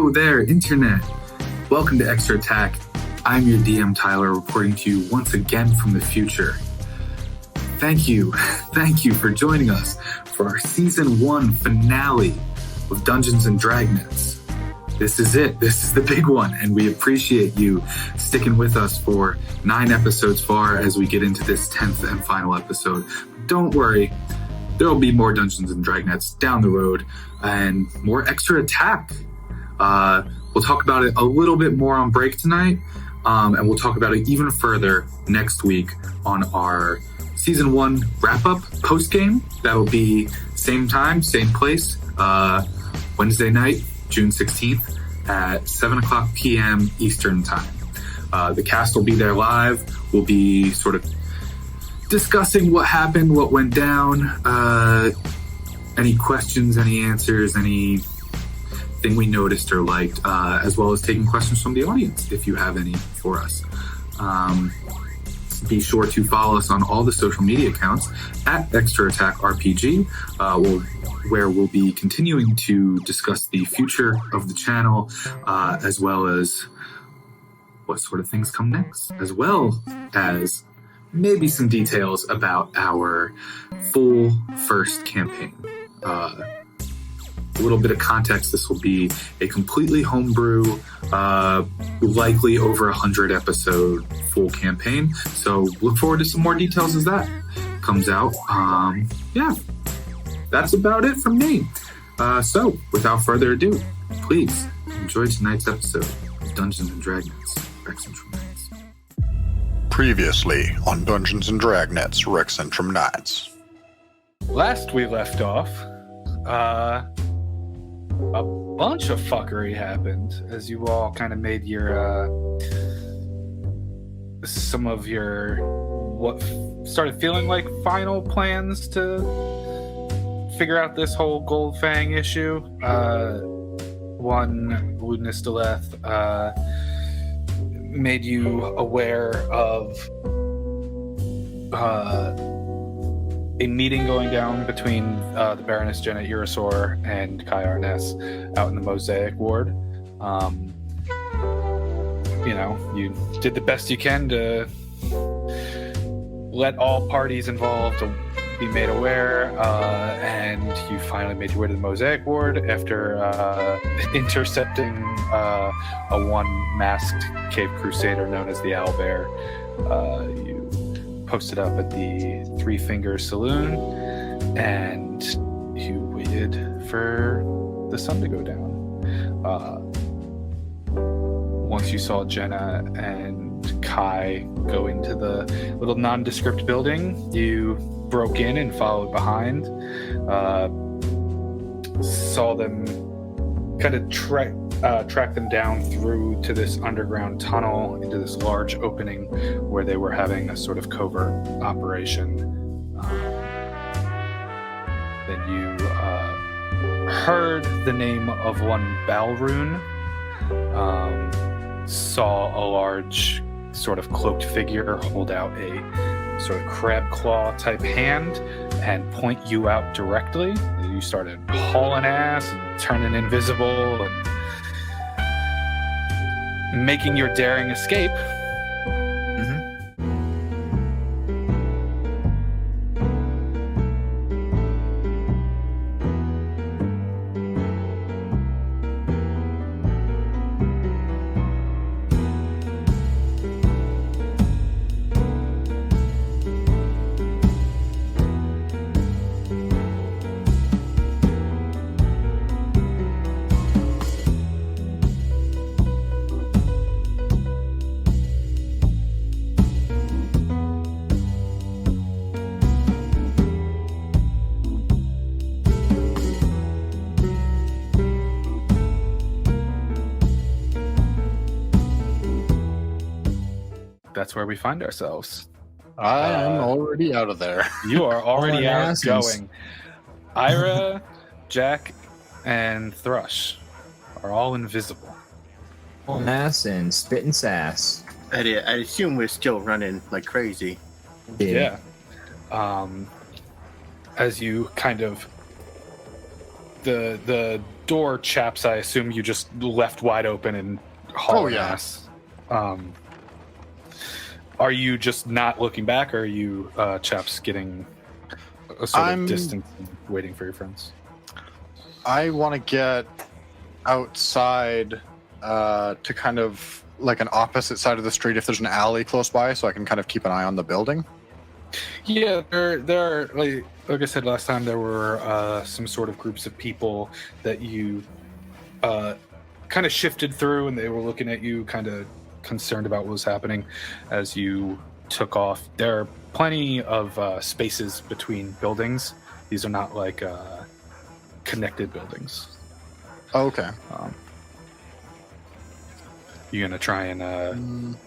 Hello there, Internet. Welcome to Extra Attack. I'm your DM, Tyler, reporting to you once again from the future. Thank you for joining us for our Season 1 finale of Dungeons and Dragnets. This is it. This is the big one, and we appreciate you sticking with us for 9 episodes far as we get into this 10th and final episode. Don't worry, there will be more Dungeons and Dragnets down the road and more Extra Attack. We'll talk about it a little bit more on break tonight, and we'll talk about it even further next week on our Season 1 wrap-up post-game. That'll be same time, same place, Wednesday night, June 16th at 7 o'clock p.m. Eastern Time. The cast will be there live. We'll be sort of discussing what happened, what went down, any questions, any answers, anything we noticed or liked, as well as taking questions from the audience if you have any for us. Be sure to follow us on all the social media accounts at Extra Attack RPG, where we'll be continuing to discuss the future of the channel, as well as what sort of things come next, as well as maybe some details about our full first campaign. A little bit of context, this will be a completely homebrew, likely over 100 episode full campaign. So look forward to some more details as that comes out. Yeah, that's about it from me. So without further ado, please enjoy tonight's episode of Dungeons and Dragnets, Rexxentrum Nights. Previously on Dungeons and Dragnets, Rexxentrum Nights. Last we left off, a bunch of fuckery happened as you all kind of made your some of your what started feeling like final plans to figure out this whole Goldfang issue. One, Ludnisteleth, made you aware of a meeting going down between the Baroness Jenna Irisor and Kai Arness out in the Mosaic Ward. You did the best you can to let all parties involved be made aware, and you finally made your way to the Mosaic Ward after intercepting a one-masked cave crusader known as the Owlbear. You posted up at the Three Fingers Saloon, and you waited for the sun to go down. Once you saw Jenna and Kai go into the little nondescript building, you broke in and followed behind. Saw them kind of track them down through to this underground tunnel into this large opening where they were having a sort of covert operation. Then you heard the name of one Balrune, saw a large sort of cloaked figure hold out a sort of crab claw type hand and point you out directly. You started hauling ass and turning invisible and making your daring escape. That's where we find ourselves. I'm already out of there. You are already out asses. going. EIRA, Jack, and Thrush are all invisible. Ass and spit and sass. I'd assume we're still running like crazy. Yeah. As you kind of the door, chaps, I assume you just left wide open and hauled ass. Are you just not looking back, or are you chaps getting a sort of distance and waiting for your friends? I want to get outside to kind of like an opposite side of the street if there's an alley close by, so I can kind of keep an eye on the building. Yeah, there are, like I said last time, there were some sort of groups of people that you kind of shifted through, and they were looking at you, kind of concerned about what was happening as you took off. There are plenty of spaces between buildings. These are not like connected buildings. Oh, okay. You gonna try and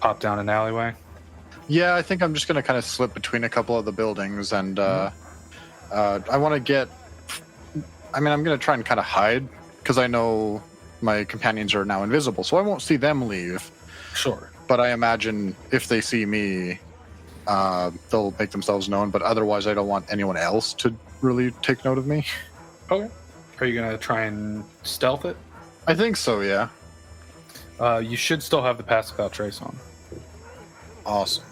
pop down an alleyway? Yeah, I think I'm just going to kind of slip between a couple of the buildings, and I want to get... I mean, I'm going to try and kind of hide, because I know my companions are now invisible, so I won't see them leave. Sure. But I imagine if they see me, they'll make themselves known, but otherwise I don't want anyone else to really take note of me. Okay. Are you going to try and stealth it? I think so, yeah. You should still have the Pass Without Trace on. Awesome.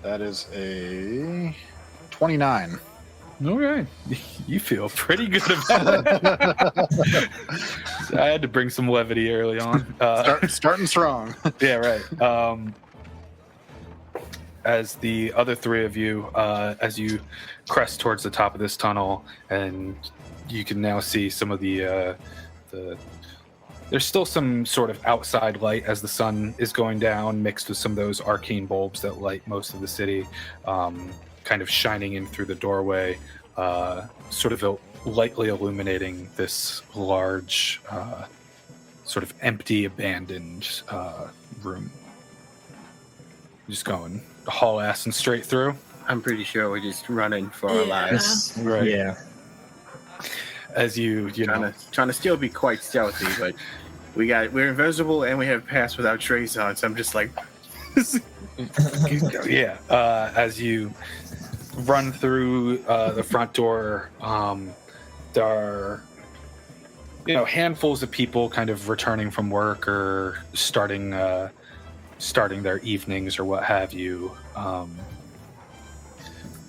That is a 29. Okay. You feel pretty good about it. I had to bring some levity early on. Starting strong. Yeah, right. As the other three of you, as you crest towards the top of this tunnel, and you can now see some of the there's still some sort of outside light as the sun is going down, mixed with some of those arcane bulbs that light most of the city, kind of shining in through the doorway, sort of lightly illuminating this large, sort of empty, abandoned room. Just going haul ass and straight through. I'm pretty sure we're just running for our lives. Right. Yeah. As you know, trying to still be quite stealthy, but we're invisible and we have Pass Without Trace on, so I'm just like yeah. As you run through the front door, there are handfuls of people kind of returning from work or starting their evenings or what have you.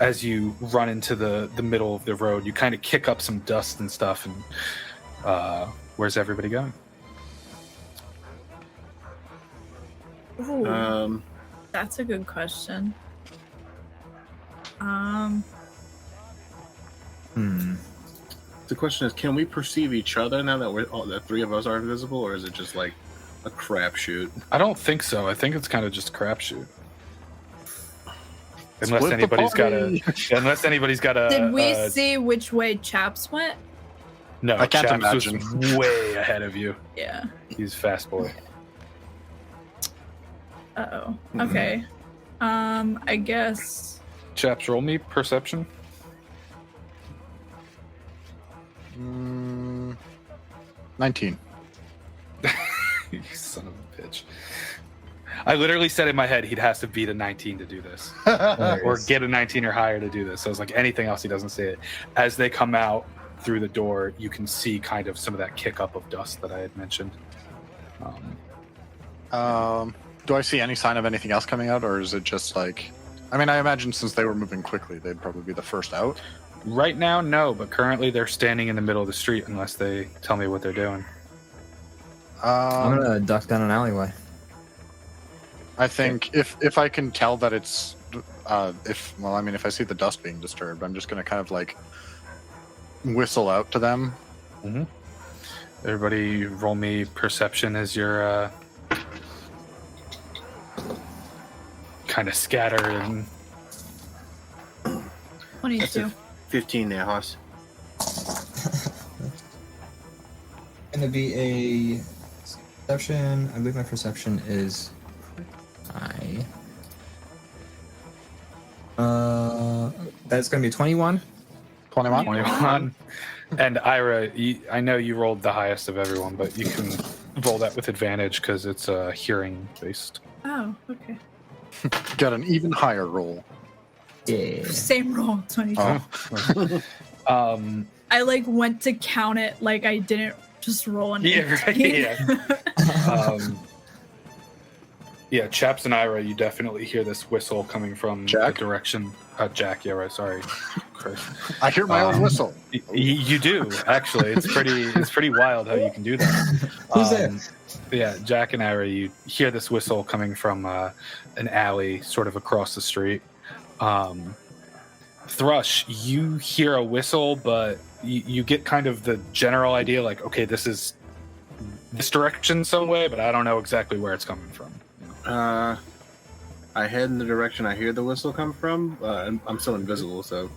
As you run into the middle of the road, you kind of kick up some dust and stuff, and where's everybody going? Ooh, that's a good question. The question is, can we perceive each other now that the three of us are invisible, or is it just like a crapshoot? I don't think so. I think it's kind of just a crapshoot. Unless anybody's got a. Did we see which way Chaps went? No, I can't Chaps imagine. was way ahead of you. Yeah. He's a fast boy. Uh-oh. Okay. I guess. Chaps, roll me perception. 19. You son of a bitch. I literally said in my head he'd has to beat a 19 to do this. Or get a 19 or higher to do this. So it's like anything else, he doesn't say it. As they come out through the door, you can see kind of some of that kick up of dust that I had mentioned. Do I see any sign of anything else coming out, or is it just like... I mean, I imagine since they were moving quickly, they'd probably be the first out. Right now, no, but currently they're standing in the middle of the street unless they tell me what they're doing. I'm gonna duck down an alleyway. I think if I can tell that it's... if I see the dust being disturbed, I'm just going to kind of like whistle out to them. Mm-hmm. Everybody roll me perception as you're kind of scattered and... 22. 15 there, Hoss. Gonna be a perception. I believe my perception is high. That's gonna be 21. 21. And EIRA, I know you rolled the highest of everyone, but you can roll that with advantage because it's hearing based. Oh, okay. Got an even higher roll. Yeah. Same roll, 22. Oh. I like went to count it like I didn't just roll an Yeah, right, 18. Yeah, Chaps and EIRA, you definitely hear this whistle coming from Jack? the direction. Jack, yeah, right. Sorry, Chris. I hear my own whistle. You do actually. It's pretty wild how you can do that. Who's there? Yeah, Jack and EIRA, you hear this whistle coming from an alley, sort of across the street. Thrush, you hear a whistle, but you get kind of the general idea, like, okay, this is this direction some way, but I don't know exactly where it's coming from. I head in the direction I hear the whistle come from. I'm still invisible, so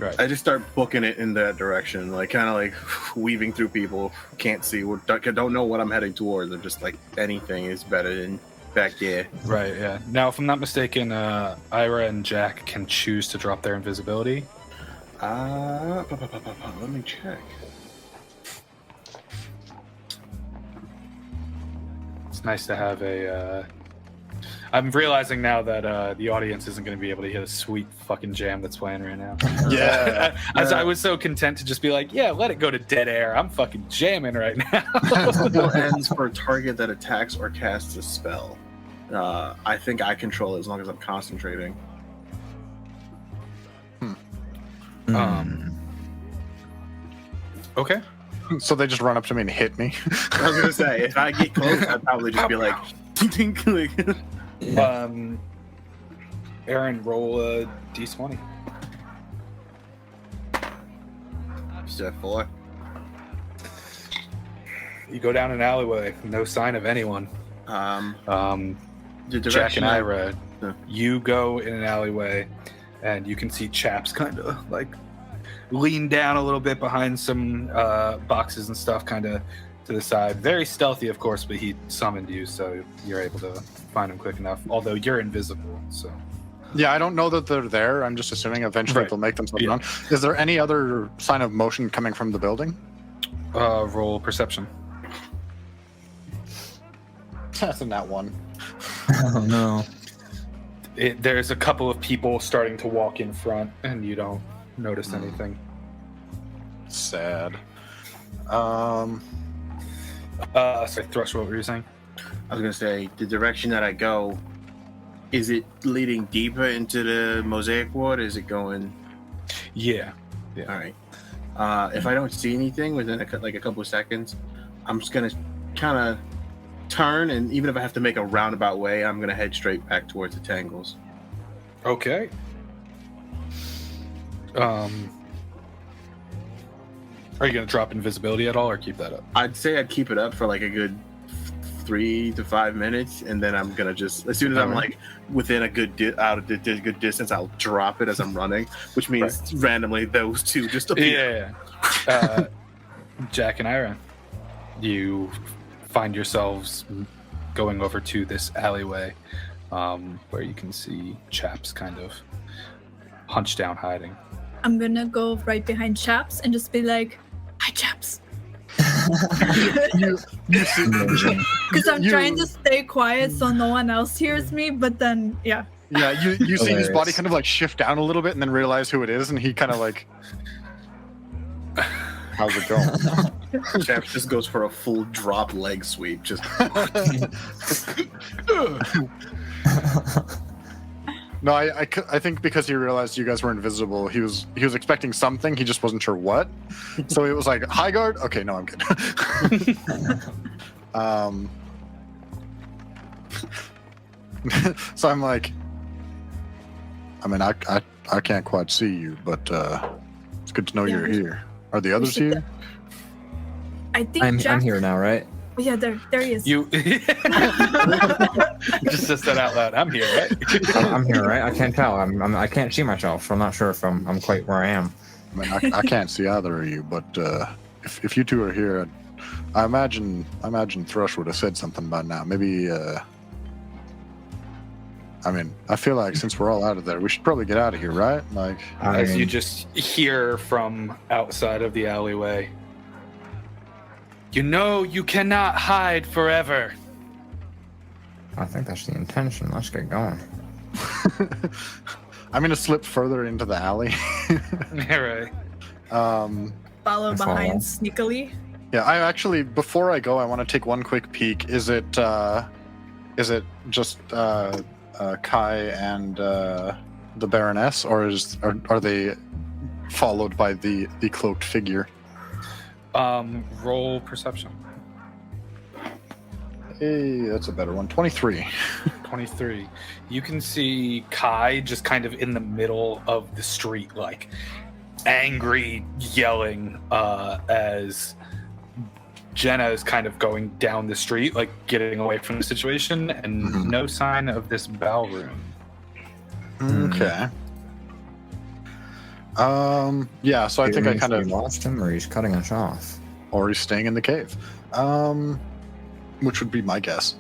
Right. I just start booking it in that direction, like kind of like weaving through people. Can't see, don't know what I'm heading towards. I'm just like, anything is better than back there. Right, yeah. Now, if I'm not mistaken, EIRA and Jack can choose to drop their invisibility. Let me check. It's nice to have a... I'm realizing now that the audience isn't going to be able to hear the sweet fucking jam that's playing right now. Yeah. As I was so content to just be like, yeah, let it go to dead air. I'm fucking jamming right now. Spell ends for a target that attacks or casts a spell. I think I control it as long as I'm concentrating. Okay. So they just run up to me and hit me. I was gonna say, if I get close, I'd probably just be like, tink, tink, like. Yeah. Aaron, roll a d20. Step 4. You go down an alleyway, no sign of anyone. The Jack direction and EIRA, Yeah. you go in an alleyway, and you can see Chaps kind of like lean down a little bit behind some boxes and stuff, kind of to the side. Very stealthy, of course, but he summoned you, so you're able to find him quick enough. Although you're invisible, so. Yeah, I don't know that they're there. I'm just assuming eventually Right. they'll make themselves Yeah. known. Is there any other sign of motion coming from the building? Roll perception. That's in that one. Oh no. There's a couple of people starting to walk in front, and you don't notice anything. Sad. Sorry, Thrush, what were you saying? I was gonna say, the direction that I go, is it leading deeper into the mosaic ward? Is it going? Yeah. All right. If I don't see anything within a couple of seconds, I'm just gonna kind of turn, and even if I have to make a roundabout way, I'm gonna head straight back towards the tangles. Okay. Are you gonna drop invisibility at all, or keep that up? I'd say I'd keep it up for like a good 3 to 5 minutes, and then I'm gonna just, as soon as I'm like within a good good distance, I'll drop it as I'm running, which means randomly those two just appear. Yeah. Jack and EIRA, you find yourselves going over to this alleyway, where you can see Chaps kind of hunched down, hiding. I'm gonna go right behind Chaps and just be like, "Hi, Chaps," You see, because I'm trying to stay quiet so no one else hears me. But then, yeah, yeah, you see his body Hilarious. kind of like shift down a little bit and then realize who it is, and he kind of like, how's it going? Chaps just goes for a full drop leg sweep. Just No, I think because he realized you guys were invisible, he was expecting something, he just wasn't sure what. So it was like, high guard? Okay, no, I'm good. So I'm like, I mean, I can't quite see you, but it's good to know Yeah, you're we- here. Are the others should here? I think I'm Jack. here now, right? Oh, yeah, there he is. You just said that out loud. I'm here, right? I'm here, right? I can't tell. I can't see myself, so I'm not sure if I'm quite where I am. I mean, I can't see either of you, but if you two are here, I imagine Thrush would have said something by now. Maybe. I mean, I feel like since we're all out of there, we should probably get out of here, right? Like, As you just hear from outside of the alleyway, you know you cannot hide forever. I think that's the intention. Let's get going. I'm gonna slip further into the alley. All right. Follow behind sneakily. Yeah, I actually, before I go, I want to take one quick peek. Is it just Kai and the Baroness, or are they followed by the cloaked figure? Roll perception. Hey, that's a better one. 23. 23. You can see Kai just kind of in the middle of the street, like angry, yelling as Jenna is kind of going down the street, like getting away from the situation, and no sign of this ballroom. Okay. Yeah, so I think I kind of lost him, or he's cutting us off, or he's staying in the cave. Which would be my guess.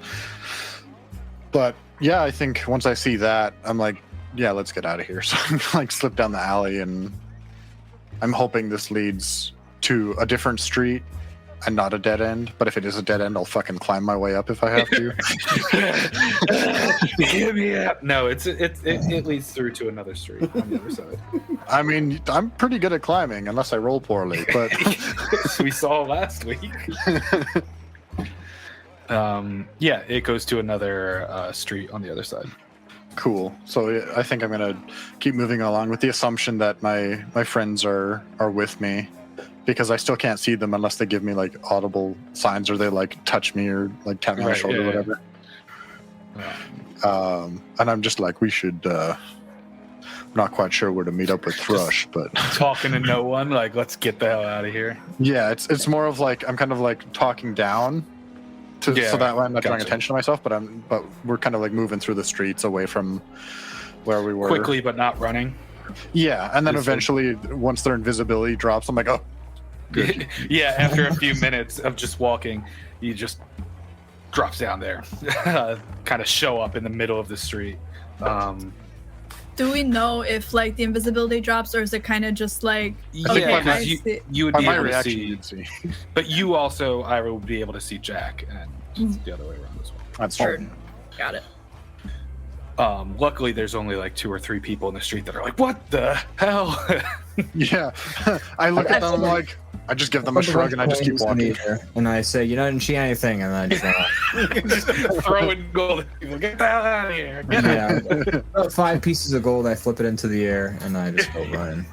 But yeah, I think once I see that, I'm like, yeah, let's get out of here. So I'm like slip down the alley, and I'm hoping this leads to a different street and not a dead end. But if it is a dead end, I'll fucking climb my way up if I have to. Give me up. No, it leads through to another street on the other side. I mean, I'm pretty good at climbing unless I roll poorly, but we saw last week. Yeah, it goes to another street on the other side. Cool. So I think I'm gonna keep moving along with the assumption that my friends are with me, because I still can't see them unless they give me like audible signs, or they like touch me or like tap me on my shoulder or whatever. Yeah. And I'm just like, we should. I'm not quite sure where to meet up with Thrush, but talking to no one. Like, let's get the hell out of here. Yeah, it's more of like I'm kind of like talking down. So that way I'm not drawing attention to myself, but we're kind of like moving through the streets away from where we were. Quickly, but not running. Yeah, and then eventually, once their invisibility drops, I'm like, oh, good. Yeah, after a few minutes of just walking, you just drops down there, kind of show up in the middle of the street. Do we know if like the invisibility drops, or is it kind of just like you would be able to see, see, but you also Ira would be able to see Jack, and the other way around as well. That's sure. true. Got it. Luckily, there's only like 2 or 3 people in the street that are like, "What the hell?" Yeah, I look at them like I just give them a shrug and I just keep walking. And I say, "You didn't see anything," and then I just throwing gold at people. Get the hell out of here! About 5 pieces of gold, I flip it into the air, and I just go running.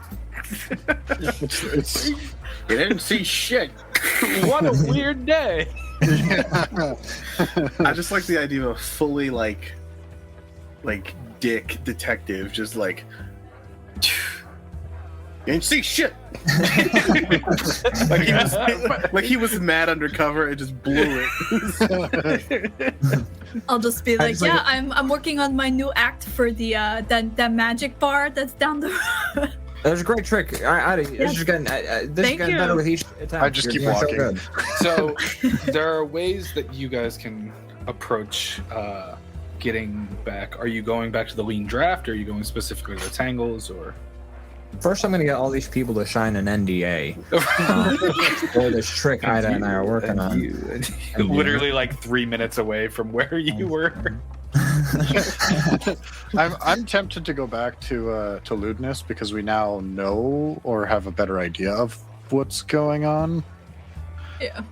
You didn't see shit. What a weird day. I just like the idea of a fully like dick detective, just like you didn't see shit. like he was mad undercover and just blew it. I'll just be like, I'm working on my new act for the that magic bar that's down the road. That was a great trick. This is getting better with each time. I just keep walking. So there are ways that you guys can approach getting back. Are you going back to the lean draft, or are you going specifically to the tangles, or? First, I'm going to get all these people to sign an NDA. Or this trick Ida and I are working on. Literally like 3 minutes away from where you were. I'm tempted to go back to lewdness, because we now know or have a better idea of what's going on. Yeah.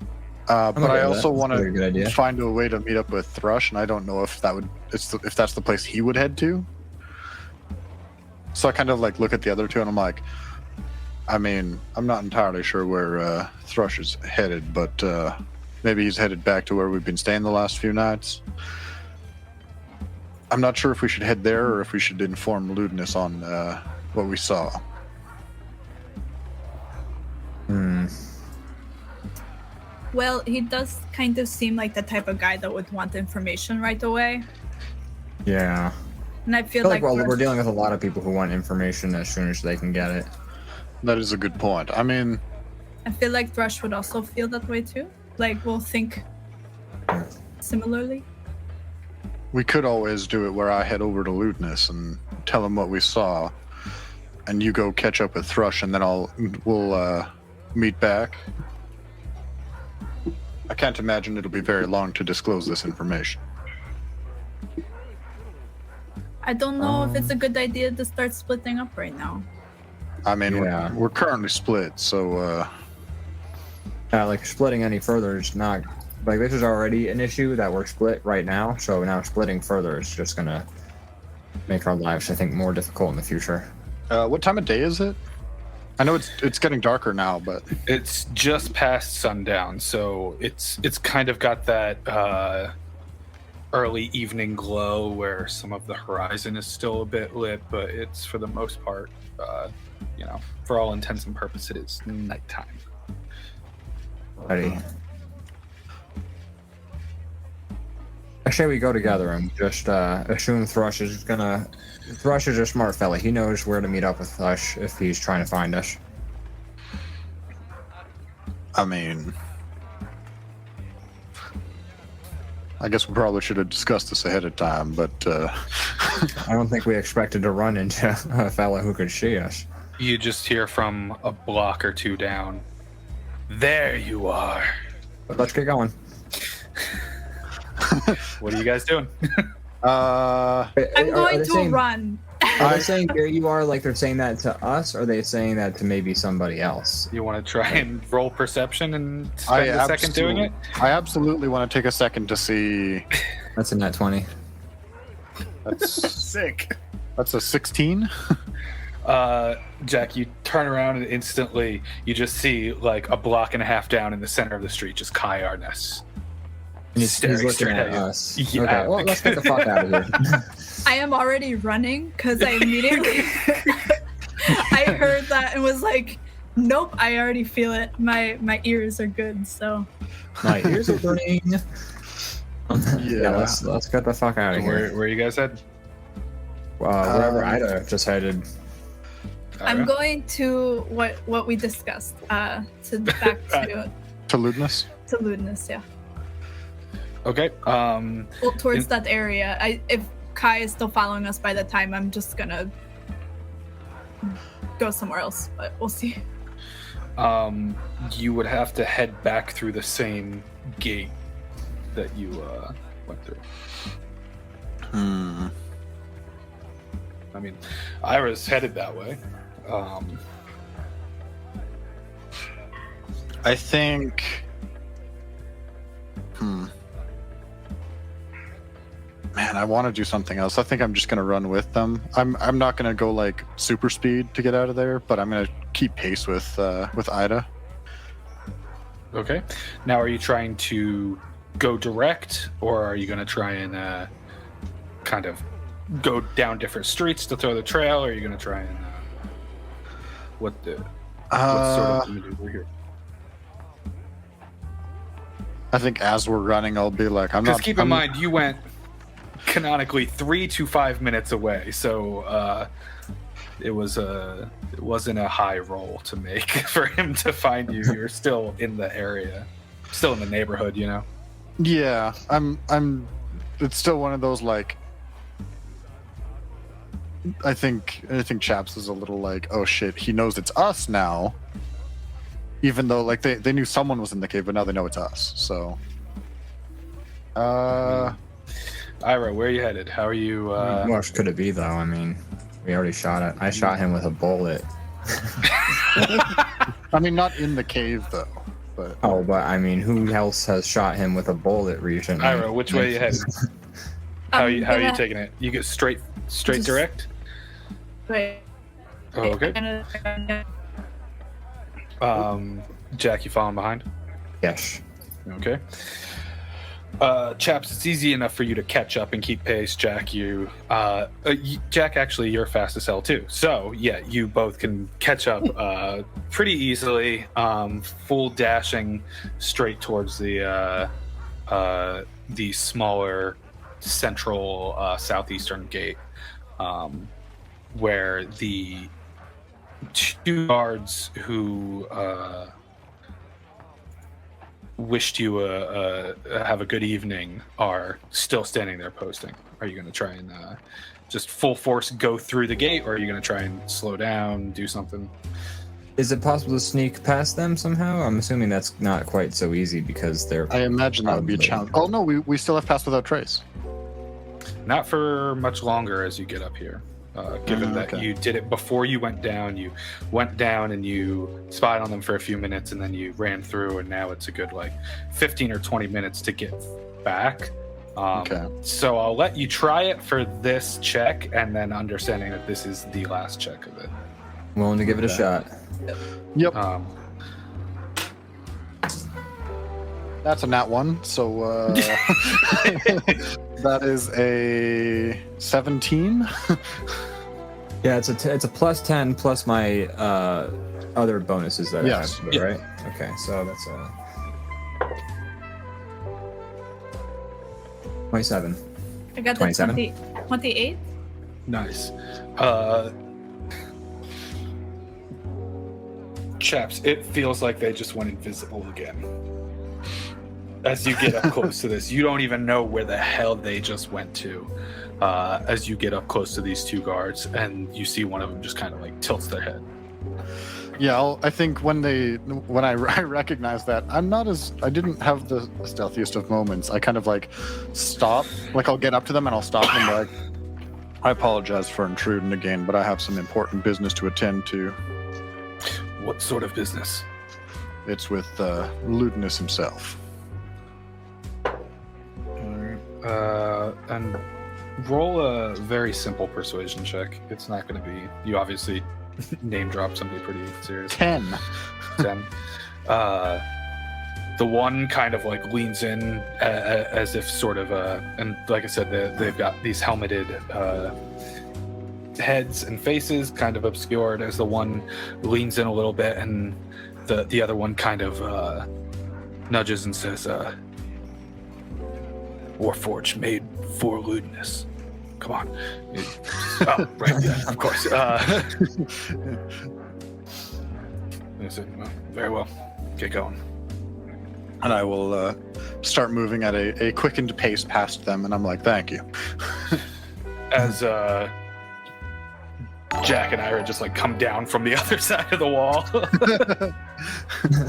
But I also want to find a way to meet up with Thrush, and I don't know if if that's the place he would head to. So I kind of like look at the other two, and I'm like, I mean, I'm not entirely sure where Thrush is headed, but maybe he's headed back to where we've been staying the last few nights. I'm not sure if we should head there or if we should inform lewdness on what we saw. Well, he does kind of seem like the type of guy that would want information right away. Yeah. And I feel like we're dealing with a lot of people who want information as soon as they can get it. That is a good point. I mean, I feel like Thrush would also feel that way too. Like, we'll think similarly. We could always do it where I head over to lewdness and tell him what we saw, and you go catch up with Thrush, and then we'll meet back. I can't imagine it'll be very long to disclose this information. I don't know if it's a good idea to start splitting up right now. I mean, Yeah. we're currently split, so Like splitting any further is not like this is already an issue that we're split right now. So now splitting further is just gonna make our lives, I think, more difficult in the future. what time of day is it? I know it's getting darker now, but It's just past sundown, so it's kind of got that early evening glow where some of the horizon is still a bit lit, but it's for the most part, for all intents and purposes, it's nighttime. Ready. I say we go together and just assume Thrush is a smart fella. He knows where to meet up with Thrush if he's trying to find us. I mean, I guess we probably should have discussed this ahead of time, but I don't think we expected to run into a fella who could see us. You just hear from a block or two down, "There you are." But let's get going. What are you guys doing? I'm going to run. Are they saying there you are like they're saying that to us, or are they saying that to maybe somebody else? You want to try and roll perception and spend a second doing it? I absolutely want to take a second to see. That's a net 20. That's Sick. That's a 16. Jack, you turn around and instantly you just see like a block and a half down in the center of the street, just Kai Arness. And he's Staring looking straight at at you. us. Yeah. Okay, well, let's get the fuck out of here. I am already running because I immediately I heard that and was like, nope, I already feel it. My ears are good, so My ears are burning. Yeah, let's get the fuck out of here. Where you guys head? Wherever Ida just headed. I'm going to what we discussed. To back To Ludness. to Ludness, yeah. Okay. Well, towards that area. If Kai is still following us by the time, I'm just gonna go somewhere else, but we'll see. You would have to head back through the same gate that you went through. I mean, Ira's headed that way. I think. Man, I want to do something else. I think I'm just gonna run with them. I'm not gonna go like super speed to get out of there, but I'm gonna keep pace with Ida. Okay. Now, are you trying to go direct, or are you going to try and kind of go down different streets to throw the trail, or are you going to try and what sort of maneuver here? I think as we're running, I'll be like, Because keep in mind, you went canonically 3 to 5 minutes away, so it wasn't a high roll to make for him to find you. You're still in the area, still in the neighborhood, you know. Yeah, I'm. It's still one of those like. I think Chaps is a little like, oh shit, he knows it's us now. Even though like they knew someone was in the cave, but now they know it's us. So. Ira, where are you headed? How are you? What else could it be though? I mean, we already shot it. I shot him with a bullet. I mean, not in the cave though. But but I mean, who else has shot him with a bullet recently? Ira, which way are you headed? How are you taking it? You get straight Just- direct? Wait. Oh, okay. Jack, you following behind? Yes. Okay. Chaps, it's easy enough for you to catch up and keep pace. Jack, Jack, actually, you're fast as hell too. So yeah, you both can catch up pretty easily. Full dashing straight towards the smaller central southeastern gate, where the two guards who wished you have a good evening are still standing there posting. Are you going to try and just full force go through the gate, or are you going to try and slow down, do something? Is it possible to sneak past them somehow? I'm assuming that's not quite so easy because they're. I imagine that would be a challenge. Oh no, we still have Pass Without Trace. Not for much longer as you get up here. given that okay. you did it before you went down. You went down and you spied on them for a few minutes, and then you ran through, and now it's a good 15 or 20 minutes to get back. Okay. So I'll let you try it for this check, and then understanding that this is the last check of it. Willing to give it a shot. Yep. That's a nat 1, so that is a 17. Yeah, it's a plus 10 plus my other bonuses that Yes. I have, right? Okay, so that's a 27. I got the 27? 28. Nice. Chaps, it feels like they just went invisible again. As you get up close to this, you don't even know where the hell they just went to. As you get up close to these two guards, and you see one of them just kind of tilts their head. Yeah, I think when I recognize that, I didn't have the stealthiest of moments. I kind of stop, I'll get up to them and I'll stop and be like, I apologize for intruding again, but I have some important business to attend to. What sort of business? It's with Ludinus himself. And roll a very simple persuasion check. It's not going to be. You obviously name drop somebody pretty serious. 10. 10. The one kind of leans in as if sort of and like I said, they've got these helmeted heads and faces kind of obscured, as the one leans in a little bit, and the other one kind of nudges and says, Warforged made for Ludinus. Come on. Oh, right, yeah, of course. I said, well, very well. Get going. And I will start moving at a quickened pace past them, and I'm like, thank you. As Jack and Ira just come down from the other side of the wall.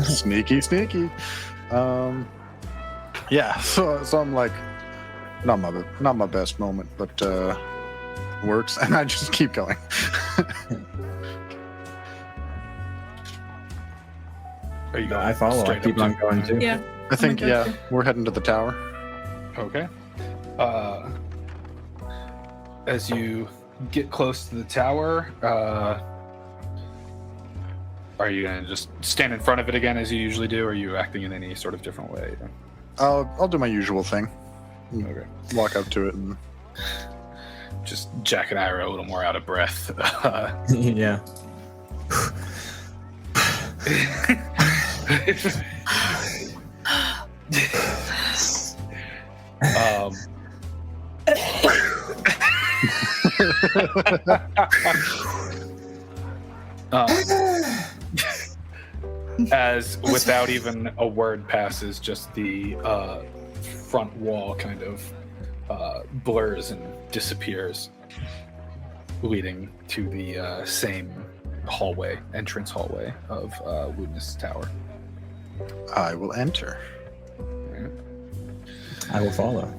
Sneaky. Yeah, so I'm like, not my best moment, but works, and I just keep going. Are you going? I follow. I straight keep up on to- going too. Yeah. I think, my God. yeah, we're heading to the tower. Okay. As you get close to the tower, are you gonna just stand in front of it again as you usually do, or are you acting in any sort of different way? I'll do my usual thing. Okay. Walk up to it and Just Jack and I are a little more out of breath. Yeah. As without even a word passes, just the front wall kind of blurs and disappears, leading to the same entrance hallway of Ludinus Tower. I will enter. I will follow.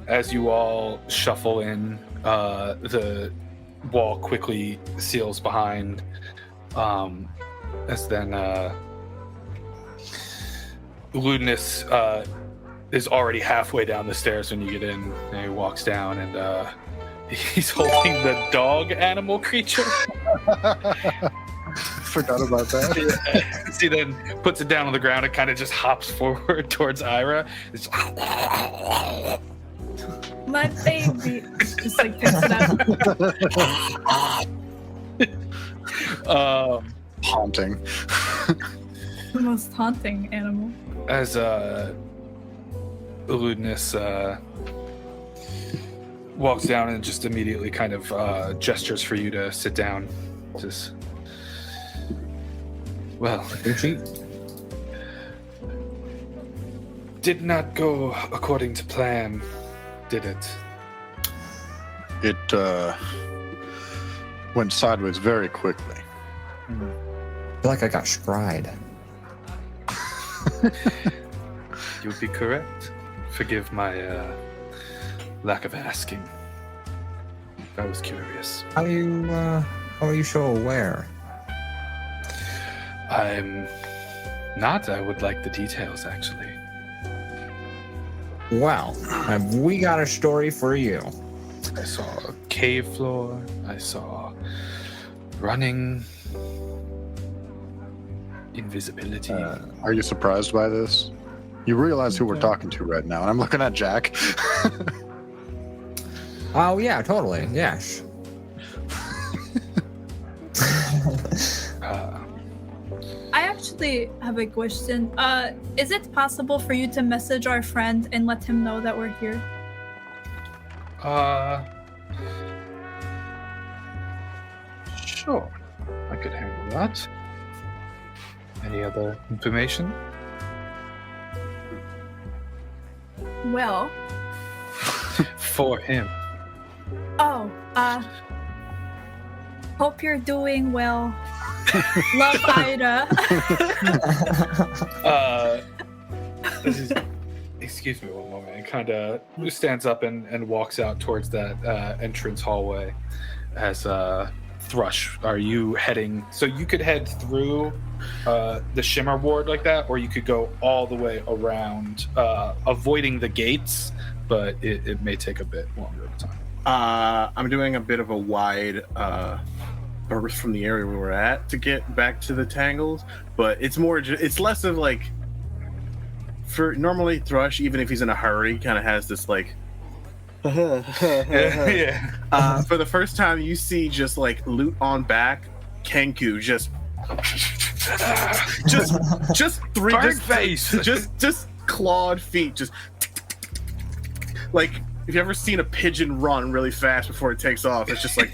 As you all shuffle in, the wall quickly seals behind. As then Ludinus is already halfway down the stairs when you get in, and he walks down, and he's holding the dog animal creature. Forgot about that. He then puts it down on the ground and kind of just hops forward towards Ira. It's My baby. Just picks it up. Haunting. The most haunting animal. As Ludinus walks down and just immediately kind of gestures for you to sit down. Just, well, Your cheat. did not go according to plan, did it? It went sideways very quickly. I feel like I got scryed. You would be correct. Forgive my lack of asking. I was curious. How are you so aware? I'm not. I would like the details, actually. Well, have we got a story for you? I saw a cave floor. I saw running. Invisibility. Are you surprised by this? You realize who we're talking to right now, and I'm looking at Jack. Oh yeah, totally. Yes. I actually have a question. Is it possible for you to message our friend and let him know that we're here? Sure. I could handle that. Any other information? Well, For him. oh, hope you're doing well. Love, Ida. This is, excuse me one moment. And kind of stands up and walks out towards that entrance hallway. As Thrush, are you heading? So you could head through the Shimmer Ward like that, or you could go all the way around, avoiding the gates. But it may take a bit longer of time. I'm doing a bit of a wide burst from the area where we're at to get back to the tangles, but it's more. It's less of like. For normally Thrush, even if he's in a hurry, kind of has this like. Yeah. For the first time, you see just like loot on back, Kenku just three Bird face. just clawed feet, just like if you ever seen a pigeon run really fast before it takes off, it's just like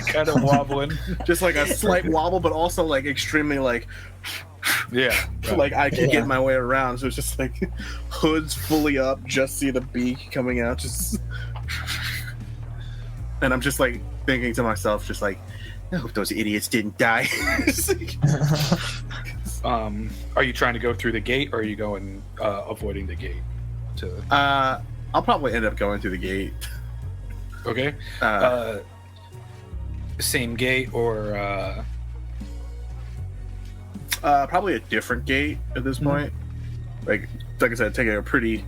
kind of wobbling. just like a slight wobble, but also like extremely like Yeah. like I can get my way around. So it's just like hoods fully up, just see the beak coming out, just and I'm just like thinking to myself, just like I hope those idiots didn't die. Are you trying to go through the gate, or are you going avoiding the gate? I'll probably end up going through the gate. Okay. Same gate, or probably a different gate at this point. Like I said, taking a pretty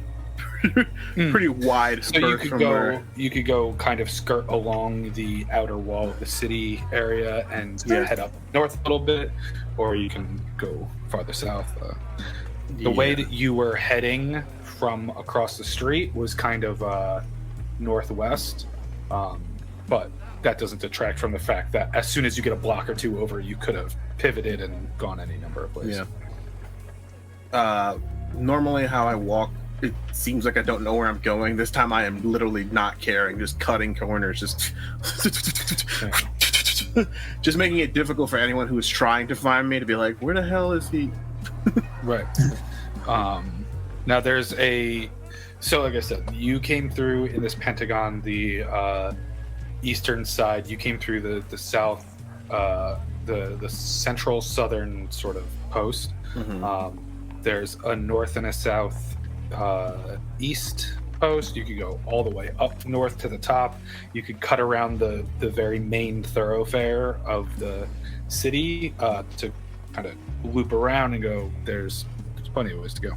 wide so you berth could from go. where. You could go kind of skirt along the outer wall of the city area and head up north a little bit, or you can go farther south. The way that you were heading from across the street was kind of northwest, but that doesn't detract from the fact that as soon as you get a block or two over, you could have pivoted and gone any number of places. Yeah. Normally, how I walk, it seems like I don't know where I'm going. This time, I am literally not caring, just cutting corners, just just making it difficult for anyone who is trying to find me to be like, "Where the hell is he?" Right. Now there's so like I said, you came through in this pentagon, the eastern side. You came through the south, the central southern sort of post. Mm-hmm. There's a north and a south east post. You could go all the way up north to the top. You could cut around the very main thoroughfare of the city to kind of loop around and go. There's plenty of ways to go.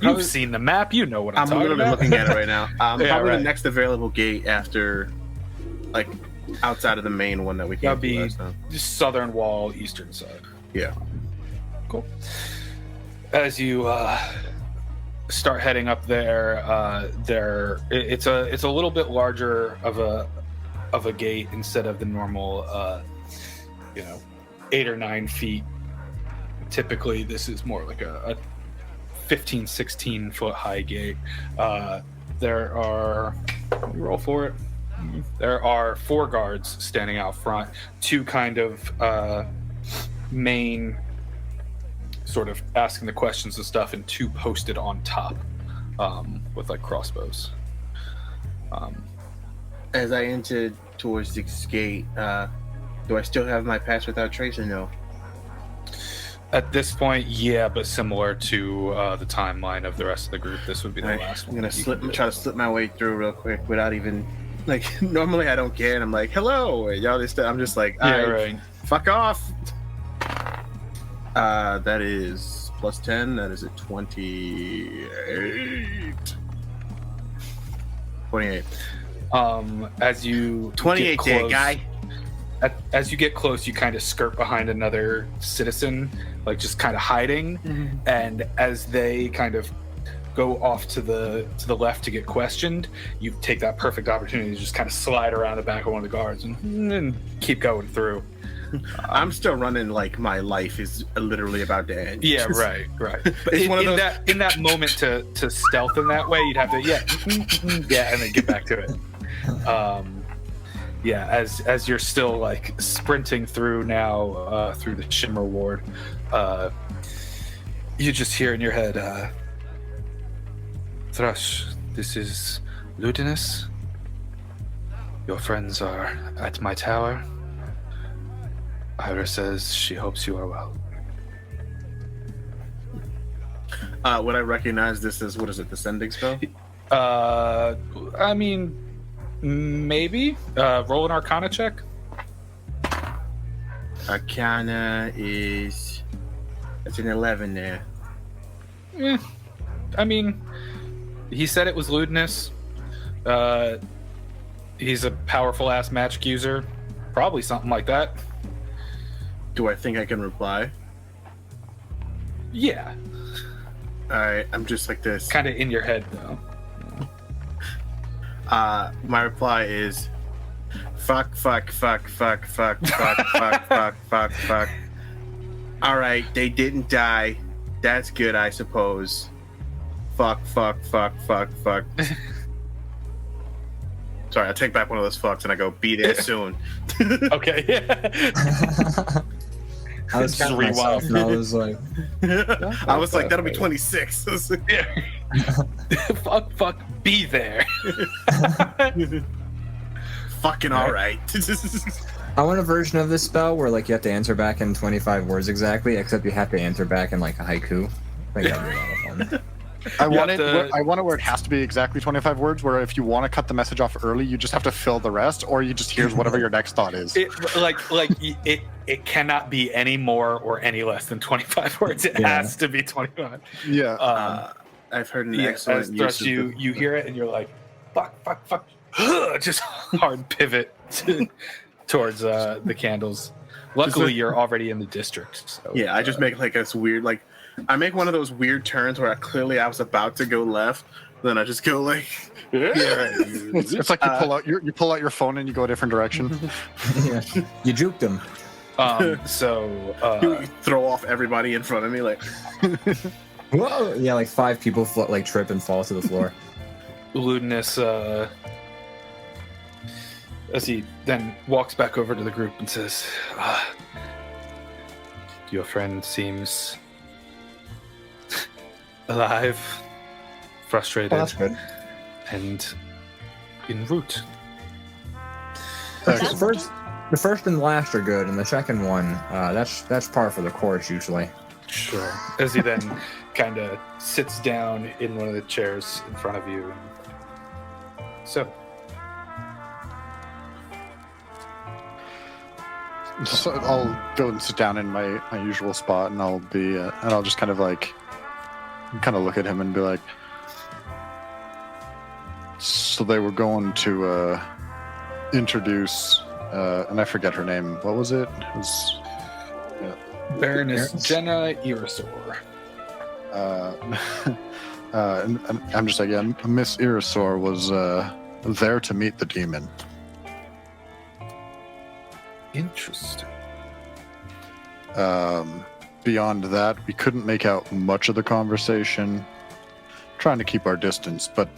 You've seen the map. You know what I'm talking literally about. looking at it right now. Yeah, Probably right. the next available gate after, like, outside of the main one that we came That'd to be last time. southern wall, eastern side. Yeah. Cool. As you start heading up there, it's a little bit larger of a gate instead of the normal 8 or 9 feet. Typically, this is more like a 15, 16 foot high gate. There are, let me roll for it. There are 4 guards standing out front, 2 kind of main sort of asking the questions and stuff, and 2 posted on top with like crossbows. As I entered towards this gate, do I still have my pass without trace or no? At this point, yeah, but similar to the timeline of the rest of the group, this would be the Alright, last I'm one. gonna try to slip my way through real quick without even like. Normally I don't care, and I'm like, "Hello, y'all." I'm just like, Yeah, "Alright, right. fuck off." That is plus 10. That is a 28. 28. As you 28, get dead close, guy. as you get close, you kind of skirt behind another citizen, like just kind of hiding. And as they kind of go off to the left to get questioned, you take that perfect opportunity to just kind of slide around the back of one of the guards and keep going through. I'm still running like my life is literally about to end. Yeah, right. But It's one of those- in that moment to stealth in that way, you'd have to and then get back to it. As you're still like sprinting through now through the Shimmer Ward, you just hear in your head, Thrush, this is Ludinus. Your friends are at my tower. EIRA says she hopes you are well. Would I recognize this as, what is it, the sending spell? I mean, maybe. Roll an Arcana check. Arcana is... That's an 11 there. I mean, he said it was Ludinus. He's a powerful ass magic user. Probably something like that. Do I think I can reply? Yeah. Alright, I'm just like this. Kind of in your head, though. My reply is... Fuck. Alright, they didn't die. That's good, I suppose. Fuck. Sorry, I take back one of those fucks and I go, be there soon. Okay. I was Just counting myself, rewind. and I was like, I was like, that'll be 26. fuck, be there. Fucking alright. I want a version of this spell where like you have to answer back in 25 words exactly, except you have to answer back in like a haiku. I think that'd be a lot of fun. I You want have it. to- I want it where it has to be exactly 25 words. Where if you want to cut the message off early, you just have to fill the rest, or you just here's whatever your next thought is. It cannot be any more or any less than 25 words. It Yeah. has to be 25. Yeah. I've heard an Yeah, excellent as use Thrush, of you hear it and you're like, fuck, just hard pivot towards the candles. Luckily, you're already in the district. So, Yeah, I just make like this weird, like, I make one of those weird turns where I was about to go left, then I just go like, It's like you pull out your phone and you go a different direction. Yeah. You juked him. you throw off everybody in front of me, like, Whoa! Yeah, like 5 people trip and fall to the floor. Ludinus, as he then walks back over to the group and says, your friend seems alive, frustrated, Oh, that's good. and en route. The first and the last are good, and the second one, that's par for the course usually. Sure. As he then kind of sits down in one of the chairs in front of you. So, So I'll go and sit down in my usual spot, and I'll just kind of look at him and be like, so they were going to introduce, and I forget her name. What was it? It was Baroness Kearns? Jenna Irisor. and I'm just like, yeah, Miss Irisor was there to meet the demon. Interesting. Beyond that, we couldn't make out much of the conversation. Trying to keep our distance, but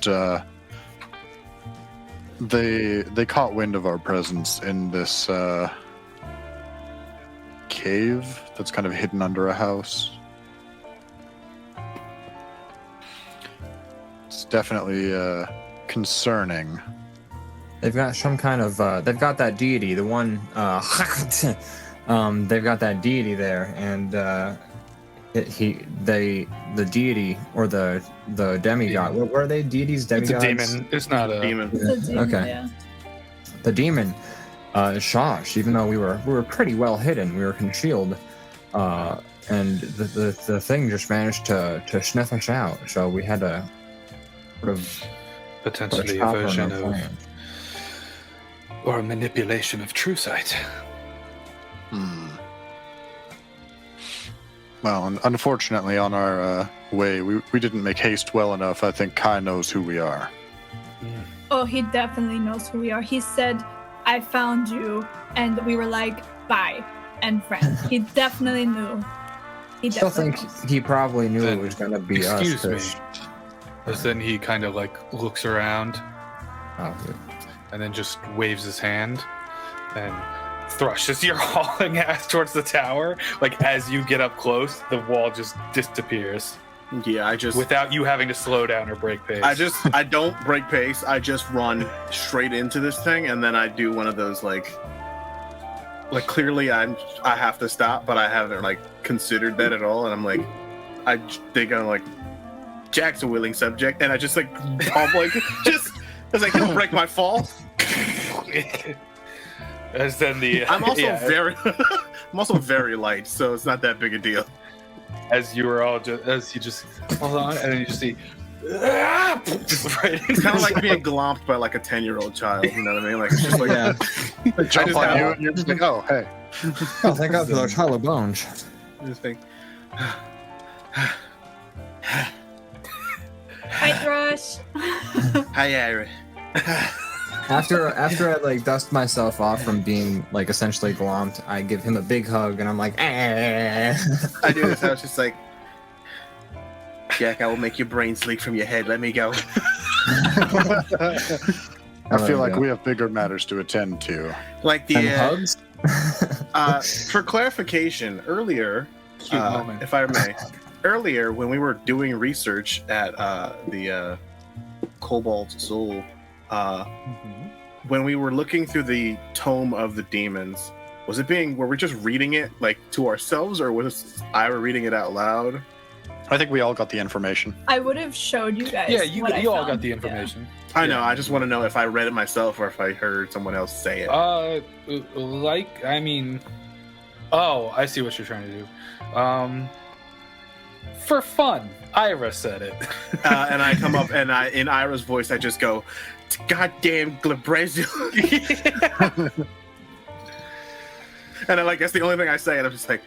they caught wind of our presence in this cave that's kind of hidden under a house. It's definitely concerning. They've got some kind of they've got that deity, the one they've got that deity there, and the deity or the demigod. What were they? Deities, It's demigods? a demon. It's not a Demon. It's a demon, Okay. yeah. The demon, Shosh, even though we were pretty well hidden, we were concealed, and the thing just managed to sniff us out. So we had to sort of put a potentially a stopper on version our of plan. or a manipulation of true sight. Well, unfortunately, on our way, we didn't make haste well enough. I think Kai knows who we are. Oh, he definitely knows who we are. He said, I found you, and we were like, bye, and friends. He definitely knew. He Still definitely think knows. he probably knew Then, it was gonna be us. excuse me. 'cause- Because then he kind of like looks around Oh, good. and then just waves his hand. And Thrush, as you're hauling ass towards the tower, like as you get up close, the wall just disappears Yeah, I just without you having to slow down or break pace. I don't break pace. I just run straight into this thing, and then I do one of those like clearly I have to stop, but I haven't like considered that at all, and I'm like, I think I'm like, Jack's a willing subject, and I just like I'm like just as I can break my fall. As then the I'm also yeah, I'm also very light, so it's not that big a deal. as you were all just as you just hold on, and then you just see just right It's kind of like being glomped by like a 10-year-old child. You know what I mean? Like it's just like Yeah. They jump just on have- you, and you're just like, oh, hey. Oh, thank God for those hollow bones. this thing. Hi, Thrush. Hi, Ira. After I like dust myself off from being like essentially glomped, I give him a big hug and I'm like, I do this. I was just like, Jack, I will make your brains leak from your head. Let me go. I feel like we have bigger matters to attend to. Like the hugs. for clarification, earlier, Cute moment. if I may, earlier when we were doing research at the Cobalt Soul, when we were looking through the Tome of the Demons, were we just reading it like to ourselves, or was Ira reading it out loud? I think we all got the information. I would have showed you guys. Yeah, you what I all found. got the Yeah. information. I know. I just want to know if I read it myself or if I heard someone else say it. I mean, oh, I see what you're trying to do. For fun, Ira said it. And I come up and in Ira's voice, I just go, "Goddamn Glabrezu." And I that's the only thing I say, and I'm just like,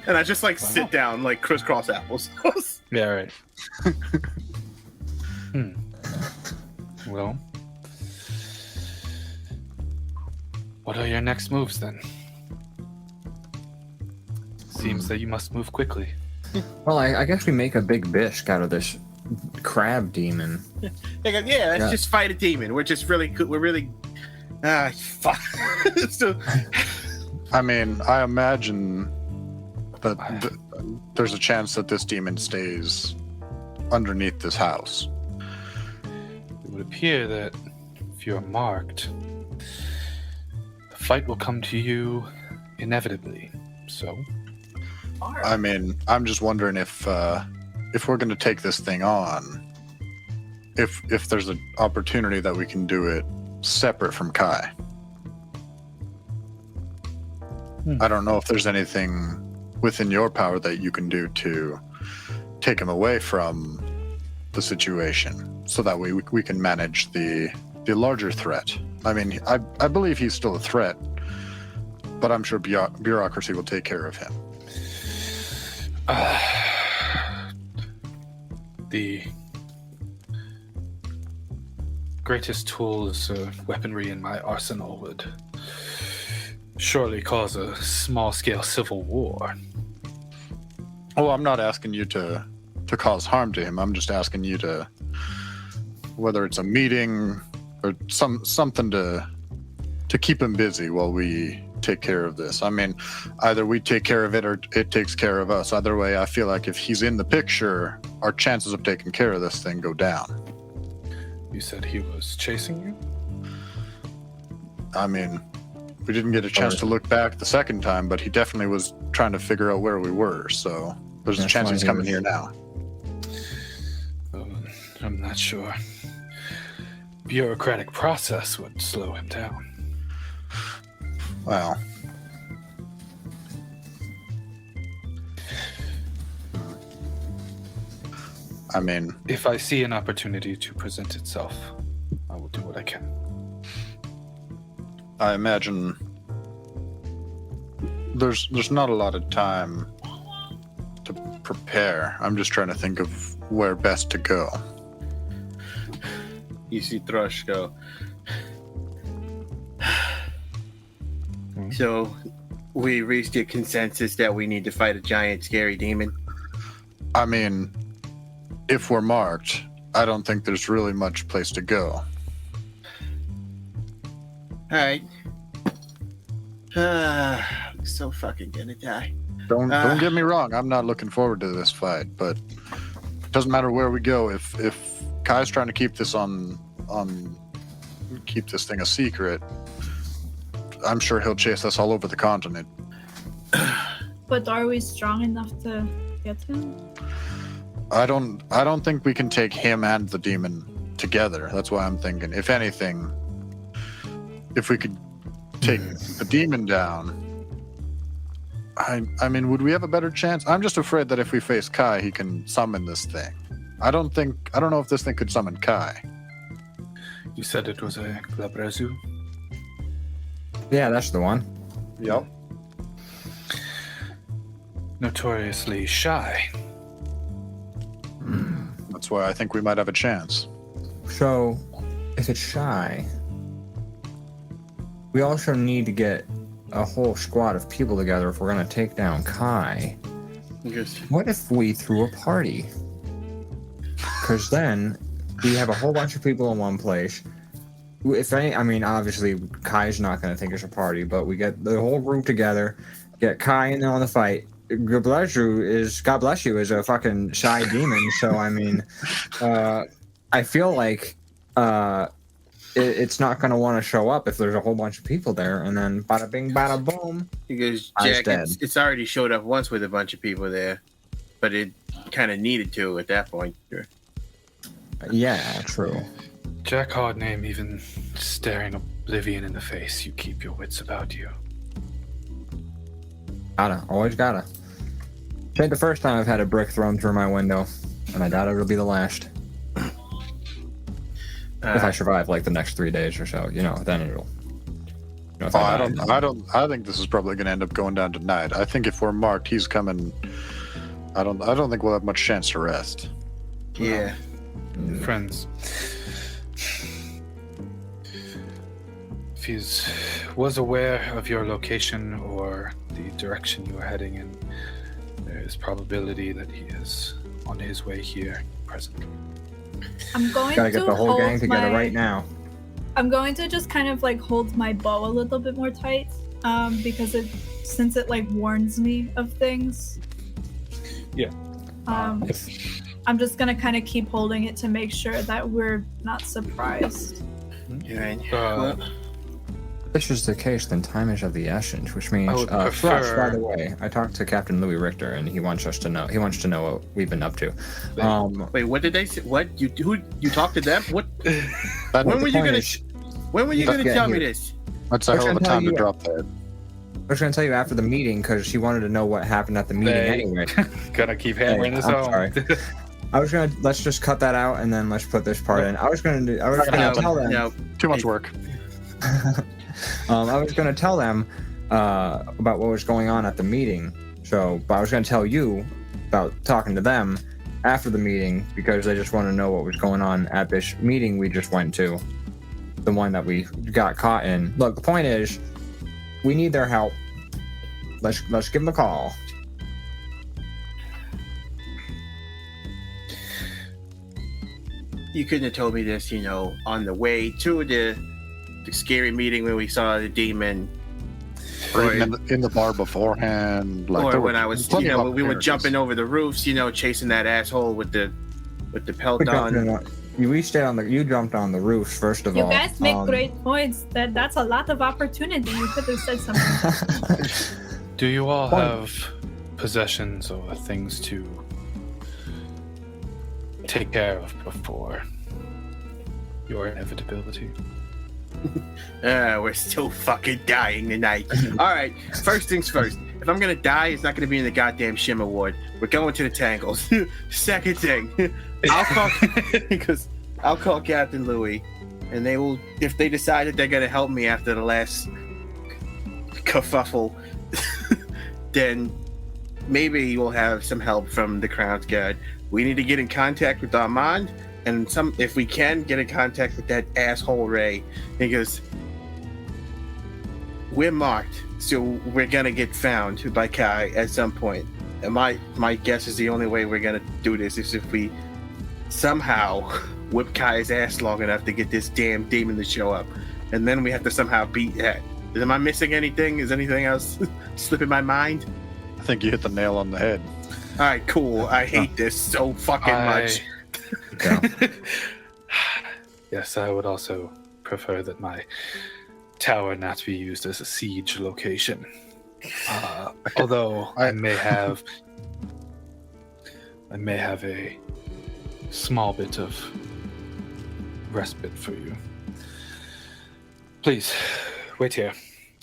and I just like sit down like crisscross apples. Yeah, right. Well, what are your next moves then? Seems that you must move quickly. Well, I guess we make a big bisque out of this crab demon. They go, yeah, let's Yeah. just fight a demon. We're just really good. We're really fuck. So, I mean, I imagine that there's a chance that this demon stays underneath this house. It would appear that if you're marked, the fight will come to you inevitably. So, I mean, I'm just wondering if we're going to take this thing on, if there's an opportunity that we can do it separate from Kai. I don't know if there's anything within your power that you can do to take him away from the situation, so that we can manage the larger threat. I mean, I believe he's still a threat, but I'm sure bureaucracy will take care of him. the greatest tools of weaponry in my arsenal would surely cause a small-scale civil war. Oh, I'm not asking you to cause harm to him. I'm just asking you to, whether it's a meeting or something to keep him busy while we take care of this. I mean, either we take care of it or it takes care of us. Either way, I feel like if he's in the picture, our chances of taking care of this thing go down. You said he was chasing you? I mean, We didn't get a chance to look back the second time, but he definitely was trying to figure out where we were, so there's a chance he's coming here now. I'm not sure. Bureaucratic process would slow him down. Well, I mean, if I see an opportunity to present itself, I will do what I can. I imagine there's not a lot of time to prepare. I'm just trying to think of where best to go. You see Thrush go. So, we reached a consensus that we need to fight a giant, scary demon. I mean, if we're marked, I don't think there's really much place to go. Alright. I'm so fucking gonna die. Don't get me wrong, I'm not looking forward to this fight, but it doesn't matter where we go. If Kai's trying to keep this keep this thing a secret, I'm sure he'll chase us all over the continent. But are we strong enough to get him? I don't think we can take him and the demon together. That's why I'm thinking, if anything, if we could take the demon down, I mean, would we have a better chance? I'm just afraid that if we face Kai, he can summon this thing. I don't know if this thing could summon Kai. You said it was a Glabrezu? Yeah, that's the one. Yep. Notoriously shy. That's why I think we might have a chance. So, if it's shy, we also need to get a whole squad of people together if we're going to take down Kai. Yes. What if we threw a party? Because then we have a whole bunch of people in one place. If any, I mean, obviously Kai's not going to think it's a party, but we get the whole group together, get Kai in there on the fight. God bless you is a fucking shy demon. So I mean, I feel like it's not going to want to show up if there's a whole bunch of people there, and then bada bing, bada boom. Because Jack, it's already showed up once with a bunch of people there, but it kind of needed to at that point. Sure. Yeah, true. Jack Hardname, even staring oblivion in the face, you keep your wits about you. Always gotta. It ain't the first time I've had a brick thrown through my window, and I doubt it'll be the last. If I survive like the next 3 days or so, then it'll. I think this is probably going to end up going down tonight. I think if we're marked, he's coming. I don't think we'll have much chance to rest. Yeah. Friends, if he was aware of your location or the direction you are heading in, there is probability that he is on his way here presently. I'm going Gotta to get the whole hold gang together my- right now. I'm going to just kind of like hold my bow a little bit more tight, because since it like warns me of things. Yeah. I'm just gonna kind of keep holding it to make sure that we're not surprised. If this is the case, then time is of the essence, which means, I would Thrush, by prefer- the way, I talked to Captain Louis Richter, and he wants to know what we've been up to. Wait, what did they say? What you talked to them? What? When When were you gonna? is- When were you gonna Yeah, tell me here. this? That's a hell of a time to drop that. I was going to tell you after the meeting because she wanted to know what happened at the meeting anyway. Gonna keep hammering this I'm home. sorry. Let's just cut that out and then let's put this part in. I was going to tell them. No. Too much work. I was going to tell them about what was going on at the meeting. But I was going to tell you about talking to them after the meeting because they just want to know what was going on at this meeting we just went to, the one that we got caught in. Look, the point is, we need their help. Let's give them a call. You couldn't have told me this, on the way to the scary meeting when we saw the demon, Or even in the bar beforehand. Like, or when I was, plenty of when we were opportunities. jumping over the roofs, chasing that asshole with the pelt on. we stayed on the. You jumped on the roofs first of You all. guys make great points. That's a lot of opportunity. You could have said something. Do you all Fine. have possessions or things to take care of before your inevitability? We're still fucking dying tonight. All right, first things first. If I'm gonna die, it's not gonna be in the goddamn Shimmer Ward. We're going to the Tangles. Second thing, I'll call Captain Louis, and they will. If they decide that they're gonna help me after the last kerfuffle, then maybe we'll have some help from the Crown's Guard. We need to get in contact with Armand, and if we can, get in contact with that asshole Ray, because we're marked, so we're gonna get found by Kai at some point. And my guess is the only way we're gonna do this is if we somehow whip Kai's ass long enough to get this damn demon to show up, and then we have to somehow beat that. Am I missing anything? Is anything else slipping my mind? I think you hit the nail on the head. All right, cool. I hate this so fucking much. Yes, I would also prefer that my tower not be used as a siege location. Although I may have a small bit of respite for you. Please, wait here.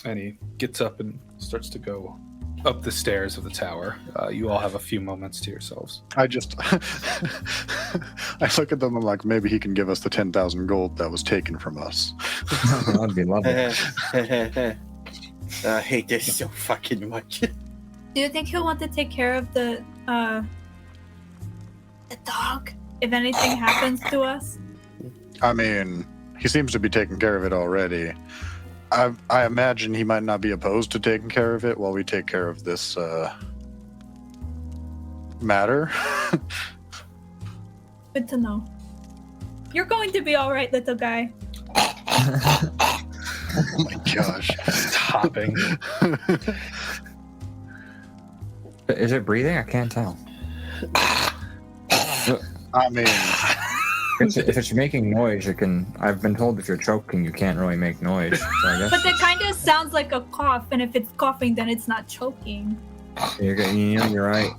And he gets up and starts to go up the stairs of the tower. You all have a few moments to yourselves. I just, I look at them and like, maybe he can give us the 10,000 gold that was taken from us. That'd be lovely. I hate this so fucking much. Do you think he'll want to take care of the dog if anything happens to us? I mean, he seems to be taking care of it already. I imagine he might not be opposed to taking care of it while we take care of this matter. Good to know. You're going to be all right, little guy. Oh my gosh. Hopping. Is it breathing? I can't tell. I mean, If it's making noise, it can. I've been told if you're choking, you can't really make noise. So I guess But that kind of sounds like a cough, and if it's coughing, then it's not choking. you're right.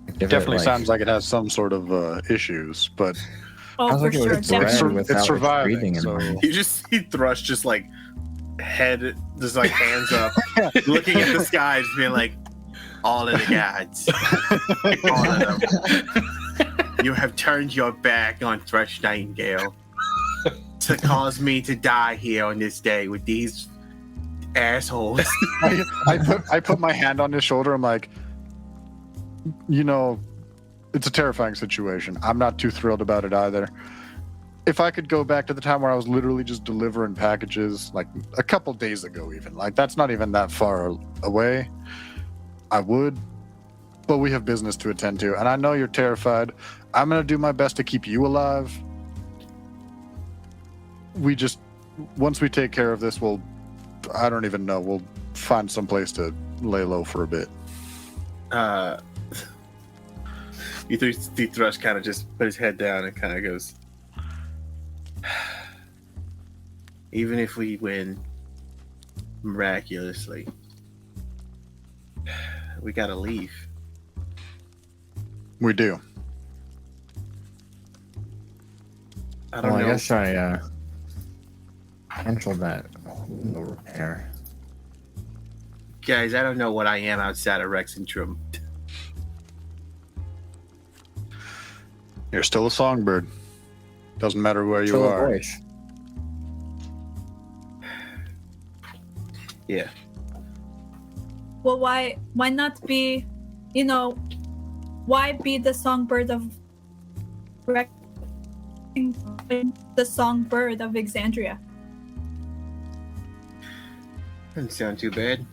it definitely sounds like it has some sort of issues, but Oh, Sounds for like it sure. was Definitely. bred without surviving, breathing in so- the You just see Thrush just like head, just like hands up, looking at the skies, being like, all of the gods, all of them. You have turned your back on Thrush Nightingale to cause me to die here on this day with these assholes. I put my hand on his shoulder. I'm like, you know, it's a terrifying situation. I'm not too thrilled about it either. If I could go back to the time where I was literally just delivering packages, like a couple days ago, even like that's not even that far away, I would. But we have business to attend to, and I know you're terrified. I'm gonna do my best to keep you alive. We just, once we take care of this, I don't even know, we'll find some place to lay low for a bit. You see Thrush kind of just put his head down and kind of goes, even if we win miraculously, we gotta leave. We do. I don't know. I guess I canceled that repair. Guys, I don't know what I am outside of Rexxentrum. You're still a songbird. Doesn't matter where you Still a are. voice. Yeah. Well, why not be, why be the songbird of the songbird of Exandria? Doesn't sound too bad.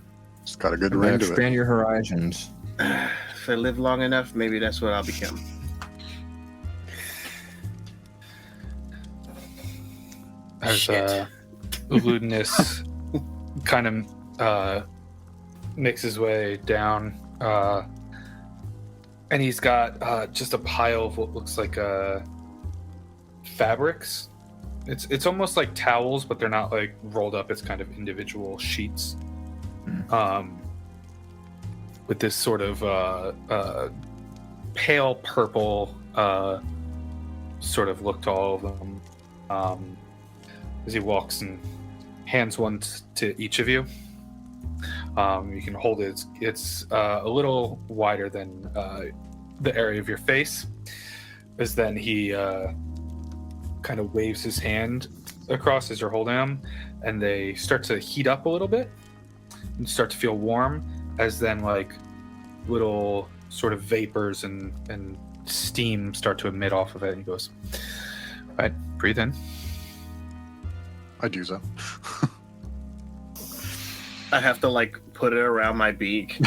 It's got a good ring to it. Expand your horizons. If I live long enough, maybe that's what I'll become. As Shit. Ludinus kind of makes his way down, and he's got just a pile of what looks like fabrics. It's almost like towels, but they're not like rolled up. It's kind of individual sheets. With this sort of pale purple sort of look to all of them. As he walks and hands one to each of you. You can hold it. It's a little wider than the area of your face. As then he kind of waves his hand across as you're holding them, and they start to heat up a little bit and start to feel warm, as then like little sort of vapors and steam start to emit off of it. And he goes, all right, breathe in. I do so. I have to like put it around my beak.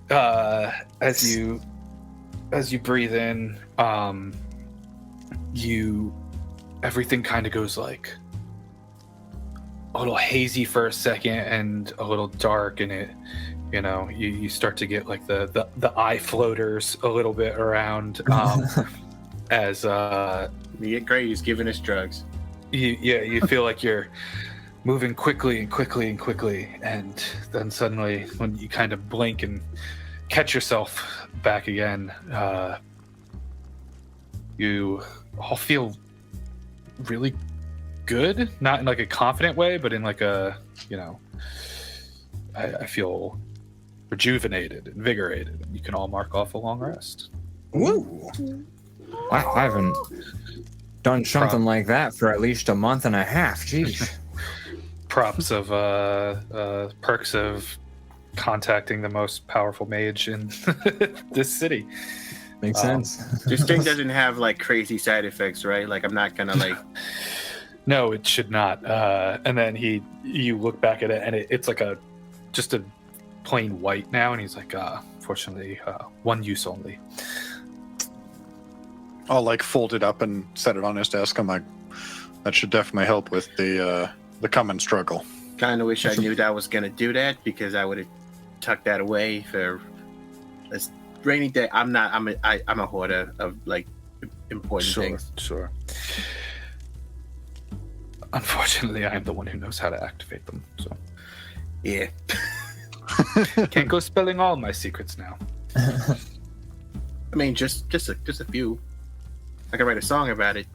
As you breathe in, everything kind of goes like a little hazy for a second and a little dark, and it, you start to get like the eye floaters a little bit around, as You get great. He's giving us drugs. you feel like you're moving quickly, and then suddenly when you kind of blink and catch yourself back again, you all feel really good, not in like a confident way, but in like a, I feel rejuvenated, invigorated. You can all mark off a long rest. Woo! I haven't done something like that for at least a month and a half. Jeez. Props of perks of contacting the most powerful mage in this city. Makes sense. This thing doesn't have like crazy side effects, right? Like I'm not gonna like. No, it should not. And then you look back at it, and it's like just a plain white now, and he's like, fortunately, one use only. I'll like fold it up and set it on his desk. I'm like, that should definitely help with the common struggle. Kind of wish I knew that I was gonna do that, because I would have tucked that away for a rainy day. I'm a hoarder of like important things. Sure. Unfortunately, I am the one who knows how to activate them. So Yeah. can't go spilling all my secrets now. I mean, just a few. I can write a song about it.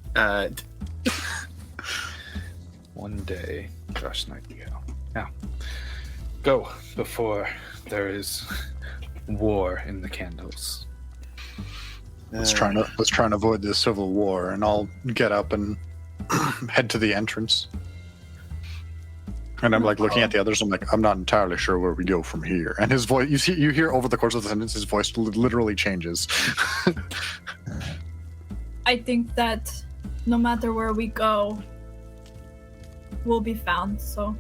One day, Josh Nightingale. Now, go before there is war in the candles. Let's try and avoid this civil war, and I'll get up and head to the entrance. And I'm like looking at the others. I'm like, I'm not entirely sure where we go from here. And his voice, you hear over the course of the sentence, his voice literally changes. I think that no matter where we go, we'll be found. So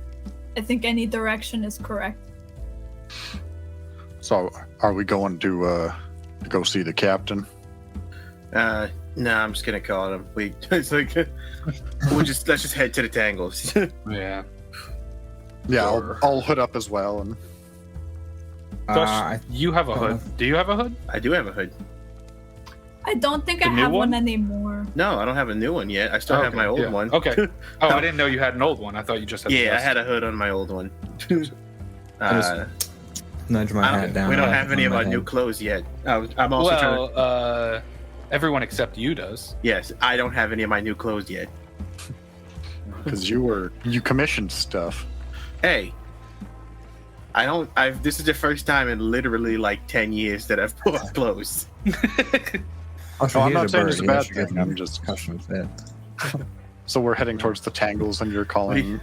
I think any direction is correct. So, are we going to go see the captain? No, I'm just gonna call him. It's like let's just head to the tangles. Yeah. Yeah, Or- I'll hood up as well. And Josh, you have a hood. Do you have a hood? I do have a hood. I don't think The I new have one? one anymore. No, I don't have a new one yet. I still have my old yeah. one. Okay. Oh, I didn't know you had an old one. I thought you just had the Yeah, I best. had a hood on my old one. Nudge my hat down. We don't on have any of my our new head. clothes yet. I'm also trying to. Everyone except you does. Yes, I don't have any of my new clothes yet. because you commissioned stuff. Hey, this is the first time in literally like 10 years that I've bought clothes. Oh, so I'm he not is saying bird. it's a He bad actually gets thing, I'm just- custom fit. So we're heading towards the Tangles, and you're calling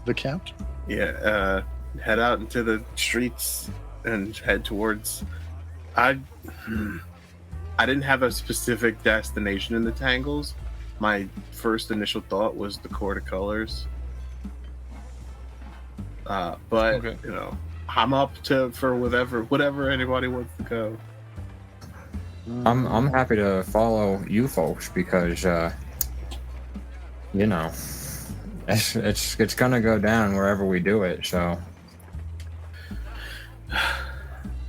the Capt? Yeah, head out into the streets and head towards. I didn't have a specific destination in the Tangles. My first initial thought was the Court of Colors. But Okay. I'm up for whatever anybody wants to go. I'm happy to follow you folks because it's gonna go down wherever we do it. So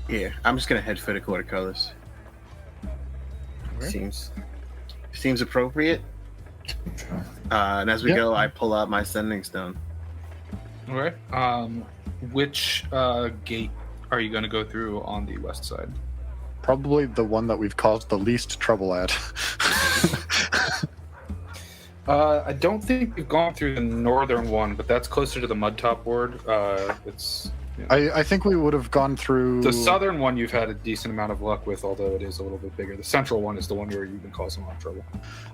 Yeah, I'm just gonna head for the Court of Colors. Okay. Seems seems appropriate. And as we go, I pull out my sending stone. All right. Which gate are you going to go through on the west side? Probably the one that we've caused the least trouble at. I don't think we've gone through the northern one, but that's closer to the Mudtop Ward. It's. I think we would have gone through... The southern one you've had a decent amount of luck with, although it is a little bit bigger. The central one is the one where you've been causing a lot of trouble.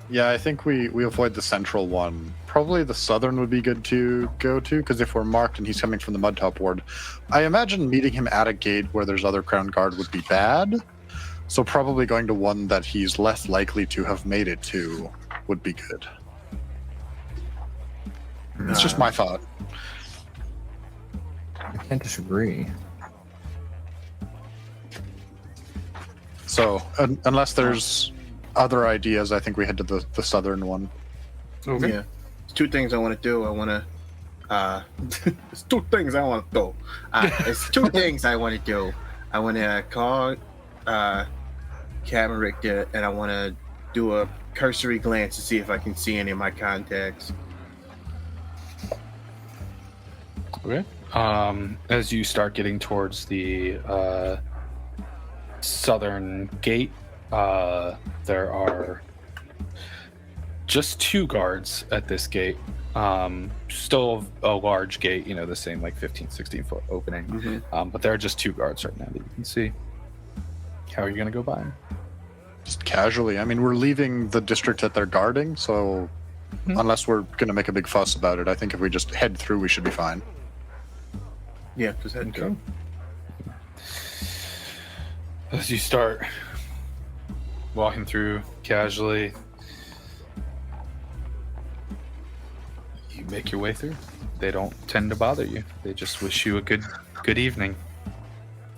Yeah, I think we avoid the central one. Probably the southern would be good to go to, because if we're marked and he's coming from the Mudtop Ward, I imagine meeting him at a gate where there's other Crown Guard would be bad. So probably going to one that he's less likely to have made it to would be good. It's just my thought. I can't disagree. So, unless there's other ideas, I think we head to the southern one. Okay. Yeah. There's two things I want to do. I want to... there's two things I want to do. There's two things I want to do. I want to call Captain Richter, and I want to do a cursory glance to see if I can see any of my contacts. Okay. As you start getting towards the southern gate, there are just 2 guards at this gate. Still a large gate, the same like 15, 16 foot opening. Mm-hmm. But there are just 2 guards right now that you can see. How are you going to go by them? Just casually. I mean, we're leaving the district that they're guarding, so unless we're going to make a big fuss about it, I think if we just head through, we should be fine. Yeah, just head go. As you start walking through casually, you make your way through. They don't tend to bother you. They just wish you a good evening.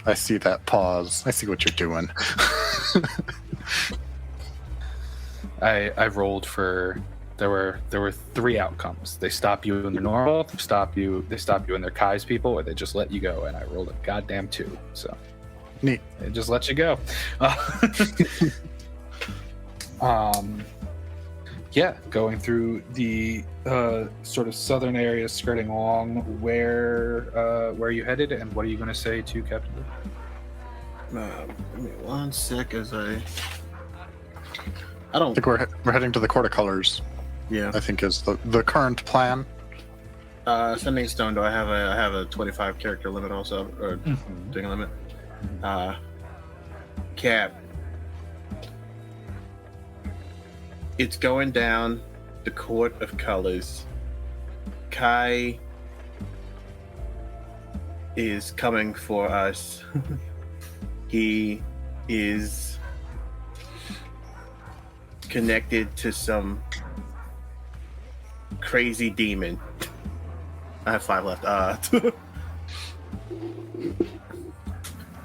I see that pause. I see what you're doing. I rolled for there were 3 outcomes. They stop you in their normal, they stop you in their Kai's people, or they just let you go, and I rolled a goddamn 2. So neat. They just let you go. Yeah, going through the sort of southern areas, skirting along. Where are you headed, and what are you going to say to Captain Luke? Give me 1 sec as I I think we're heading to the Court of Colors. Yeah. I think is the current plan. Sending stone. Do I have a 25 character limit also, or thing limit? Cap. It's going down the Court of Colors. Kai is coming for us. He is connected to some crazy demon. I have 5 left.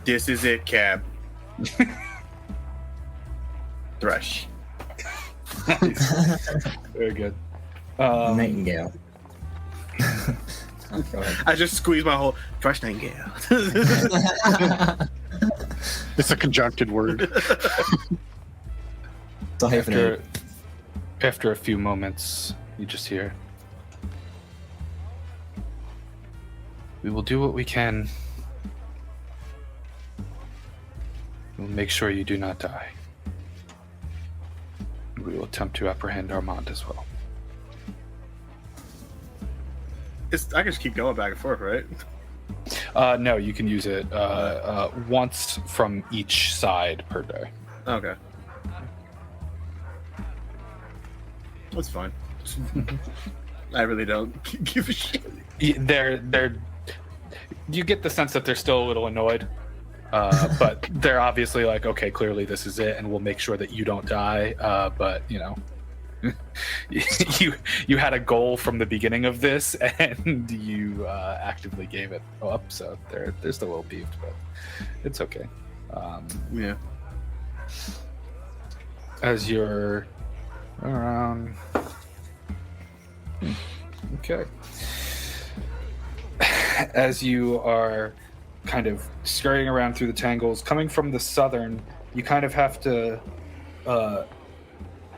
This is it, Cap. Thrush. Very good. Nightingale. I just squeezed my whole Thrush Nightingale. It's a conjuncted word. It's a hyphenate. After a few moments, you just hear, "We will do what we can. We'll make sure you do not die. We will attempt to apprehend Armand as well." I can just keep going back and forth, right? No, you can use it once from each side per day. Okay. That's fine. I really don't give a shit. They're. You get the sense that they're still a little annoyed, but they're obviously like, okay, clearly this is it, and we'll make sure that you don't die. But you had a goal from the beginning of this, and you actively gave it up. So they're still a little peeved, but it's okay. Yeah. As you're around. Okay. As you are kind of scurrying around through the tangles, coming from the southern, you kind of have to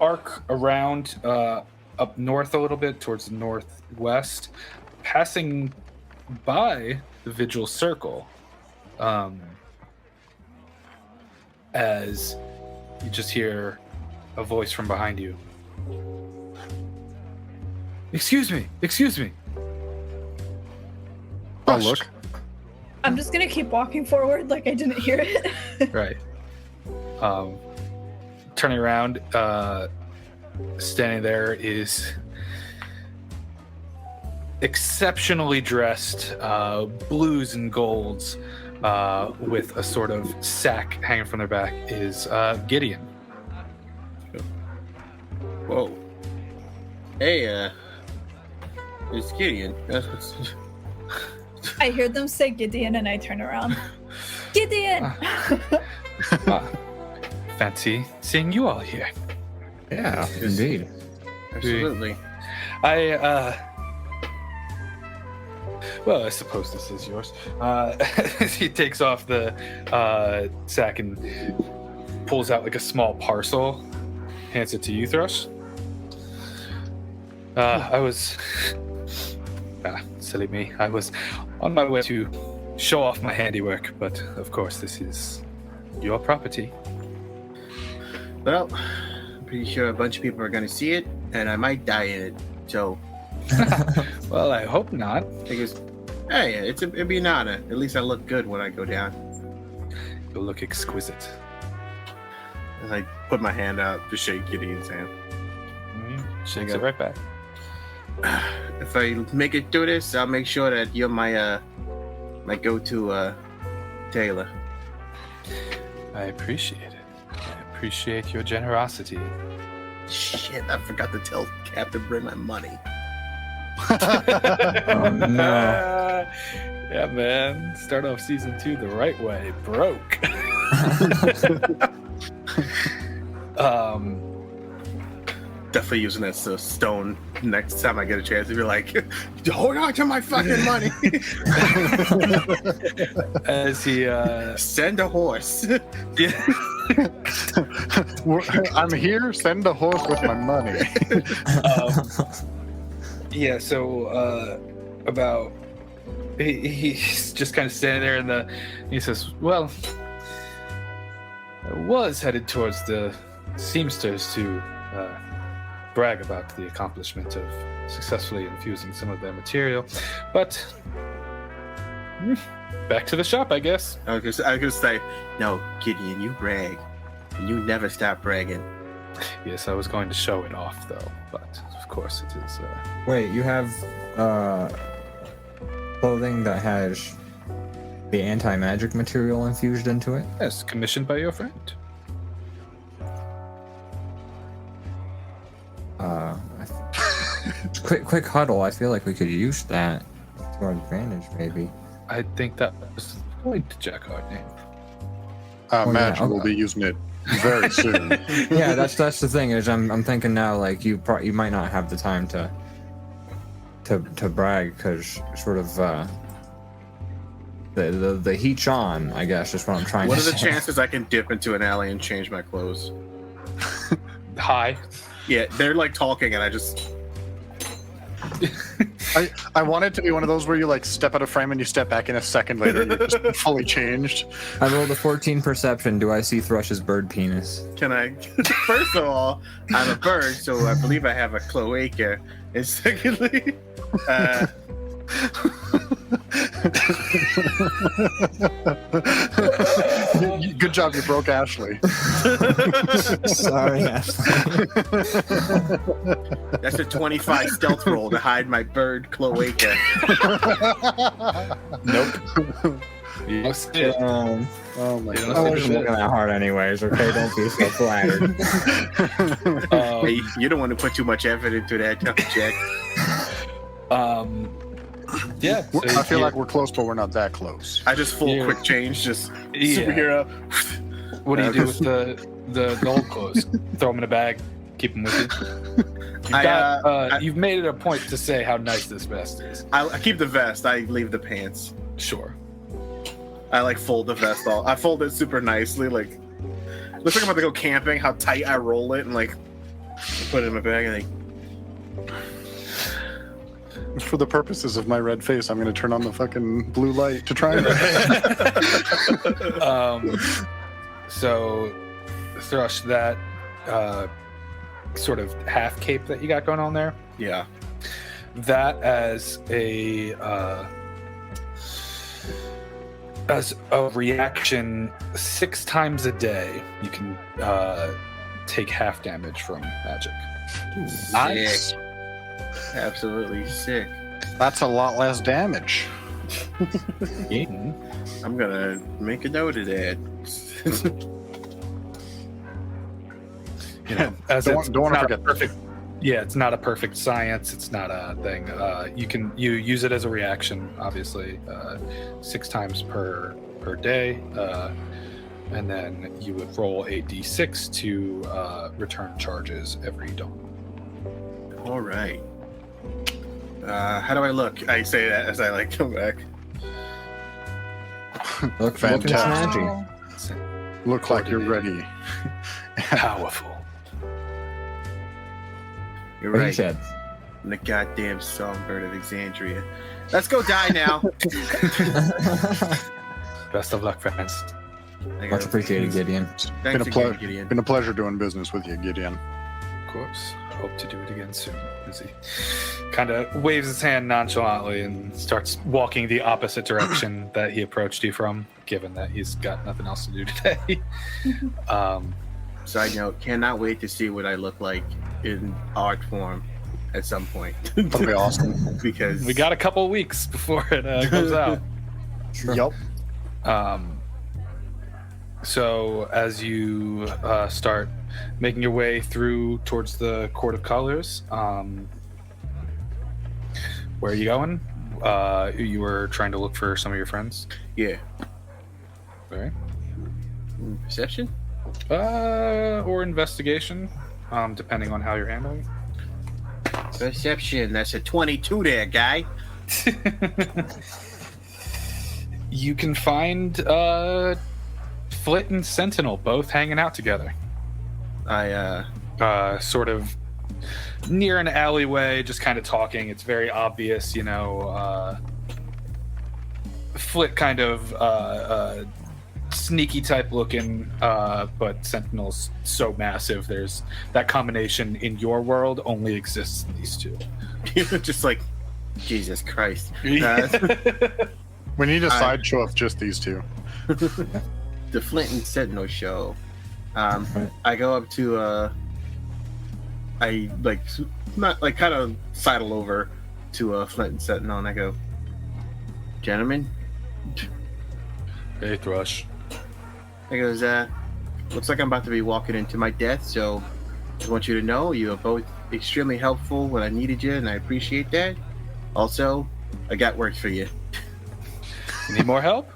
arc around up north a little bit towards the northwest, passing by the Vigil Circle, as you just hear a voice from behind you. Excuse me. Oh, look. I'm just gonna keep walking forward like I didn't hear it. Right. Turning around, standing there is exceptionally dressed, blues and golds, with a sort of sack hanging from their back, is Gideon. Whoa. Hey, it's Gideon. I heard them say Gideon and I turn around. Gideon! Fancy seeing you all here. Yeah, indeed. Absolutely. Well, I suppose this is yours. He takes off the sack and pulls out like a small parcel, hands it to you, Thrush. I was... silly me. I was on my way to show off my handiwork, but of course this is your property. Well, I'm pretty sure a bunch of people are going to see it, and I might die in it. So, Well, I hope not. because, hey, it'd be an honor. At least I look good when I go down. You'll look exquisite. And I put my hand out to shake Gideon's hand. Shakes it right back. If I make it through this, I'll make sure that you're my my go-to tailor. I appreciate it. I appreciate your generosity. Shit, I forgot to tell Captain bring my money. Oh, no. Yeah, man. Start off season 2 the right way. Broke. Definitely using that stone next time I get a chance to be like, hold on to my fucking money. As he Send a horse. I'm here. Send a horse with my money. yeah, so about he's just kind of standing there and he says, well, I was headed towards the seamsters to brag about the accomplishment of successfully infusing some of their material, but back to the shop, I guess. I was gonna say, no, Gideon, you brag. And you never stop bragging. Yes, I was going to show it off, though, but of course it is. Wait, you have clothing that has the anti-magic material infused into it? Yes, commissioned by your friend. Quick huddle. I feel like we could use that to our advantage, maybe. I think that was the point, Jack Hardname. Imagine okay. we'll be using it very soon. Yeah, that's the thing is I'm thinking now like you might not have the time to brag because sort of the heat's on, I guess is what I'm trying What to are the say. chances I can dip into an alley and change my clothes? Hi. Yeah, they're like talking and I just... I want it to be one of those where you like step out of frame and you step back in a second later and you're just fully changed. I rolled a 14 perception. Do I see Thrush's bird penis? Can I? First of all, I'm a bird, so I believe I have a cloaca. And secondly, Good job, you broke Ashley. Sorry, Ashley. that's a 25 stealth roll to hide my bird cloaca. Nope. You don't see it. Oh my You god. don't I see wasn't the looking that hard anyways, okay? Don't be so flattered. shit. Hey, you don't want to put too much effort into that, Jack. Yeah. So I feel like we're close, but we're not that close. I just full Yeah. quick change, just Yeah. superhero. What do you do with the old clothes? Throw them in a bag. Keep them with you. You've made it a point to say how nice this vest is. I keep the vest. I leave the pants. Sure. I like fold the vest all. I fold it super nicely. Like looks like I'm about to go camping. How tight I roll it and like put it in my bag and For the purposes of my red face, I'm going to turn on the fucking blue light to try and... So, Thrush, that sort of half cape that you got going on there, yeah. that as a reaction 6 times a day, you can take half damage from magic. Nice. Sick. Absolutely sick. That's a lot less damage. I'm gonna make a note of that. You know, as Don't it's wanna not a forget. perfect. Yeah, it's not a perfect science. It's not a thing. You use it as a reaction, obviously, 6 times per day, and then you would roll a d6 to return charges every dawn. All right. How do I look? I say that as I like come back. Look Fantastic. snazzy. Wow. Look like you're ready. Powerful. You're What he right. said. I'm the goddamn songbird of Exandria. Let's go die now. Best of luck, friends. I go, Much appreciated, Gideon. Thanks Been a again, Gideon. Been a pleasure doing business with you, Gideon. Of course. Hope to do it again soon. As he kind of waves his hand nonchalantly and starts walking the opposite direction that he approached you from, given that he's got nothing else to do today. Side note, cannot wait to see what I look like in art form at some point. That'll be awesome. Because We got a couple weeks before it comes out. Yup. So as you start making your way through towards the Court of Colors, where are you going? You were trying to look for some of your friends. yeah. All right. Perception? Or investigation, depending on how you're handling. Perception. That's a 22 there, guy. You can find Flit and Sentinel both hanging out together. I Sort of near an alleyway, just kind of talking. It's very obvious, you know. Flit kind of sneaky type looking, but Sentinel's so massive. There's that combination in your world only exists in these two. just like Jesus Christ. We need a sideshow of just these two. The Flint and Sentinel show. I go up to I like not like kind of sidle over to Flint and Sentinel and I go, gentlemen. Hey, Thrush. I goes, looks like I'm about to be walking into my death, so just want you to know you are both extremely helpful when I needed you, and I appreciate that. Also, I got work for you. Need more help?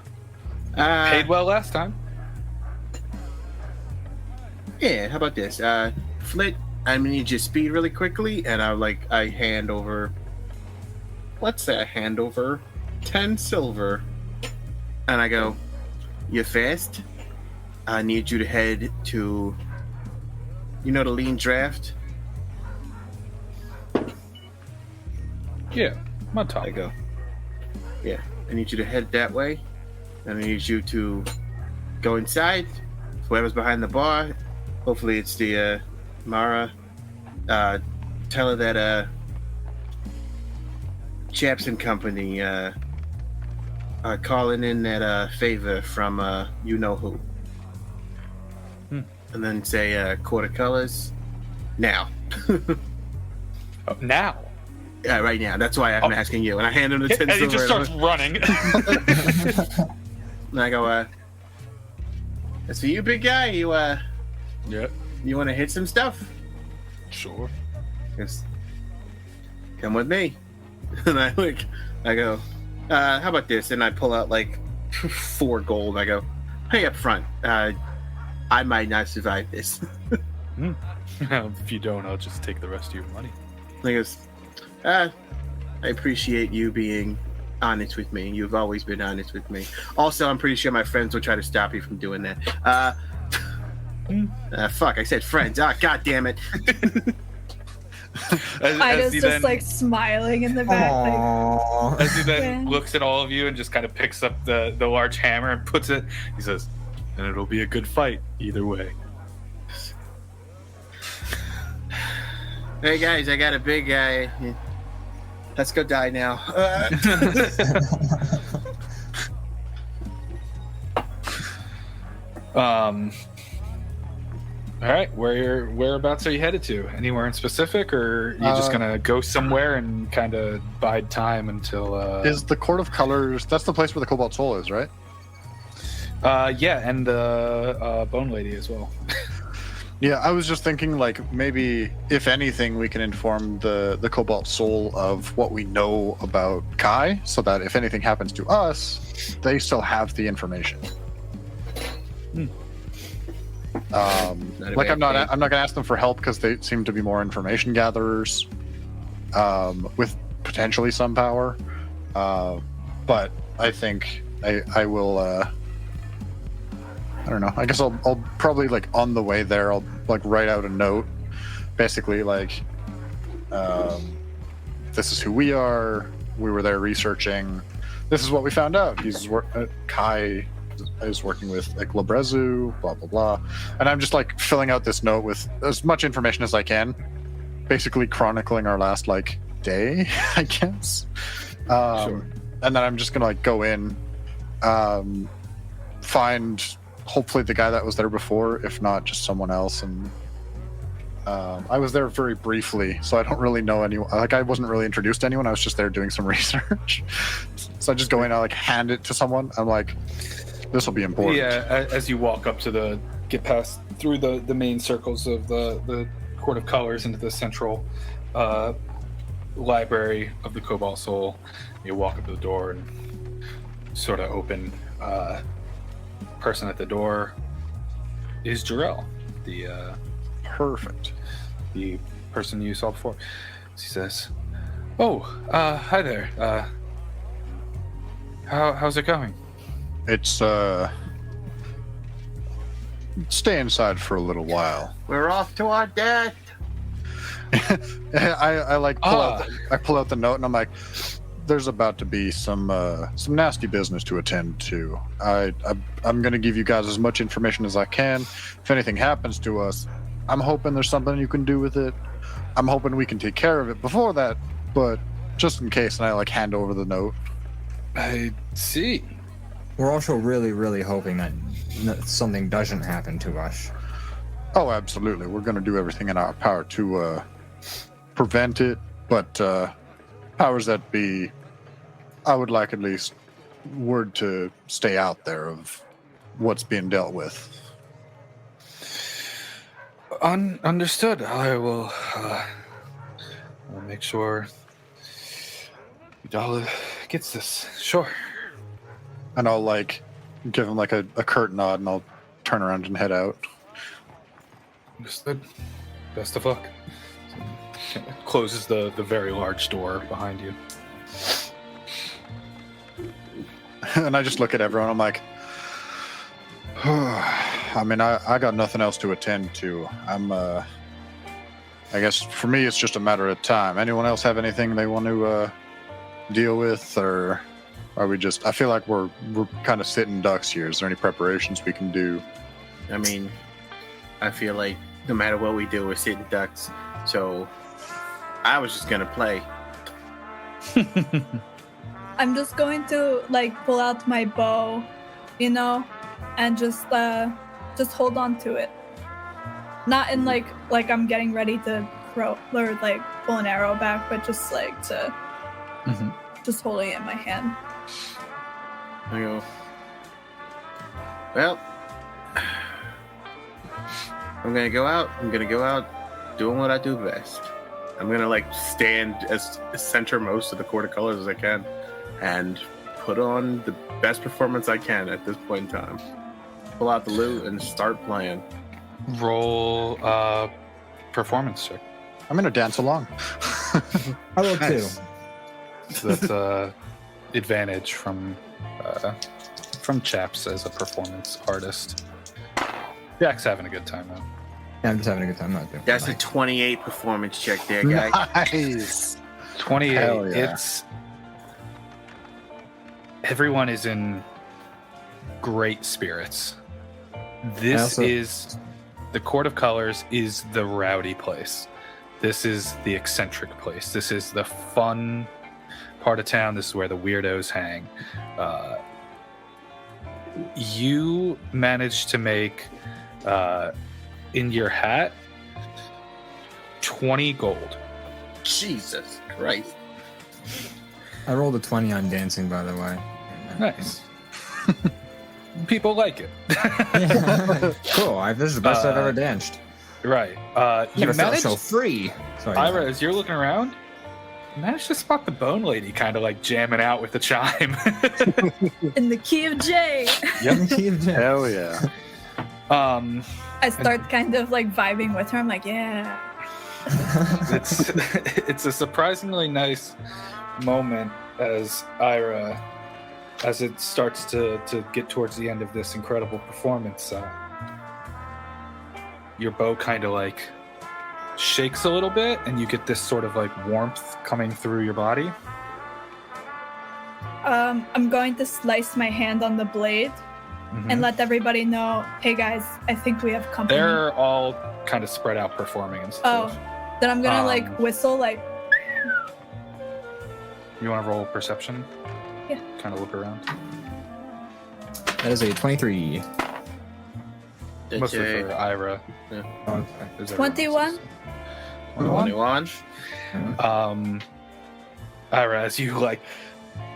Paid well last time. Yeah, how about this? Flit, I'm gonna need you to speed really quickly, and I hand over, let's say I hand over 10 silver, and I go, you're fast? I need you to head to, you know, the lean draft? Yeah, I'm on top. I go, yeah, I need you to head that way, and I need you to go inside, whoever's behind the bar, hopefully it's the, Mara, tell her that, Chaps and Company, are calling in that, favor from, you-know-who. And then say, Court of Colors, now. Oh, now. Yeah, right now. That's why I'm asking you. And I hand him the 10 And he silver. just starts running. And I go, that's for you, big guy. You, Yeah, you want to hit some stuff? sure. Yes. Come with me. And I go, how about this? And I pull out like 4 gold. I go, pay up front. I might not survive this. If you don't, I'll just take the rest of your money. And he goes, I appreciate you being honest with me. You've always been honest with me. Also, I'm pretty sure my friends will try to stop you from doing that. Fuck, I said friends. God damn it. Ida's just like smiling in the back. Aww. As he then Yeah. looks at all of you and just kind of picks up the large hammer and puts it, he says, and it'll be a good fight either way. Hey guys, I got a big guy. Let's go die now. All right, whereabouts are you headed to? Anywhere in specific, or are you just gonna go somewhere and kind of bide time until? Is the Court of Colors? That's the place where the Cobalt Soul is, right? Yeah, and the Bone Lady as well. Yeah, I was just thinking, like, maybe if anything, we can inform the Cobalt Soul of what we know about Kai, so that if anything happens to us, they still have the information. Like, I'm not gonna ask them for help because they seem to be more information gatherers, with potentially some power. But I think I will. I don't know. I guess I'll probably, like, on the way there, I'll, like, write out a note, basically, like, this is who we are. We were there researching. This is what we found out. Kai is working with, like, Labrezu, blah blah blah, and I'm just, like, filling out this note with as much information as I can, basically chronicling our last, like, day, I guess. Sure. And then I'm just gonna, like, go in, find hopefully the guy that was there before, if not just someone else. And I was there very briefly, so I don't really know anyone. Like, I wasn't really introduced to anyone. I was just there doing some research. So I just go in, I, like, hand it to someone. I'm like, this will be important. Yeah, as you walk up to get past through the main circles of the Court of Colors into the central library of the Cobalt Soul, you walk up to the door and sort of open. Person at the door is Jarrell, the Perfect. the person you saw before. She says, "Oh, hi there. How's it going?" It's stay inside for a little while. We're off to our death. I like pull out the note, and I'm like, there's about to be some nasty business to attend to. I'm gonna give you guys as much information as I can. If anything happens to us, I'm hoping there's something you can do with it. I'm hoping we can take care of it before that, but just in case. And I, like, hand over the note. I see. We're also really, really hoping that something doesn't happen to us. Oh, absolutely. We're gonna do everything in our power to prevent it, but powers that be, I would like at least word to stay out there of what's being dealt with. Understood. I will I'll make sure Udala gets this. Sure. And I'll, like, give him, like, a curt nod, and I'll turn around and head out. Understood. Best of luck. Closes the very large door behind you. And I just look at everyone. I'm like, I mean, I got nothing else to attend to. I guess for me, it's just a matter of time. Anyone else have anything they want to deal with, or are we just? I feel like we're kind of sitting ducks here. Is there any preparations we can do? I mean, I feel like no matter what we do, we're sitting ducks. So I was just gonna play. I'm just going to, like, pull out my bow, you know, and just hold on to it. Not in like I'm getting ready to throw or, like, pull an arrow back, but just, like, to just holding it in my hand. I go, well, I'm gonna go out doing what I do best. I'm gonna, like, stand as centermost of the Court of Colors as I can and put on the best performance I can at this point in time. Pull out the loot and start playing. Roll performance check. I'm gonna dance along. I will too. So that's advantage from Chaps as a performance artist. Jack's having a good time though. Yeah, I'm just having a good time. I'm not doing That's a like, 28 performance check there, guy. Nice. 28. Hell yeah. It's everyone is in great spirits. This also- is the Court of Colors is the rowdy place. This is the eccentric place. This is the fun part of town. This is where the weirdos hang. You managed to make in your hat 20 gold. Jesus Christ. I rolled a 20 on dancing, by the way. Nice. People like it. Yeah. Cool. This is the best I've ever danced. Right. You You felt managed, so free. Sorry. Ira, as you're looking around, you managed to spot the bone lady kind of like jamming out with the chime. In the key of J. Hell yeah. I start kind of like vibing with her. I'm like, yeah. It's a surprisingly nice moment as Ira, as it starts to get towards the end of this incredible performance. Your bow kind of like shakes a little bit, and you get this sort of like warmth coming through your body. I'm going to slice my hand on the blade and let everybody know, hey guys, I think we have company. They're all kind of spread out performing and stuff. Oh, then I'm gonna like whistle like. You want to roll perception? Yeah. Kind of look around. That is a 23. Mostly for Ira. Yeah. Oh, okay. Is everyone 21? else's. 21? 21. Ira, as you like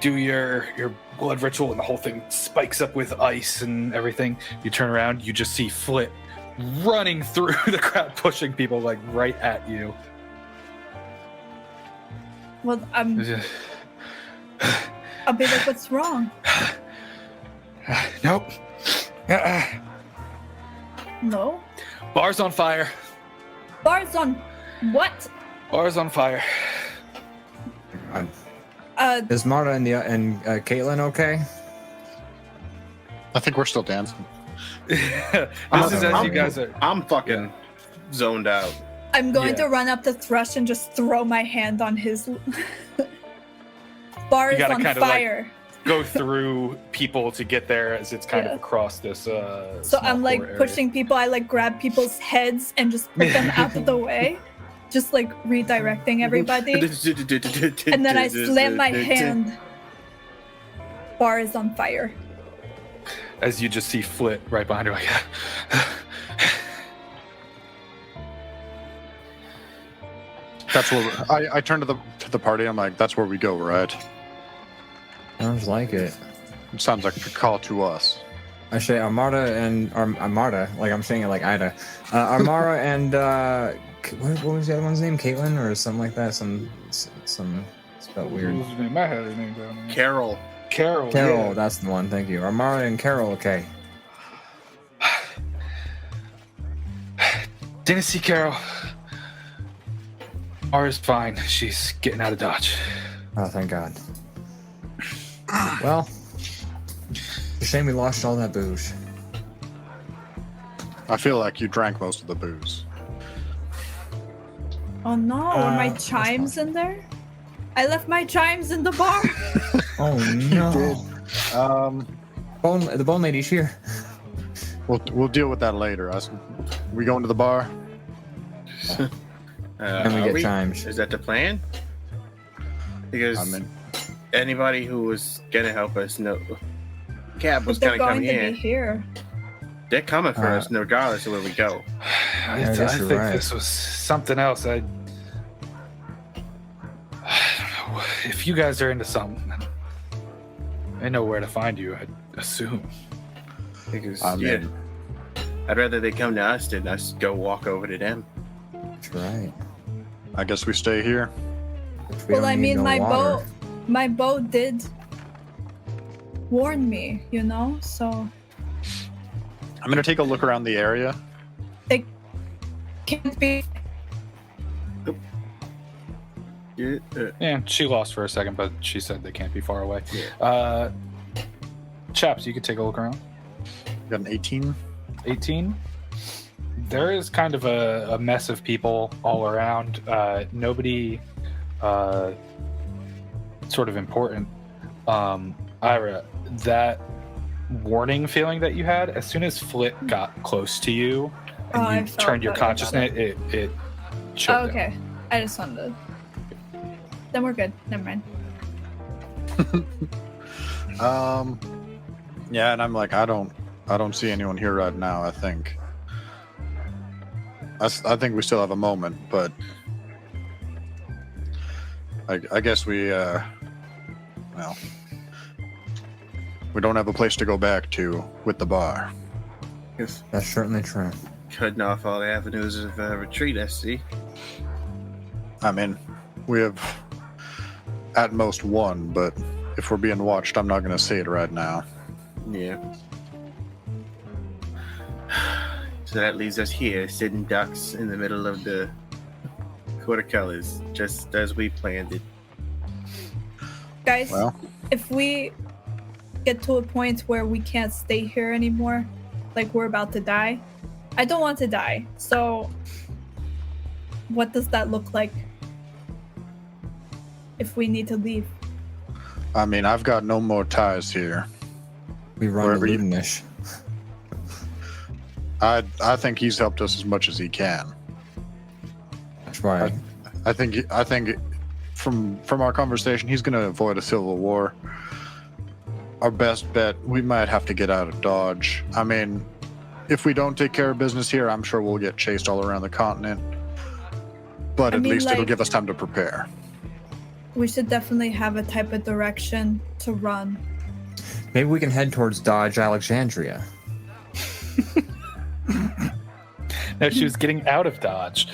do your blood ritual and the whole thing spikes up with ice and everything, you turn around, you just see Flit running through the crowd, pushing people like right at you. Well, I'll be like, what's wrong? Nope. No. Bar's on fire. Bars on what? Bar's on fire. Is Marta and Caitlin okay? I think we're still dancing. This is as you guys are. I'm fucking zoned out. I'm going to run up to Thrush and just throw my hand on his. Bar You is gotta on kinda, fire. Go through people to get there as it's kind of across this. So I'm like area. pushing people. I like grab people's heads and just put them out of the way, just like redirecting everybody. And then I slam my hand. Bar is on fire. As you just see Flit right behind her, like. That's where I turn to the party. I'm like, that's where we go, right? Sounds like it. It sounds like a call to us. I say Armada and Armada, like I'm saying it like Ida. Armara and what was the other one's name? Caitlin or something like that. Some spelled weird. What's his name? I had his name down there. Carol. Carol. Carol, yeah. that's the one. Thank you. Armara and Carol, okay. Didn't see Carol. Mara's fine. She's getting out of Dodge. Oh, thank God. Well, it's a shame we lost all that booze. I feel like you drank most of the booze. Oh no, are my chimes in there? I left my chimes in the bar. Oh no. The bone lady's here. We'll deal with that later. We going to the bar? And we Are get chimes. Is that the plan? Because I'm in. anybody who was gonna help us know, Cab was They're gonna come going to here. be here. They're coming for us regardless of where we go. I guess you're think right. this was something else. I don't know. If you guys are into something, I know where to find you, I'd assume. Because I'm yeah, in. I'd rather they come to us than us go walk over to them. That's right. I guess we stay here. We Well, don't I need mean, no water. my bow did warn me, you know. So I'm gonna take a look around the area. it can't be. Yeah, Yeah, she lost for a second, but she said they can't be far away. Chaps, you could take a look around. Got an 18. 18. there is kind of a mess of people all around. Nobody sort of important. EIRA, that warning feeling that you had, as soon as Flit got close to you and you turned your consciousness, it shut down. Okay. I just wanted to... Then we're good. Never mind. Yeah, and I'm like, I don't see anyone here right now. I think we still have a moment, but I guess we don't have a place to go back to with the bar. Yes. That's certainly true. Cutting off all the avenues of retreat, I see. I mean, we have at most one, but if we're being watched, I'm not going to say it right now. Yeah. So that leaves us here, sitting ducks in the middle of the quarter-colors, just as we planned it. Guys, Well, if we get to a point where we can't stay here anymore, like we're about to die, I don't want to die. So what does that look like if we need to leave? I mean, I've got no more ties here. We run Wherever to you- Ludenish. I think he's helped us as much as he can. That's why. I think from our conversation, he's going to avoid a civil war. Our best bet, we might have to get out of Dodge. I mean, if we don't take care of business here, I'm sure we'll get chased all around the continent. But at least it'll give us time to prepare. We should definitely have a type of direction to run. Maybe we can head towards Dodge, Alexandria. No, she was getting out of Dodge.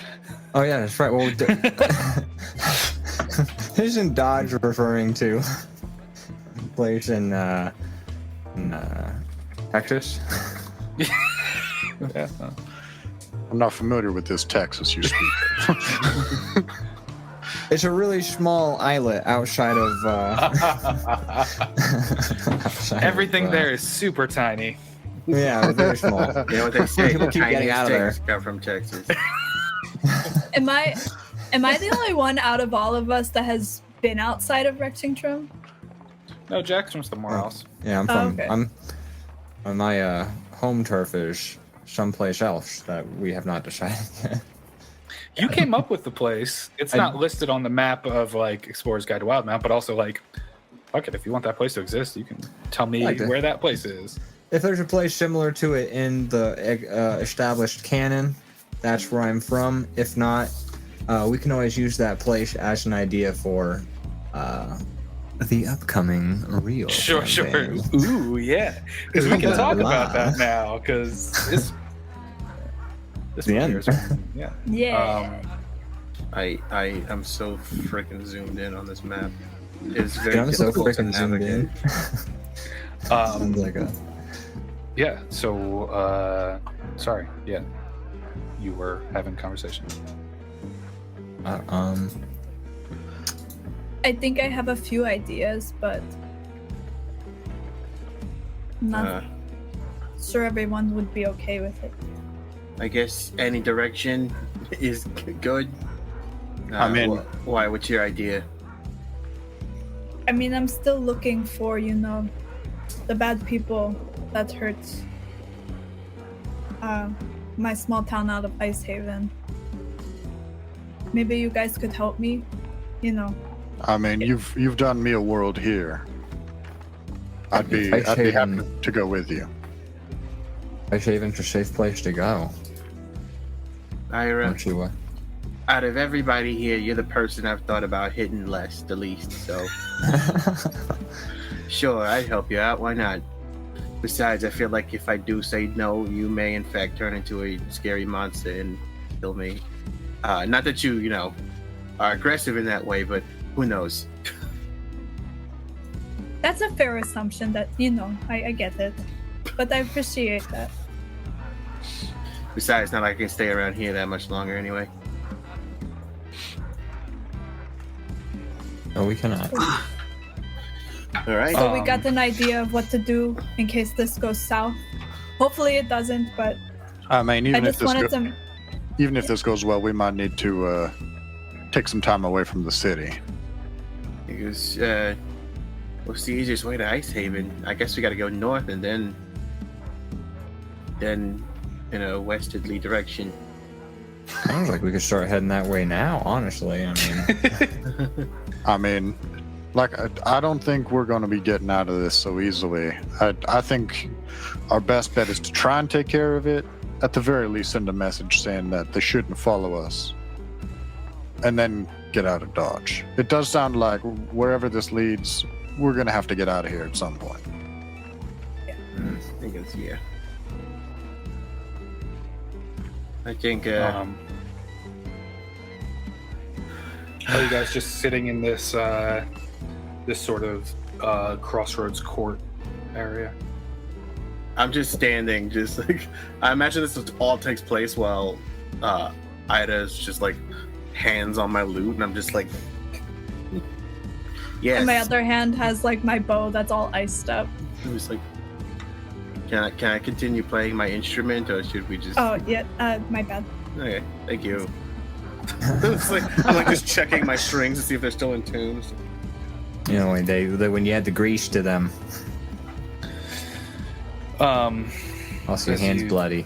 Oh yeah, that's right. Well, isn't Dodge referring to a place in Texas? Yeah. I'm not familiar with this Texas you speak. It's a really small islet outside of. Everything there is super tiny. Yeah, very small. You know what they say? People The keep getting tiniest out of there. things come from Texas. Am I the only one out of all of us that has been outside of Rexxentrum? No, Jack's from somewhere else. Yeah, I'm Oh, from. okay. My home turf is someplace else that we have not decided yet. You came up with the place. It's not listed on the map of like Explorer's Guide to Wildemount, but also like, fuck it, if you want that place to exist, you can tell me where that place is. If there's a place similar to it in the established canon, that's where I'm from. If not, we can always use that place as an idea for the upcoming real. Sure. campaign. Ooh, yeah. Because we can talk about that now. Because this The end. Yeah. Yeah. I am so freaking zoomed in on this map. It's very Yeah, I'm so difficult to freaking zoomed navigate. in. Sounds like a. Yeah. So, sorry. Yeah. You were having conversation. I think I have a few ideas, but not sure everyone would be okay with it. I guess any direction is good. I mean- why? What's your idea? I mean, I'm still looking for, the bad people that hurts my small town out of Icehaven. Maybe you guys could help me, I mean, you've done me a world here. I'd be happy to go with you. Icehaven's a safe place to go. Ira, Don't you? out of everybody here, you're the person I've thought about hitting the least. So, sure, I'd help you out. Why not? Besides, I feel like if I do say no, you may in fact turn into a scary monster and kill me. Not that you are aggressive in that way, but who knows? That's a fair assumption that, I get it. But I appreciate that. Besides, not like I can stay around here that much longer anyway. No, we cannot. All right. So we got an idea of what to do in case this goes south. Hopefully it doesn't, but I mean, I just wanted to. even if this goes well, we might need to take some time away from the city. Because what's the easiest way to Ice Haven? I guess we got to go north and then in a westwardly direction. Sounds like we could start heading that way now. Honestly, I mean, I don't think we're going to be getting out of this so easily. I think our best bet is to try and take care of it. At the very least, send a message saying that they shouldn't follow us, and then get out of Dodge. It does sound like wherever this leads, we're going to have to get out of here at some point. I think it's I think. Are you guys just sitting in this this sort of crossroads court area? I'm just standing, just like I imagine this all takes place while Ida's just like hands on my loot, and I'm just like, yes. And my other hand has like my bow that's all iced up. It was like, can I continue playing my instrument, or should we just? Oh yeah, my bad. Okay, thank you. It's like, I'm like just checking my strings to see if they're still in tune. you know, when you add the grease to them. Also, your hands bloody.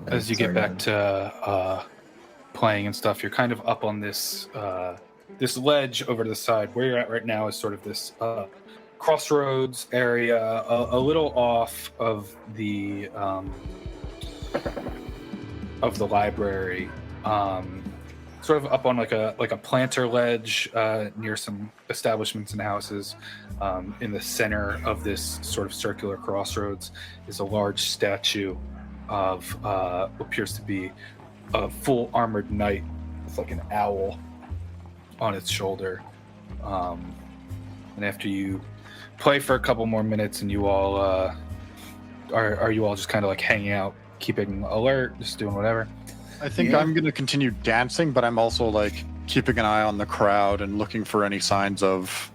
As you get back to playing and stuff, you're kind of up on this this ledge over to the side. Where you're at right now is sort of this crossroads area, a little off of the library, sort of up on like a planter ledge near some establishments and houses. In the center of this sort of circular crossroads is a large statue of what appears to be a full armored knight with like an owl on its shoulder. And after you play for a couple more minutes, and you all are you all just kind of like hanging out, keeping alert, just doing whatever? I think I'm going to continue dancing, but I'm also like keeping an eye on the crowd and looking for any signs of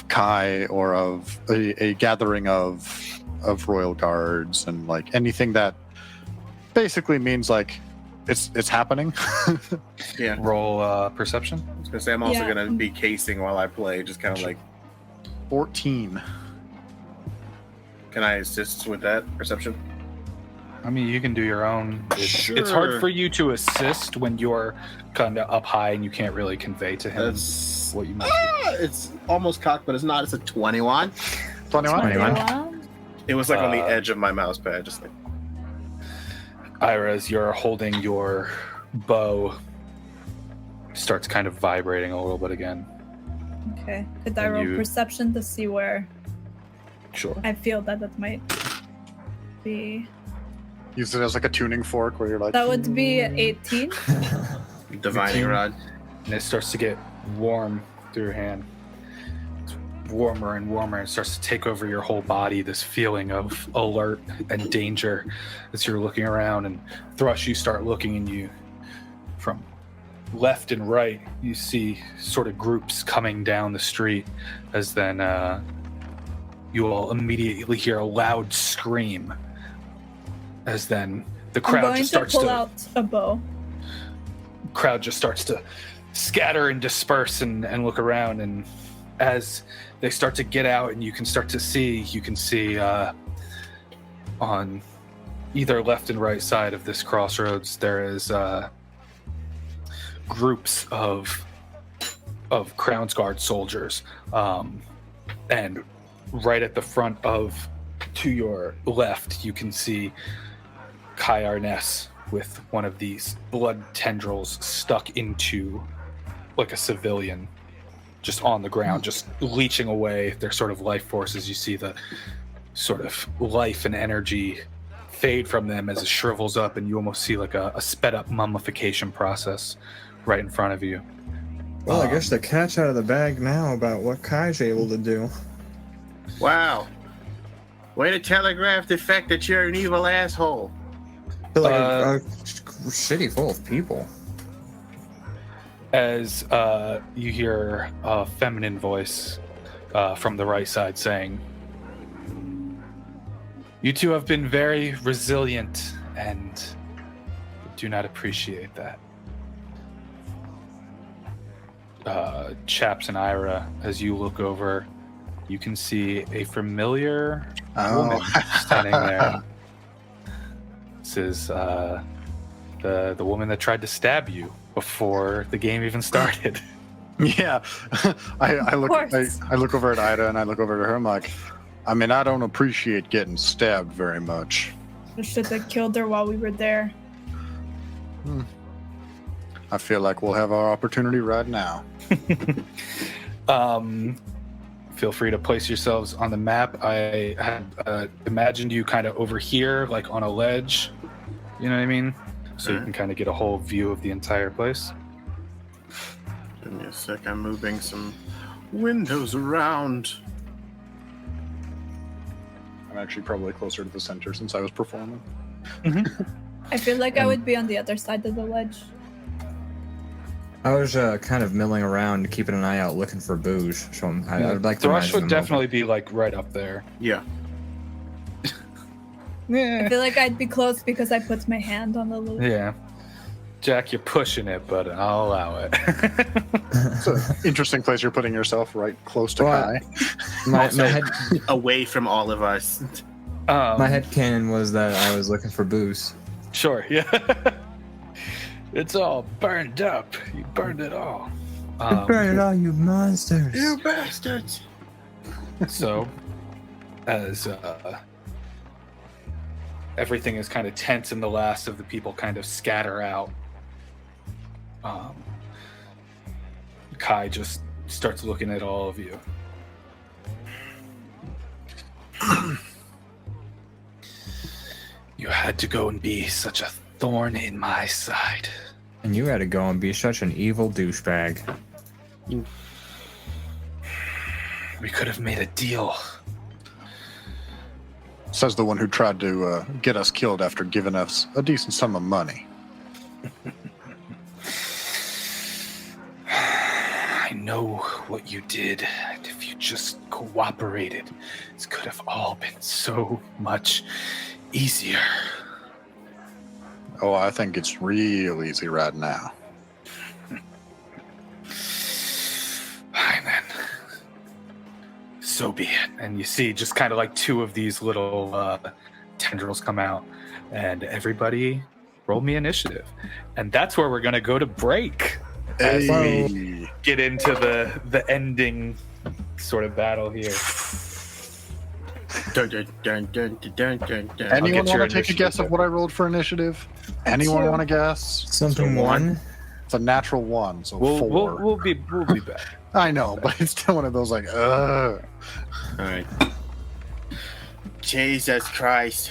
Kai or of a gathering of royal guards, and like anything that basically means like it's happening. Yeah. Roll perception. I was gonna say I'm also gonna be casing while I play, just kind of like 14. Can I assist with that perception? I mean, you can do your own. Sure. It's hard for you to assist when you're kind of up high and you can't really convey to him what you mean. It's almost cocked, but it's not. It's a 21. 21. It was like on the edge of my mouse pad, just like. EIRA, as you're holding your bow, starts kind of vibrating a little bit again. Okay. Could I roll perception to see where Sure. I feel that might be? Use it as like a tuning fork where you're like. That would be 18. Divining rod. And it starts to get warm through your hand. It's warmer and warmer. It starts to take over your whole body, this feeling of alert and danger as you're looking around. And Thrush, you start looking, and you, from left and right, you see sort of groups coming down the street, as then you all immediately hear a loud scream, as then the crowd just starts to pull out a bow. Crowd just starts to scatter and disperse and look around, and as they start to get out and you can see on either left and right side of this crossroads there is groups of Crown's Guard soldiers, and right at the front to your left you can see Kai Arness with one of these blood tendrils stuck into like a civilian, just on the ground, just leeching away their sort of life forces. You see the sort of life and energy fade from them as it shrivels up, and you almost see like a sped up mummification process right in front of you. Well, I guess the cat's out of the bag now about what Kai's able to do. Wow. Way to telegraph the fact that you're an evil asshole. I feel like a city full of people. As you hear a feminine voice from the right side saying, "You two have been very resilient and do not appreciate that. Chaps and EIRA, as you look over, you can see a familiar woman standing there. This is the woman that tried to stab you before the game even started. Yeah, I look course. I look over at Ida and I look over at her. I'm like, I mean, I don't appreciate getting stabbed very much. We should have killed her while we were there. I feel like we'll have our opportunity right now. Feel free to place yourselves on the map. I had imagined you kind of over here, like on a ledge. You know what I mean? So you can kind of get a whole view of the entire place. Give me a sec. I'm moving some windows around. I'm actually probably closer to the center since I was performing. I feel like I would be on the other side of the ledge. I was kind of milling around, keeping an eye out, looking for booze. So I'd like to. Thrush imagine would them definitely be like right up there. Yeah. I feel like I'd be close because I put my hand on the loop. Yeah. Jack, you're pushing it, but I'll allow it. It's an interesting place you're putting yourself, right close to Well, Kai. My Also- head, Away from all of us. my head canon was that I was looking for booze. Sure, yeah. It's all burned up. You burned it all. Burn it all, you monsters! You bastards! So, as everything is kind of tense and the last of the people kind of scatter out, Kai just starts looking at all of you. You had to go and be such a thorn in my side. And you had to go and be such an evil douchebag. We could have made a deal. Says the one who tried to get us killed after giving us a decent sum of money. I know what you did, and if you just cooperated, this could have all been so much easier. Oh, I think it's real easy right now. Fine then. So be it. And you see just kind of like two of these little tendrils come out, and everybody roll me initiative. And that's where we're going to go to break. As we get into the ending sort of battle here. Dun, dun, dun, dun, dun, dun, dun. Anyone get your want to take a guess initiative. of what I rolled for initiative? Anyone Two. want to guess? Something So one. It's a natural one, so 4. We'll be back. I know, but it's still one of those like, ugh. Alright. Jesus Christ.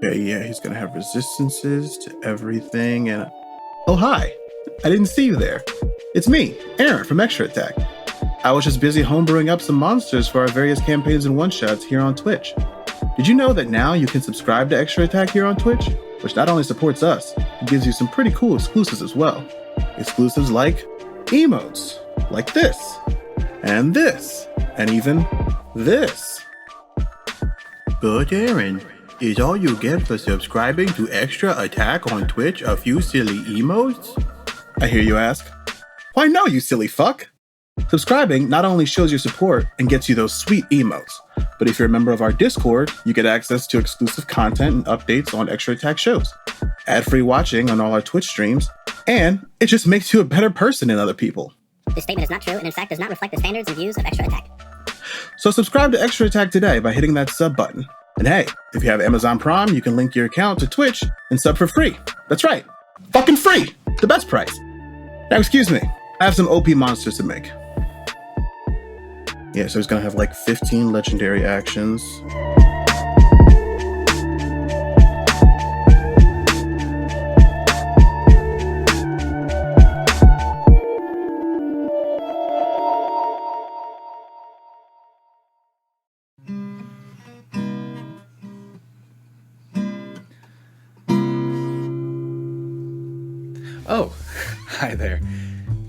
Yeah, he's gonna have resistances to everything and... Oh, hi! I didn't see you there. It's me, Aaron from Extra Attack. I was just busy homebrewing up some monsters for our various campaigns and one-shots here on Twitch. Did you know that now you can subscribe to Extra Attack here on Twitch? Which not only supports us, it gives you some pretty cool exclusives as well. Exclusives like emotes, like this, and even this. But Aaron, is all you get for subscribing to Extra Attack on Twitch a few silly emotes? I hear you ask. Why no, you silly fuck? Subscribing not only shows your support and gets you those sweet emotes, but if you're a member of our Discord, you get access to exclusive content and updates on Extra Attack shows, ad-free watching on all our Twitch streams, and it just makes you a better person than other people. This statement is not true and in fact does not reflect the standards and views of Extra Attack. So subscribe to Extra Attack today by hitting that sub button. And hey, if you have Amazon Prime, you can link your account to Twitch and sub for free. That's right. Fucking free! The best price. Now excuse me, I have some OP monsters to make. Yeah, so he's gonna have like 15 legendary actions. Oh, hi there.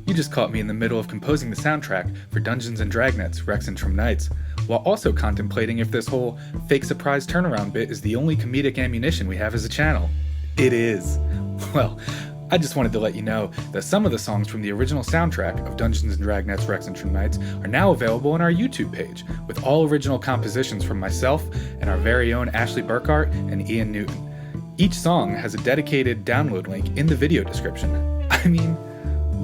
You just caught me in the middle of composing the soundtrack for Dungeons Dragnets, Rexxentrum Nights, while also contemplating if this whole fake surprise turnaround bit is the only comedic ammunition we have as a channel. It is. Well, I just wanted to let you know that some of the songs from the original soundtrack of Dungeons Dragnets Rexxentrum Nights are now available on our YouTube page, with all original compositions from myself and our very own Ashley Burkart and Ian Newton. Each song has a dedicated download link in the video description. I mean,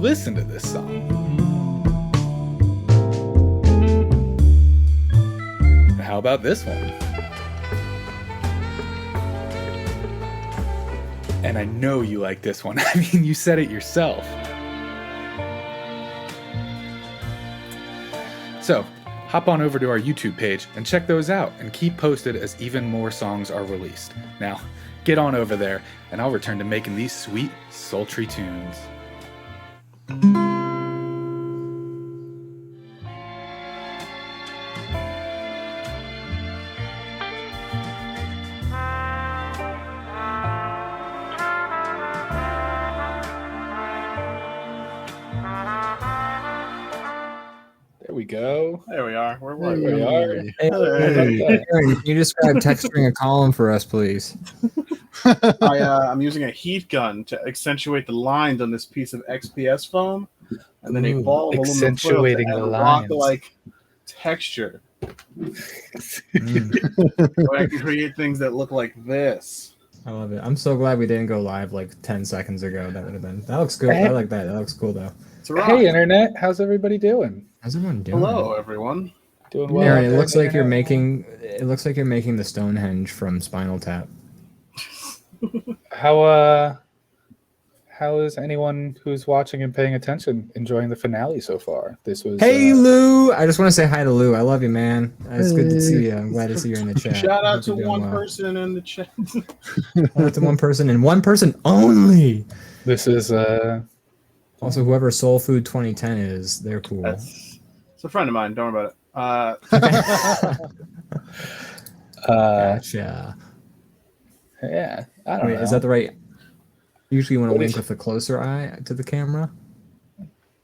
listen to this song. How about this one? And I know you like this one. I mean, you said it yourself. So, hop on over to our YouTube page and check those out and keep posted as even more songs are released. Now, get on over there and I'll return to making these sweet, sultry tunes. We go. There we are. Where There we we are. Hey, can you describe texturing a column for us, please? I'm using a heat gun to accentuate the lines on this piece of XPS foam, and then a ball of aluminum foil to accentuating add the a lines. rock-like texture. So I can create things that look like this. I love it. I'm so glad we didn't go live like 10 seconds ago. That would have been. That looks good. I like that. That looks cool though. It's a rock. Hey, Internet. How's everybody doing? How's everyone doing? Hello, everyone. Doing well. Aaron, out it there, looks like you're Internet? making. It looks like you're making the Stonehenge from Spinal Tap. How is anyone who's watching and paying attention enjoying the finale so far? This was Hey Lou, I just want to say hi to Lou. I love you, man. It's good to see you. I'm glad to see you in the chat. Shout I out hope to you're doing one well. person in the chat. Shout out to one person and one person only. This is Also, whoever Soul Food 2010 is, they're cool. It's a friend of mine. Don't worry about it. Gotcha. yeah. I don't Wait, know. is that the right? Usually, you want to What wink is- with a closer eye to the camera.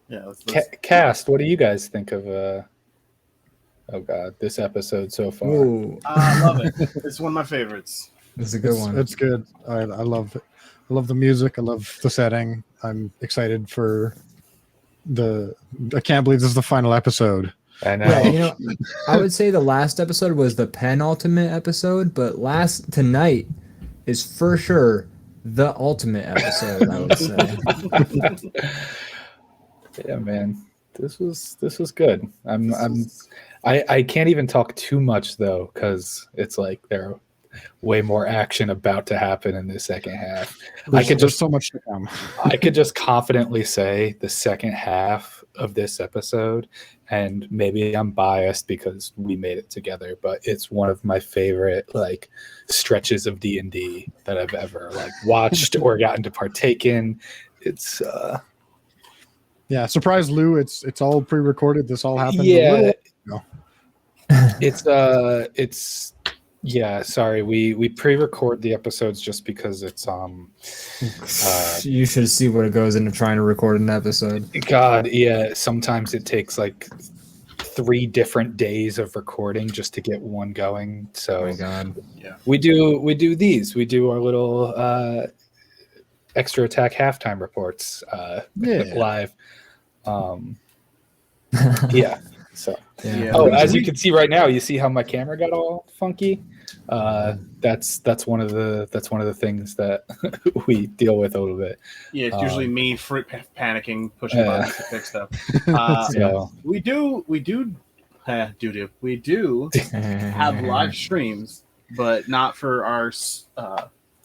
Yeah. Let's, Cast? What do you guys think of? Oh God, this episode so far. Ooh, I love it. It's one of my favorites. this is a good one. It's good. I love it. I love the music. I love the setting. I'm excited for I can't believe this is the final episode. I know. Yeah, you know, I would say the last episode was the penultimate episode, but tonight is for sure the ultimate episode. I would say. Yeah, man. This was good. I can't even talk too much though, because it's like there are way more action about to happen in the second half. There's so much to come. I could just confidently say the second half of this episode, and maybe I'm biased because we made it together, but it's one of my favorite like stretches of D&D that I've ever like watched or gotten to partake in. It's Yeah, surprise, Lou. It's all pre-recorded. This all happened. yeah. No. It's yeah. Sorry, we pre-record the episodes just because it's You should see what it goes into trying to record an episode. God, yeah. Sometimes it takes like 3 different days of recording just to get one going. Oh So my god. we do these. We do our little extra attack halftime reports live. Yeah. So Yeah. oh, as you can see right now, you see how my camera got all funky. That's one of the things that we deal with a little bit. Yeah, it's usually me panicking, pushing buttons to fix stuff. So We do have live streams, but not for our,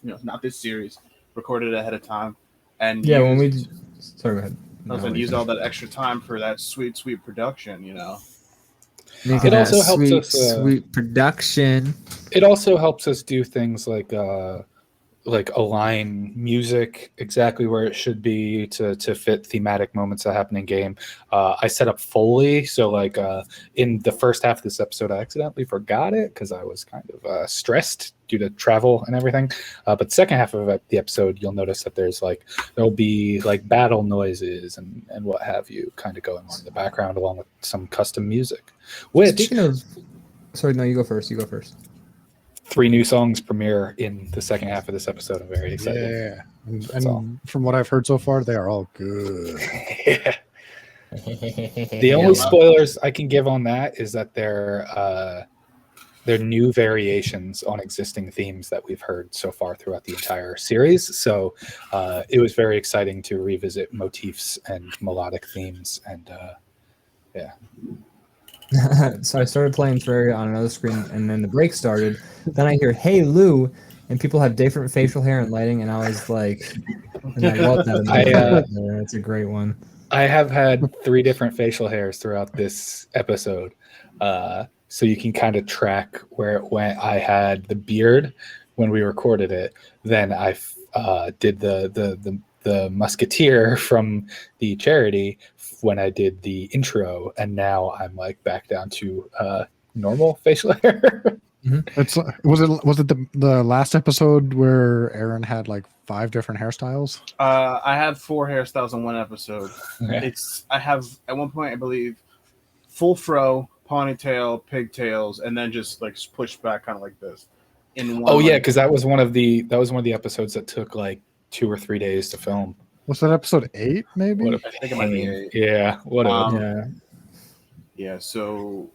not this series. Recorded ahead of time, and Yeah, when we. Sorry, go ahead. I was going to use all that extra time for that sweet production, you know. Making It also that helps sweet, us, sweet production. it also helps us do things like align music exactly where it should be to fit thematic moments that happen in game. I set up Foley, so like in the first half of this episode, I accidentally forgot it because I was kind of stressed due to travel and everything. But second half of the episode, you'll notice that there'll be like battle noises and what have you kind of going on in the background along with some custom music. Which Speaking of, Sorry, no, you go first. You go first. 3 new songs premiere in the second half of this episode. I'm very excited. Yeah, That's all. and from what I've heard so far, they are all good. Yeah. The only spoilers I can give on that is that they're new variations on existing themes that we've heard so far throughout the entire series. So it was very exciting to revisit motifs and melodic themes. And yeah. So I started playing Terraria on another screen, and then the break started. Then I hear "Hey Lou," and people have different facial hair and lighting, and I was like, "That's a great one." I have had 3 different facial hairs throughout this episode. So you can kind of track where it went. I had the beard when we recorded it. Then I did the musketeer from the charity when I did the intro, and now I'm like back down to normal facial hair. It's was it the last episode where Aaron had like 5 different hairstyles? I had 4 hairstyles in one episode. Okay. I have at one point I believe full fro, ponytail, pigtails, and then just like pushed back kind of like this. In one. Oh yeah, because that was one of the episodes that took like 2 or 3 days to film. Was that episode 8? Maybe. What a I think it might be 8. Yeah, what a Yeah. Yeah, so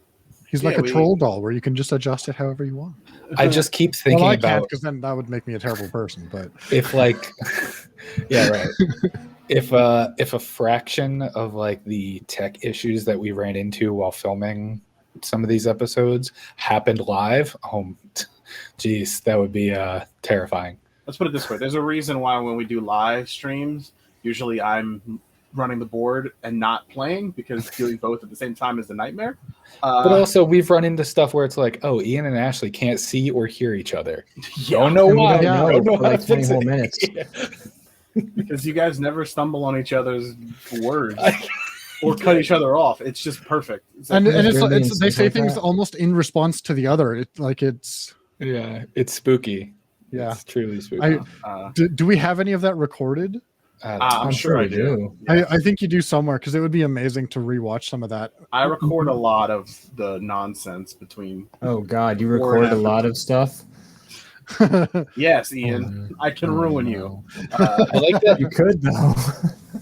He's like a troll doll where you can just adjust it however you want. I just keep thinking Well, I can't about because then that would make me a terrible person. But if like yeah, right. If a fraction of like the tech issues that we ran into while filming some of these episodes happened live, geez, that would be terrifying. let's put it this way. There's a reason why when we do live streams, usually I'm running the board and not playing, because doing both at the same time is a nightmare. But also, we've run into stuff where it's like, oh, Ian and Ashley can't see or hear each other. Yeah, Don't know And we why. don't know Don't know for how like to 20 fix whole it. minutes. Yeah. because you guys never stumble on each other's words or cut each other off. It's just perfect. It's like, and it's really they insane say like things that. almost in response to the other. It's Yeah, it's spooky. Yeah. It's truly spooky. do we have any of that recorded? I'm sure I do. I think you do somewhere, because it would be amazing to rewatch some of that. I record a lot of the nonsense between. Oh God, you record a lot of stuff. Yes, Ian, I can ruin you. I like that. You could though.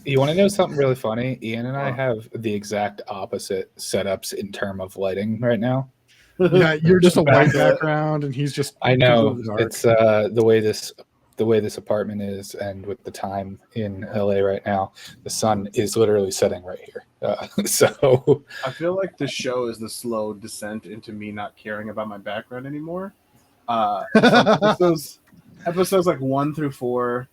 You want to know something really funny? Ian and I have the exact opposite setups in terms of lighting right now. Yeah, you're just a white background, and he's just. I know completely dark. it's the way this apartment is, and with the time in LA right now, the sun is literally setting right here. So I feel like this show is the slow descent into me not caring about my background anymore. Episodes like 1 through 4,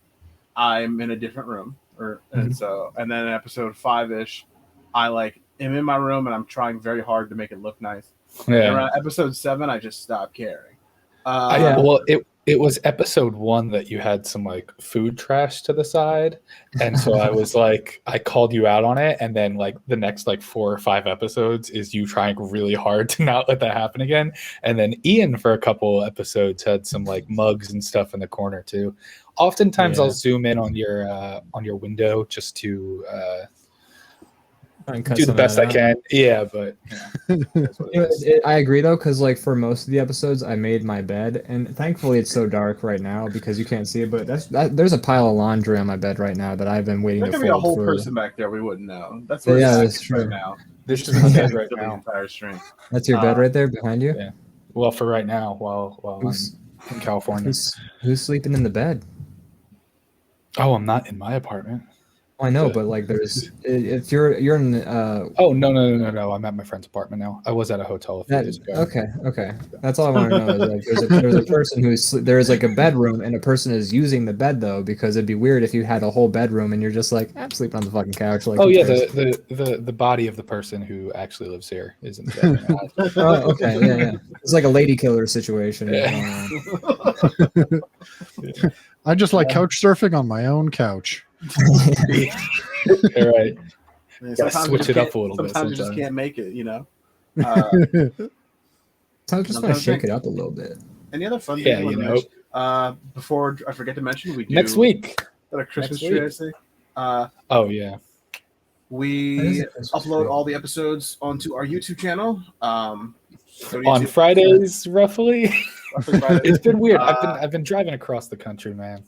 I'm in a different room, and then in episode 5-ish, I like am in my room and I'm trying very hard to make it look nice. And yeah. around episode 7, I just stopped caring. Well, it was episode 1 that you had some like food trash to the side, and so I was like, I called you out on it, and then like the next like 4 or 5 episodes is you trying really hard to not let that happen again. And then Ian for a couple episodes had some like mugs and stuff in the corner too. Oftentimes I'll zoom in on your window just to do the best I can. Yeah, but I agree though, because like for most of the episodes, I made my bed, and thankfully it's so dark right now because you can't see it. But there's a pile of laundry on my bed right now that I've been waiting There to could be a fold whole for. person back there we wouldn't know. That's what Yeah, it's that's true. right now. there's just a bed right The now. entire stream. That's your bed right there behind you. Yeah. Well, for right now, while Who's- I'm in California. Who's sleeping in the bed? Oh, I'm not in my apartment. I know, but like if you're in Oh no! I'm at my friend's apartment now. I was at a hotel a few days ago. okay. That's all I want to know. Is like there's a person there's like a bedroom, and a person is using the bed though, because it'd be weird if you had a whole bedroom and you're just like, I'm sleeping on the fucking couch. Like, Oh who yeah, cares? the body of the person who actually lives here is in the bed. Right now. Oh, okay, yeah. It's like a lady killer situation. Yeah. I just like couch surfing on my own couch. All right. Sometimes switch you it up can't- a little bit Sometimes you just sometimes. can't make it, you know. So I just want to shake it up a little bit. Any other fun Yeah, things you you know. mention? Before I forget to mention, we do Next week. a Christmas Next tree. I week. say. Oh yeah. We That is a Christmas upload tree. all the episodes onto our YouTube channel. On Fridays, roughly. Fridays. It's been weird. I've been driving across the country, man.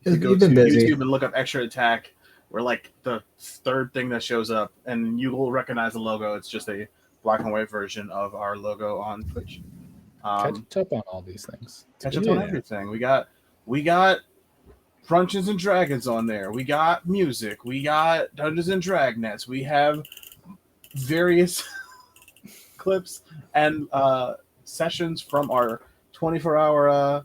If you go You've to been busy. YouTube and look up Extra Attack, we're like the third thing that shows up, and you will recognize the logo. It's just a black and white version of our logo on Twitch. Catch up on all these things. Catch up on everything. We got Dungeons and Dragons on there. We got music. We got Dungeons and Dragnets. We have various clips and sessions from our 24-hour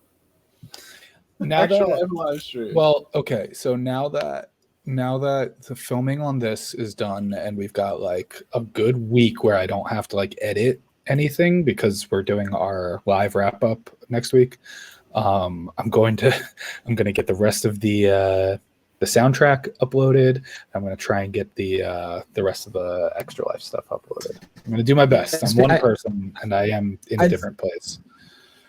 live stream. Well, okay, so now that the filming on this is done and we've got like a good week where I don't have to like edit anything because we're doing our live wrap up next week, I'm going to get the rest of the soundtrack uploaded. I'm going to try and get the rest of the Extra Life stuff uploaded. I'm going to do my best. I'm one person and I am in a different place.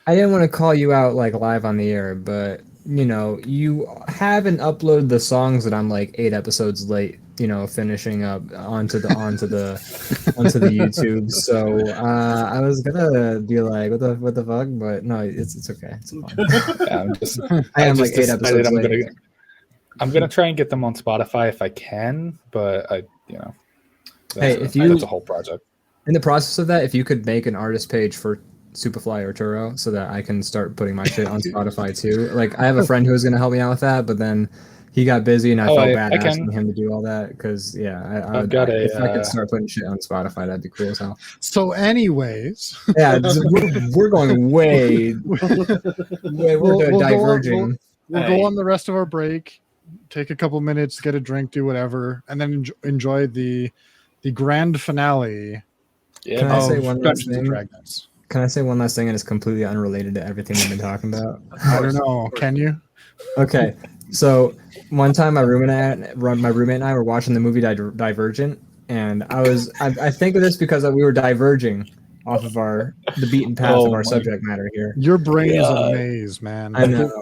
I didn't want to call you out like live on the air, but you know, you haven't uploaded the songs that I'm like 8 episodes late, you know, finishing up onto the YouTube. So I was gonna be like, what the fuck? But no, it's okay. It's fine. I am like 8 episodes late. I'm gonna try and get them on Spotify if I can, but that's a whole project. In the process of that, if you could make an artist page for Superfly or Turo so that I can start putting my shit on Spotify too. Like I have a friend who was going to help me out with that, but then he got busy and I felt bad asking him to do all that because if I could start putting shit on Spotify, that'd be cool as hell. So anyways, yeah, we're going way we're diverging. We'll go on the rest of our break, take a couple minutes, get a drink, do whatever, and then enjoy the grand finale. Yeah. Can I say one last thing? Dragnets. Can I say one last thing and it's completely unrelated to everything we've been talking about? I don't know. Can you? Okay. So one time my roommate and I were watching the movie Divergent, and I think of this because we were diverging off of the beaten path of our subject matter here. Your brain is a maze, man. I know.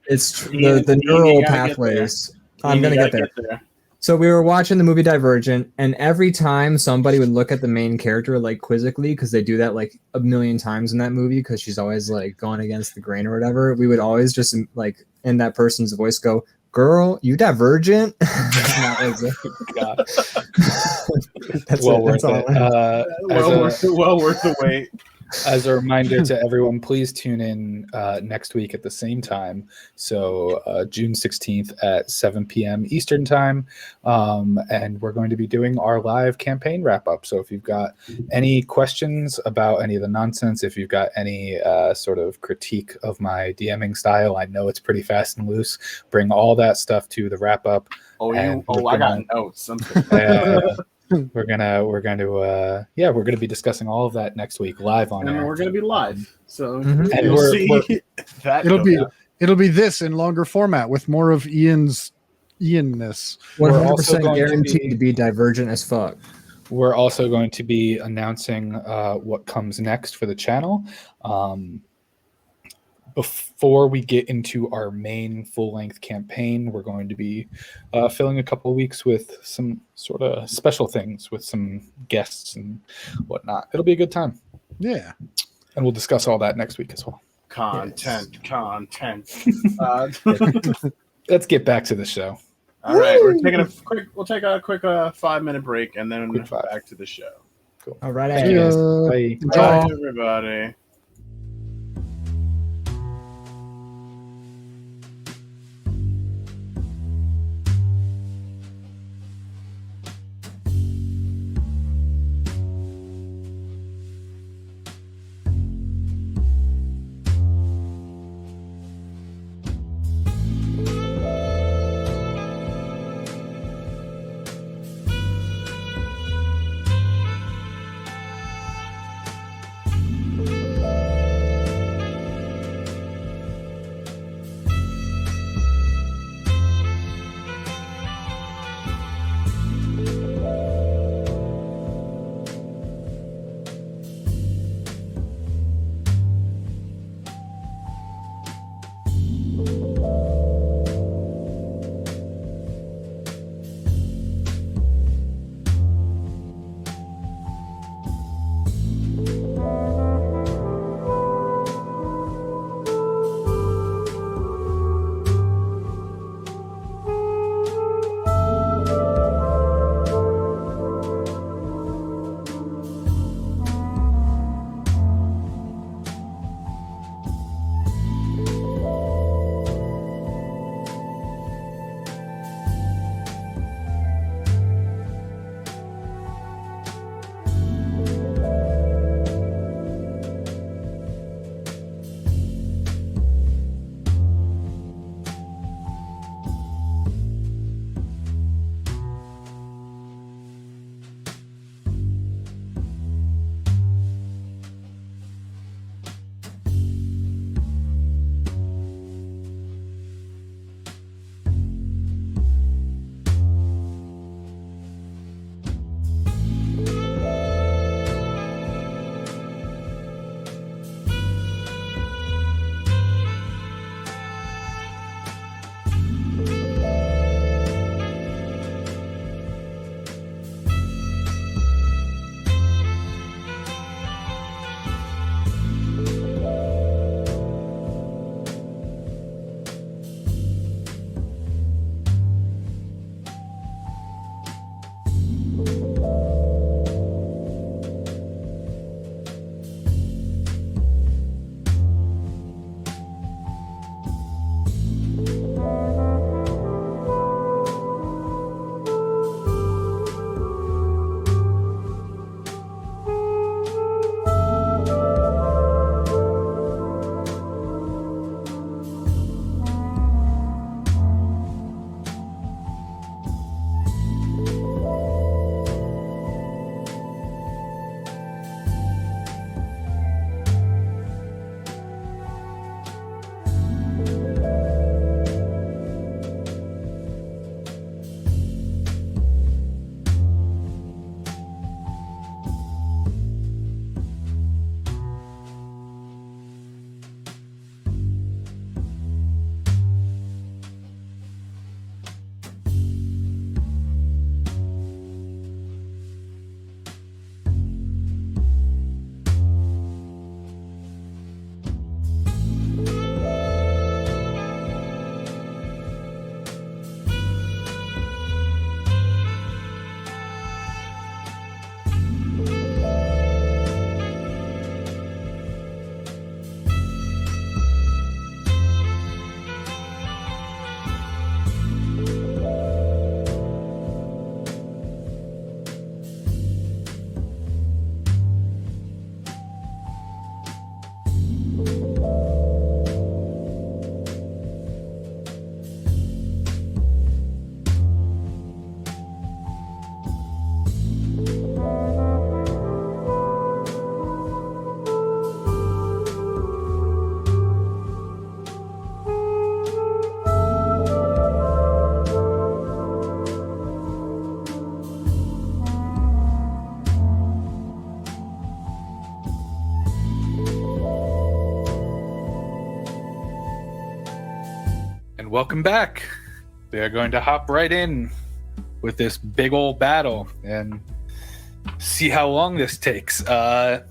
It's the neural pathways. I'm going to get there. So we were watching the movie Divergent, and every time somebody would look at the main character like quizzically, because they do that like a million times in that movie, because she's always like going against the grain or whatever, we would always just like in that person's voice go, "Girl, you divergent." That's well worth it. Well worth the wait. As a reminder to everyone, please tune in next week at the same time. So June 16th at 7 p.m. Eastern time. And we're going to be doing our live campaign wrap up. So if you've got any questions about any of the nonsense, if you've got any sort of critique of my DMing style, I know it's pretty fast and loose. Bring all that stuff to the wrap up. I got notes. We're gonna be discussing all of that next week live on air. And we're gonna be live, so you'll see that. It'll be this in longer format with more of Ian's Ian-ness. 100% guaranteed to be divergent as fuck. We're also going to be announcing what comes next for the channel. Before we get into our main full-length campaign, we're going to be filling a couple of weeks with some sort of special things with some guests and whatnot. It'll be a good time. Yeah. And we'll discuss all that next week as well. Content. Let's get back to the show. All right, we'll take a quick 5-minute break and then back to the show. Cool. All right. Thank you guys. Bye. Bye, everybody. welcome back. We are going to hop right in with this big old battle and see how long this takes. Let's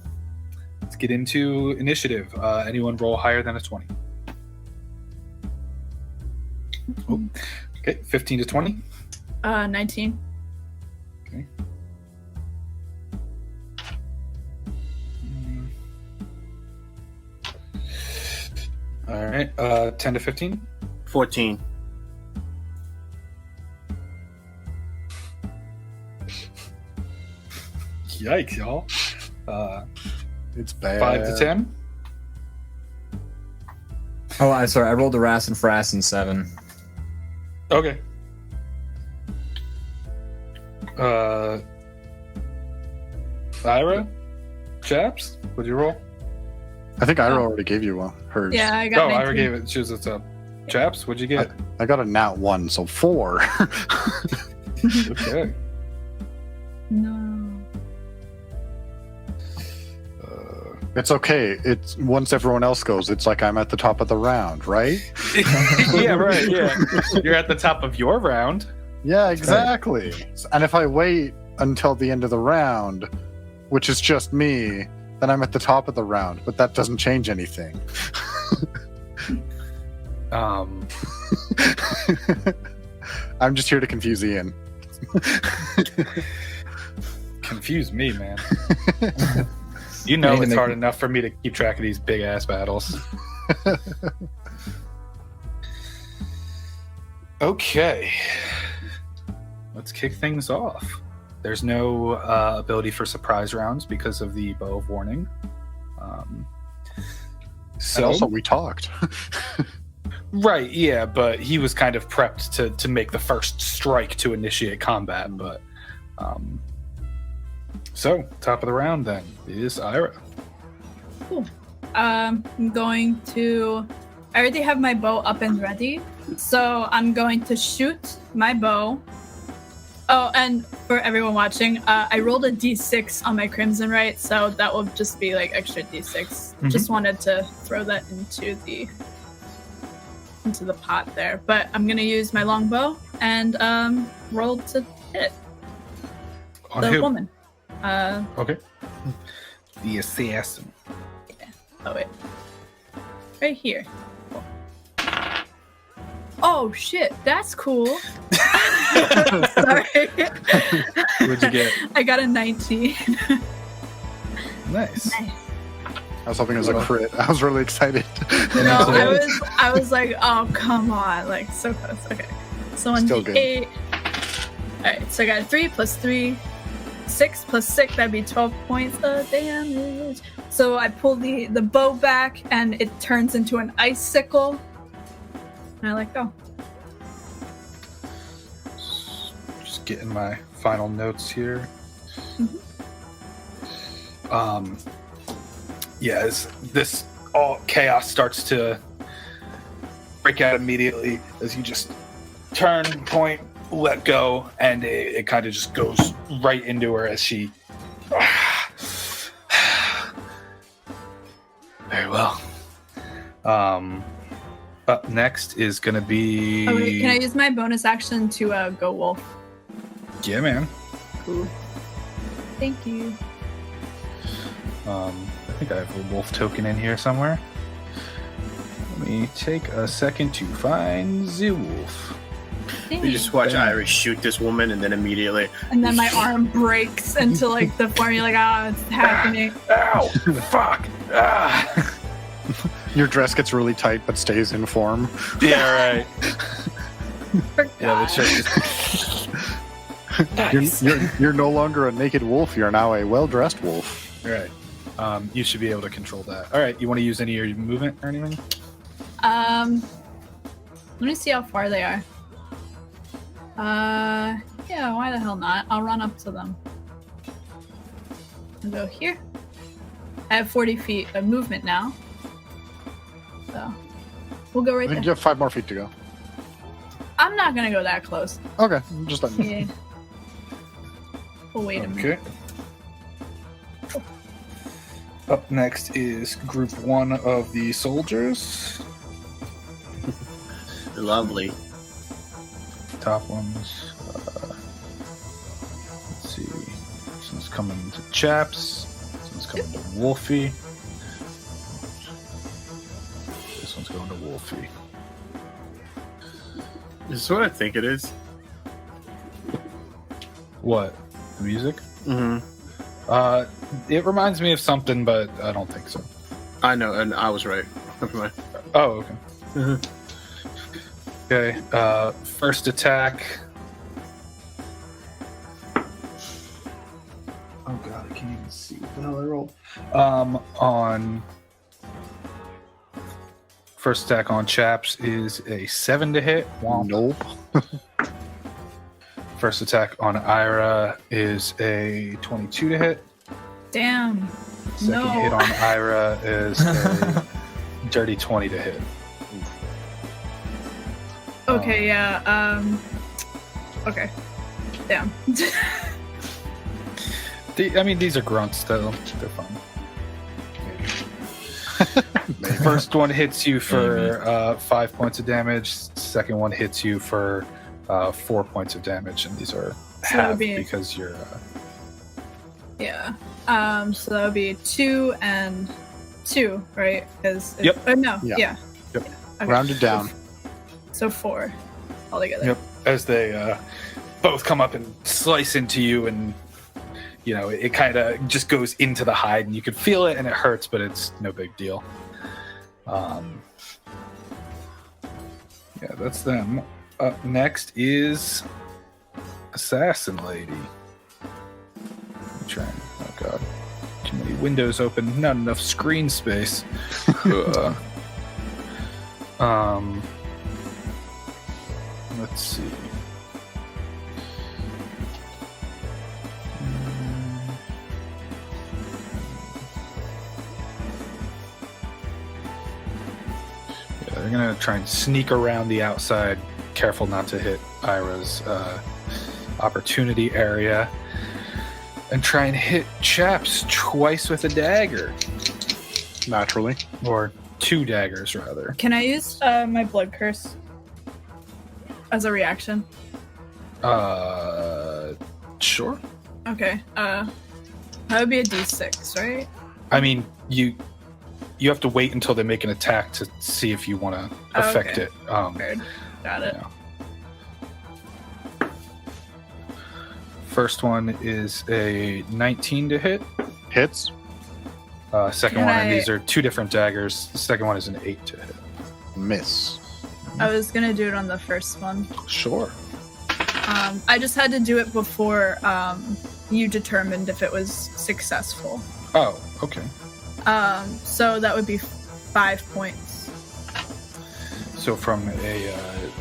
get into initiative. Anyone roll higher than a 20? Oh, okay, 15 to 20. 19. Okay. All right, 10 to 15. 14. Yikes, y'all. It's bad. 5 to 10. Oh, I'm sorry. I rolled a Ras and Frass and 7. Okay. Ira? Chaps? What'd you roll? I think Ira already gave you hers. Yeah, I got 19. Ira gave it. She was what's up. Chaps, what'd you get? I got a nat 1, so 4. Okay. No. It's okay. It's once everyone else goes, it's like I'm at the top of the round, right? Yeah, right, yeah. You're at the top of your round. Yeah, exactly. And if I wait until the end of the round, which is just me, then I'm at the top of the round, but that doesn't change anything. I'm just here to confuse Ian. Confuse me, man. You know it's hard enough for me to keep track of these big ass battles. Okay. Let's kick things off. There's no ability for surprise rounds because of the Bow of Warning. And also, we talked. Right, yeah, but he was kind of prepped to make the first strike to initiate combat, but so top of the round then is Ira. Cool. I'm going to I already have my bow up and ready, so I'm going to shoot my bow. Oh, and for everyone watching, I rolled a d6 on my Crimson, right? So that will just be like extra d6. Mm-hmm. Just wanted to throw that into the pot there. But I'm gonna use my longbow and roll to hit On the who? woman. Okay. The assassin. Yeah. Oh wait. Right here. Cool. Oh shit, that's cool. Sorry. What'd you get? I got a 19. Nice. Nice. I was hoping it was a crit. I was really excited. No, I was like, oh come on, like so close. Okay. So on Still the good. 8. Alright, so I got 3 plus 3. 6 plus 6, that'd be 12 points of damage. So I pull the bow back and it turns into an icicle. And I let go. Just getting my final notes here. Yeah, as this all chaos starts to break out immediately as you just turn, point, let go, and it kind of just goes right into her as she very well. Up next is gonna be Oh wait, can I use my bonus action to go wolf? Yeah, man. Cool. Thank you. I think I have a wolf token in here somewhere. Let me take a second to find the wolf. You just watch Iris shoot this woman, and then immediately. And then my arm breaks into like the form. You're like, it's happening. Ow! Fuck! Ah! Your dress gets really tight but stays in form. Yeah, right. Yeah, the Forgot. shirt just. You're no longer a naked wolf. You're now a well-dressed wolf. Right. You should be able to control that. All right. You want to use any of your movement or anything? Let me see how far they are. Yeah, why the hell not? I'll run up to them. I'll go here. I have 40 feet of movement now. So, we'll go I right think there. you have 5 more feet to go. I'm not gonna go that close. Okay, just let me. Yeah. Oh, wait a minute. Okay. Up next is Group 1 of the soldiers. Lovely. Top ones. Let's see. This one's coming to Chaps. This one's coming to Wolfie. This one's going to Wolfie. This is what I think it is. What? The music? Mm-hmm. It reminds me of something, but I don't think so. I know, and I was right. Never mind. Oh, okay. Mm-hmm. Okay. First attack. Oh god, I can't even see what the hell I rolled. On first attack on Chaps is a 7 to hit. Womp. Nope. First attack on EIRA is a 22 to hit. Damn. Second No. hit on EIRA is a dirty 20 to hit. Okay, yeah. Okay. Damn. I mean, these are grunts, though. They're fun. First one hits you for 5 points of damage. Second one hits you for 4 points of damage, and these are So that would half be- because you're. Yeah. So that would be 2 and 2, right? Because Yep. no. Yeah. Yeah. Yep. Okay. Rounded down. So 4 altogether. Yep. As they both come up and slice into you, and you know it kind of just goes into the hide, and you can feel it, and it hurts, but it's no big deal. Yeah, that's them. Up next is Assassin Lady. I'm trying. Oh god, too many windows open. Not enough screen space. Let's see. Yeah, they're gonna try and sneak around the outside. Careful not to hit Ira's opportunity area. And try and hit Chaps twice with a dagger. Naturally. Or 2 daggers, rather. Can I use my blood curse as a reaction? Sure. Okay. That would be a D6, right? I mean, you have to wait until they make an attack to see if you want to affect Okay. it. Weird. Got it. Yeah. First one is a 19 to hit. Hits. Second Can one, and I- these are 2 different daggers. The second one is an 8 to hit. Miss. I was gonna do it on the first one. Sure. I just had to do it before you determined if it was successful. Oh, okay. So that would be 5 points. So from a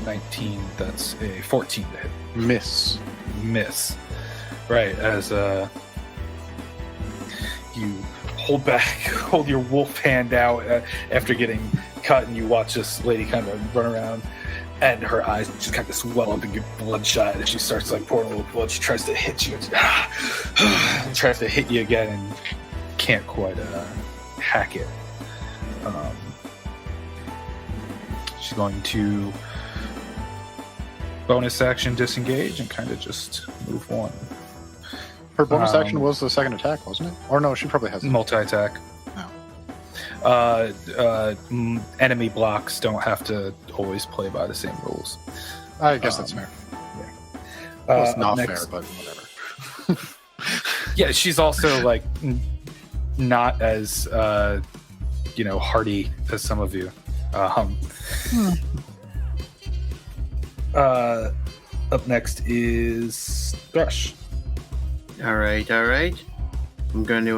19, that's a 14 to hit. Miss. Miss. Right, as you hold your wolf hand out after getting cut, and you watch this lady kind of run around, and her eyes just kind of swell up and get bloodshot, and she starts like pouring a little blood. She tries to hit you, and tries to hit you again, and can't quite hack it. She's going to bonus action disengage and kind of just move on. Her bonus action was the second attack, wasn't it? Or no, she probably has. Multi-attack. Enemy blocks don't have to always play by the same rules. I guess that's fair. Well, it's not fair, but whatever. Yeah, she's also like not as hardy as some of you. Up next is Thrush. All right. I'm going to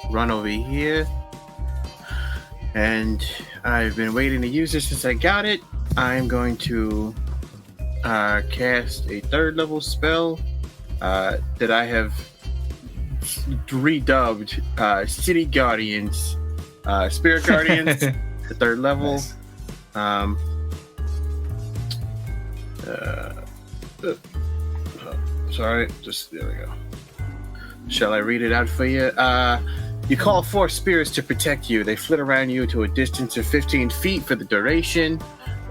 run over here. And I've been waiting to use this since I got it. I'm going to cast a 3rd level spell that I have redubbed City Guardians. Spirit Guardians, the 3rd level. Nice. Sorry, just there we go. Shall I read it out for you? You call 4 spirits to protect you. They flit around you to a distance of 15 feet for the duration.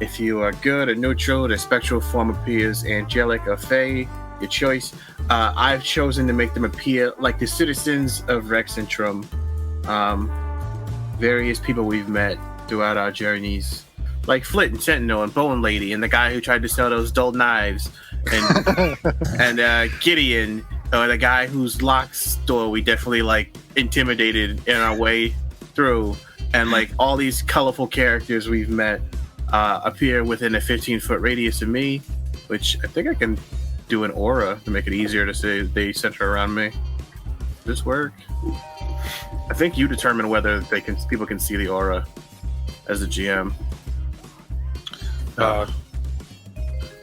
If you are good or neutral, the spectral form appears angelic or fey, your choice. I've chosen to make them appear like the citizens of Rexxentrum. Various people we've met throughout our journeys, like Flit and Sentinel and Bone Lady and the guy who tried to sell those dull knives, and Gideon, the guy whose lock store we definitely like intimidated in our way through, and like all these colorful characters we've met appear within a 15-foot radius of me, which I think I can do an aura to make it easier to say they center around me. Does this work? I think you determine whether people can see the aura as a GM.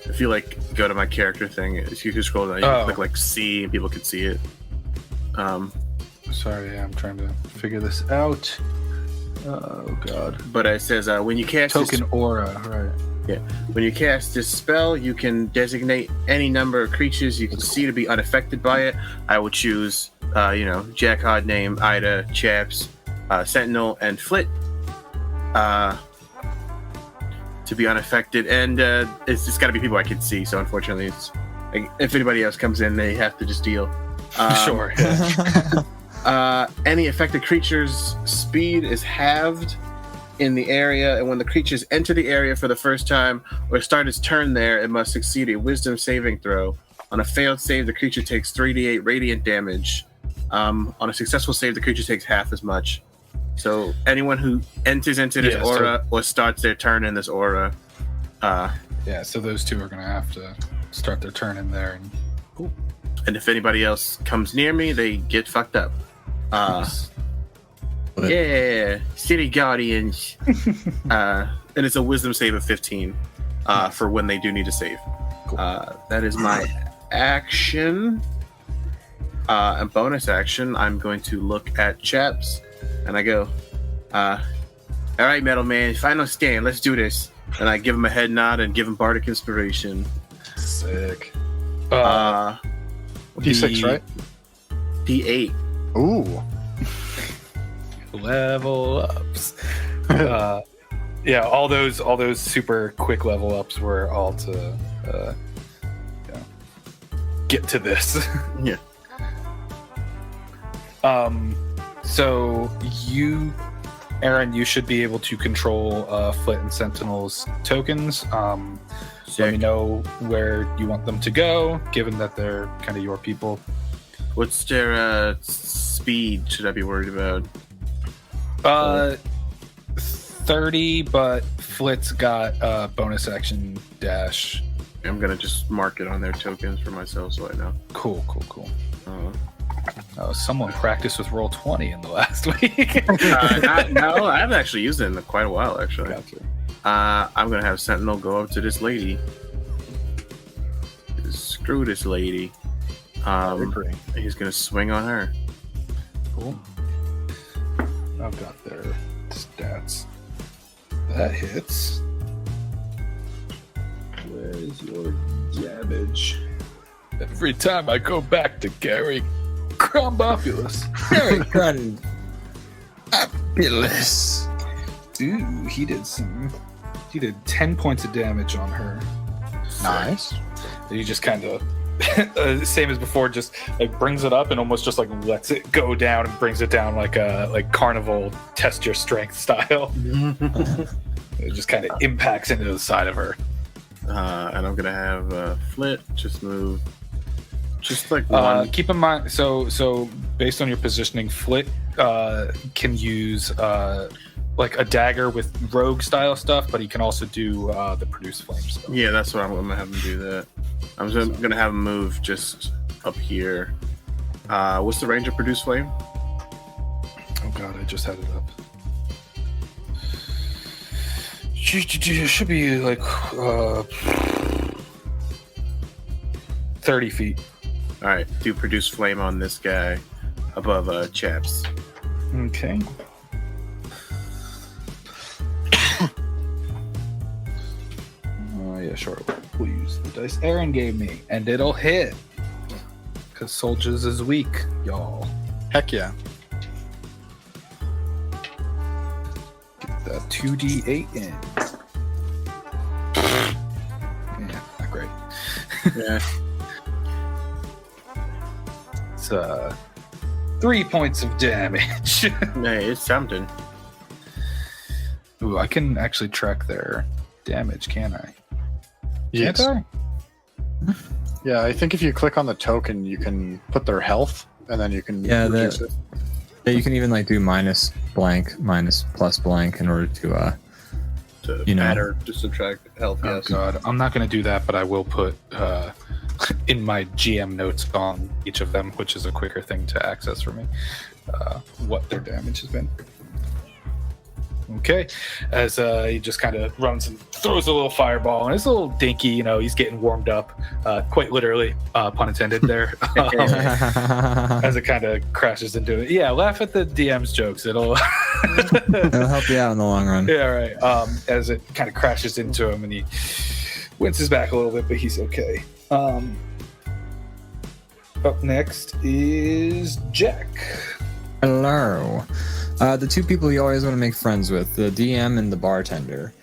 If you like go to my character thing, if you can scroll down, you can click like C and people can see it. Sorry, I'm trying to figure this out. Oh god. But it says when you cast token aura, right? Yeah. When you cast this spell, you can designate any number of creatures you can see to be unaffected by it. I will choose, Jack HARDNAME, Ida, Chaps, Sentinel, and Flit to be unaffected. And it's just got to be people I can see. So unfortunately, it's like, if anybody else comes in, they have to just deal. Sure. Any affected creature's speed is halved in the area, and when the creatures enter the area for the first time or start its turn there, it must succeed a wisdom saving throw. On a failed save, the creature takes 3d8 radiant damage. On a successful save, the creature takes half as much. So anyone who enters into this aura or starts their turn in this aura, so those two are gonna have to start their turn in there. And if anybody else comes near me, they get fucked up. Yeah, City Guardians. And it's a wisdom save of 15 for when they do need to save. Cool. That is my action. And bonus action, I'm going to look at Chaps, and I go, all right, Metal Man, final stand, let's do this. And I give him a head nod and give him Bardic Inspiration. Sick. D6, right? D8. Ooh. Level ups. All those super quick level ups were all to get to this. Yeah. So you, Aaron, you should be able to control Flit and Sentinel's tokens. Let me know where you want them to go, given that they're kind of your people. What's their speed? Should I be worried about? 30, but Flit's got bonus action dash. I'm gonna just mark it on their tokens for myself so I know. Cool. Someone practiced with Roll20 in the last week. No, I haven't actually used it in quite a while, actually. Gotcha. I'm gonna have Sentinel go up to this lady. Screw this lady. He's gonna swing on her. Cool. I've got their stats. That hits. Where's your damage? Every time I go back to Gary Crumbopulous. Gary Crumbopulous. Dude, he did 10 points of damage on her. Nice. He just kind of same as before, just like brings it up and almost just like lets it go down and brings it down like a carnival test your strength style. It just kind of impacts into the side of her. And I'm gonna have Flit just move, just like one. Keep in mind, so based on your positioning, Flit can use like a dagger with rogue style stuff, but he can also do the produce flame stuff. Yeah, that's what I'm gonna have him do. That I'm just gonna have him move just up here. What's the range of produce flame? Oh god, I just had it up. It should be like 30 feet. All right, do produce flame on this guy above Chaps. Okay. Yeah, sure. We'll use the dice Aaron gave me, and it'll hit. Because Soldiers is weak, y'all. Heck yeah. Get that 2d8 in. Yeah. It's 3 points of damage. Hey, it's something. Ooh, I can actually track their damage, can I? Yes. Can't I? Yeah, I think if you click on the token, you can put their health, and then you can reduce it. Yeah, you can even like do minus blank, minus plus blank in order to Add or to subtract health. Oh Yes. god, I'm not going to do that, but I will put in my GM notes on each of them, which is a quicker thing to access for me, what their damage has been. Okay, as he just kind of runs and throws a little fireball, and it's a little dinky, you know, he's getting warmed up, quite literally, pun intended there, as it kind of crashes into it. Yeah, laugh at the DM's jokes, it'll help you out in the long run. Yeah, right. As it kind of crashes into him, and he winces back a little bit, but he's okay. Up next is Jack. Hello. The two people you always want to make friends with, the DM and the bartender.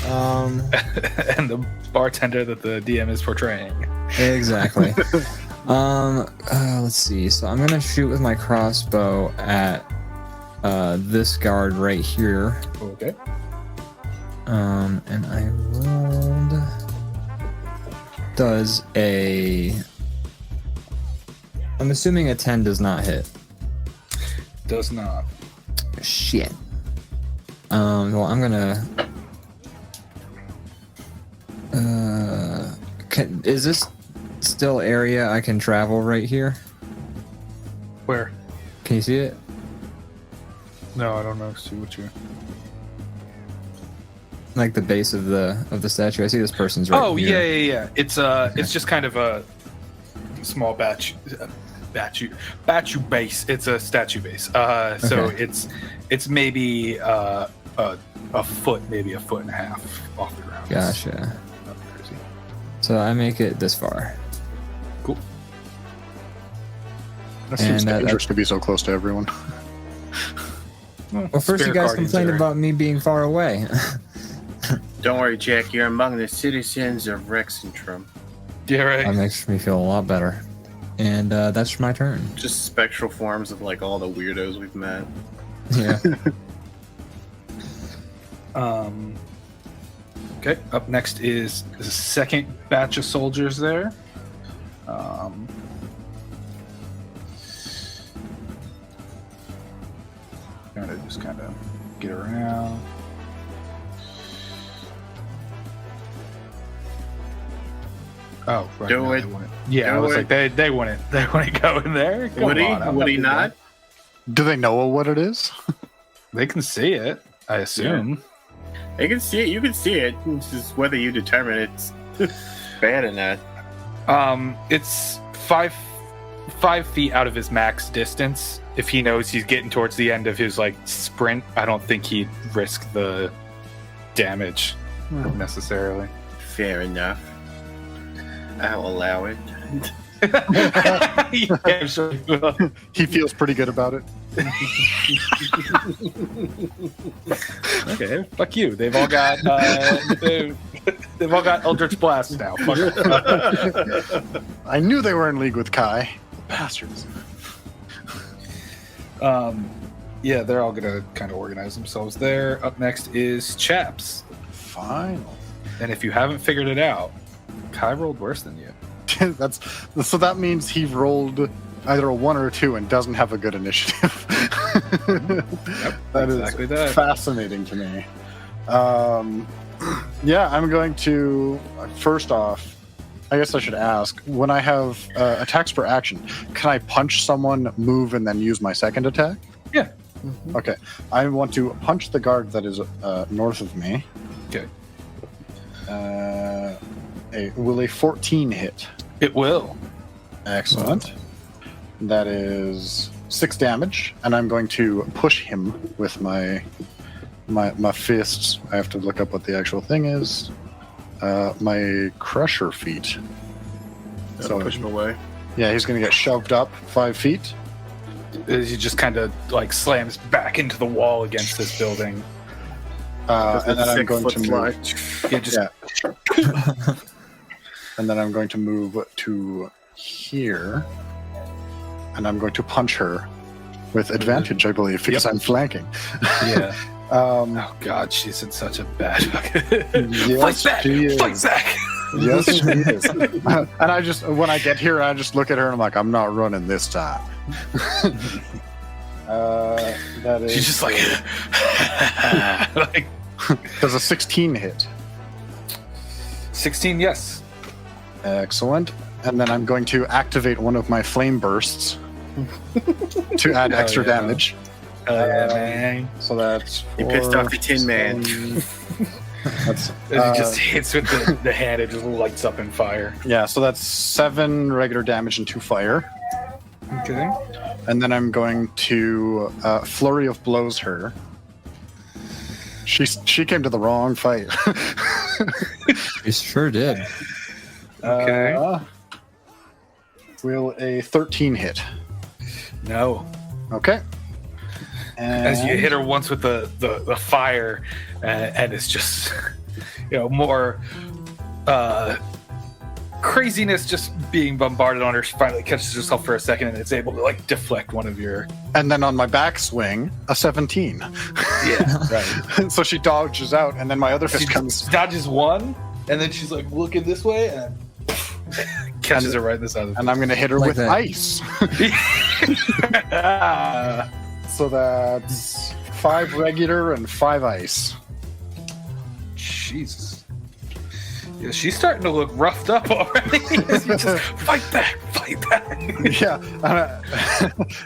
And the bartender that the DM is portraying. Exactly. Let's see. So I'm gonna shoot with my crossbow at this guard right here. Okay. And I rolled. Does a? I'm assuming a 10 does not hit. Does not. Shit. Well, I'm gonna. Is this still area I can travel right here? Where? Can you see it? No, I don't know. See what you. Like the base of the statue. I see this person's right here. Yeah. It's it's just kind of a small batch base. It's a statue base. So it's maybe a foot, maybe a foot and a half off the ground. Gotcha. Nothing crazy. So I make it this far. Cool. That seems And, dangerous to be so close to everyone. Well, first you guys complained about me being far away. Don't worry, Jack. You're among the citizens of Rexxentrum. Yeah, right. That makes me feel a lot better. And that's my turn. Just spectral forms of like all the weirdos we've met. Yeah. Okay. Up next is the second batch of soldiers there. Gotta just kind of get around. Oh, right. Do no, it. they wouldn't. Yeah, Do I was it. like, they wouldn't go in there. Come Would he? on, I'm Would he doing not? that. Do they know what it is? They can see it, I assume. You can see it. You can see it. It's just whether you determine it's bad or not. It's 5 feet out of his max distance. If he knows he's getting towards the end of his like sprint, I don't think he'd risk the damage necessarily. Fair enough. I'll allow it. Yeah, I'm sure he will. He feels pretty good about it. Okay, fuck you. They've all got they've all got Eldritch Blast now. Fuck it. I knew they were in league with Kai. Bastards. Yeah, they're all gonna kind of organize themselves there. Up next is Chaps. Final. And if you haven't figured it out, Kai rolled worse than you. So that means he rolled either a 1 or a 2 and doesn't have a good initiative. Yep, That is exactly that. fascinating to me. Yeah, I'm going to first off, I guess I should ask, when I have attacks per action, can I punch someone, move, and then use my second attack? Yeah. Okay. I want to punch the guard that is north of me. Okay. Will a 14 hit? It will. Excellent. That is 6 damage, and I'm going to push him with my fists. I have to look up what the actual thing is. My crusher feet. So push him away. Yeah, he's going to get shoved up 5 feet. He just kind of like slams back into the wall against this building. And then I'm going to move. Yeah, just And then I'm going to move to here. And I'm going to punch her with advantage, I believe, because I'm flanking. Yeah. Oh God, she's in such a bad. Yes, Fight back! she is. Fight back! Yes, she is. And I just, when I get here, I just look at her and I'm like, I'm not running this time. That is. She's just like, like Does a 16 hit? 16. Yes. Excellent. And then I'm going to activate one of my flame bursts to add extra damage. Yeah, man. So that's You pissed off the Tin Man. That's, It just hits with the hand. It just lights up in fire. yeah, so that's 7 regular damage and 2 fire. Okay. And then I'm going to flurry of blows her. She came to the wrong fight. You sure did. Okay. Will a 13 hit? No. Okay. And As you hit her once with the fire, and it's just, more craziness just being bombarded on her. She finally catches herself for a second and is able to like deflect one of your. And then on my backswing, a 17. Yeah, right. So she dodges out, and then my other fist She comes. dodges one, and then she's like looking this way and catches her right in the side of the And I'm going to hit her Like with that. ice. So that's 5 regular and 5 ice. Jesus. Yeah, she's starting to look roughed up already. You just fight back. Yeah.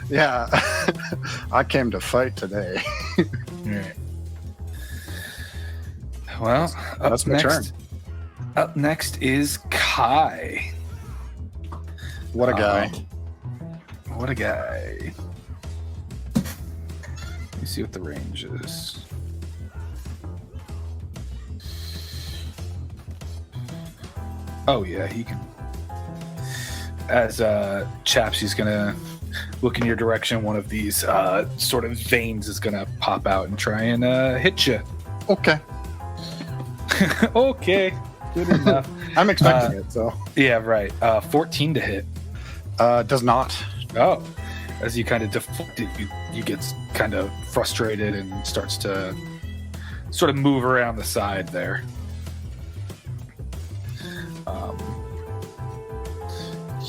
Yeah. I came to fight today. Right. Well, That's my turn. Up next is Kai. What a guy. What a guy. Let me see what the range is. Oh yeah, he can. As Chaps, he's gonna look in your direction. One of these sort of veins is gonna pop out and try and hit you. Okay. Okay, good enough. I'm expecting it, so. Yeah, right. 14 to hit. Does not. Oh, as you kind of deflect it, you get kind of frustrated and starts to sort of move around the side there.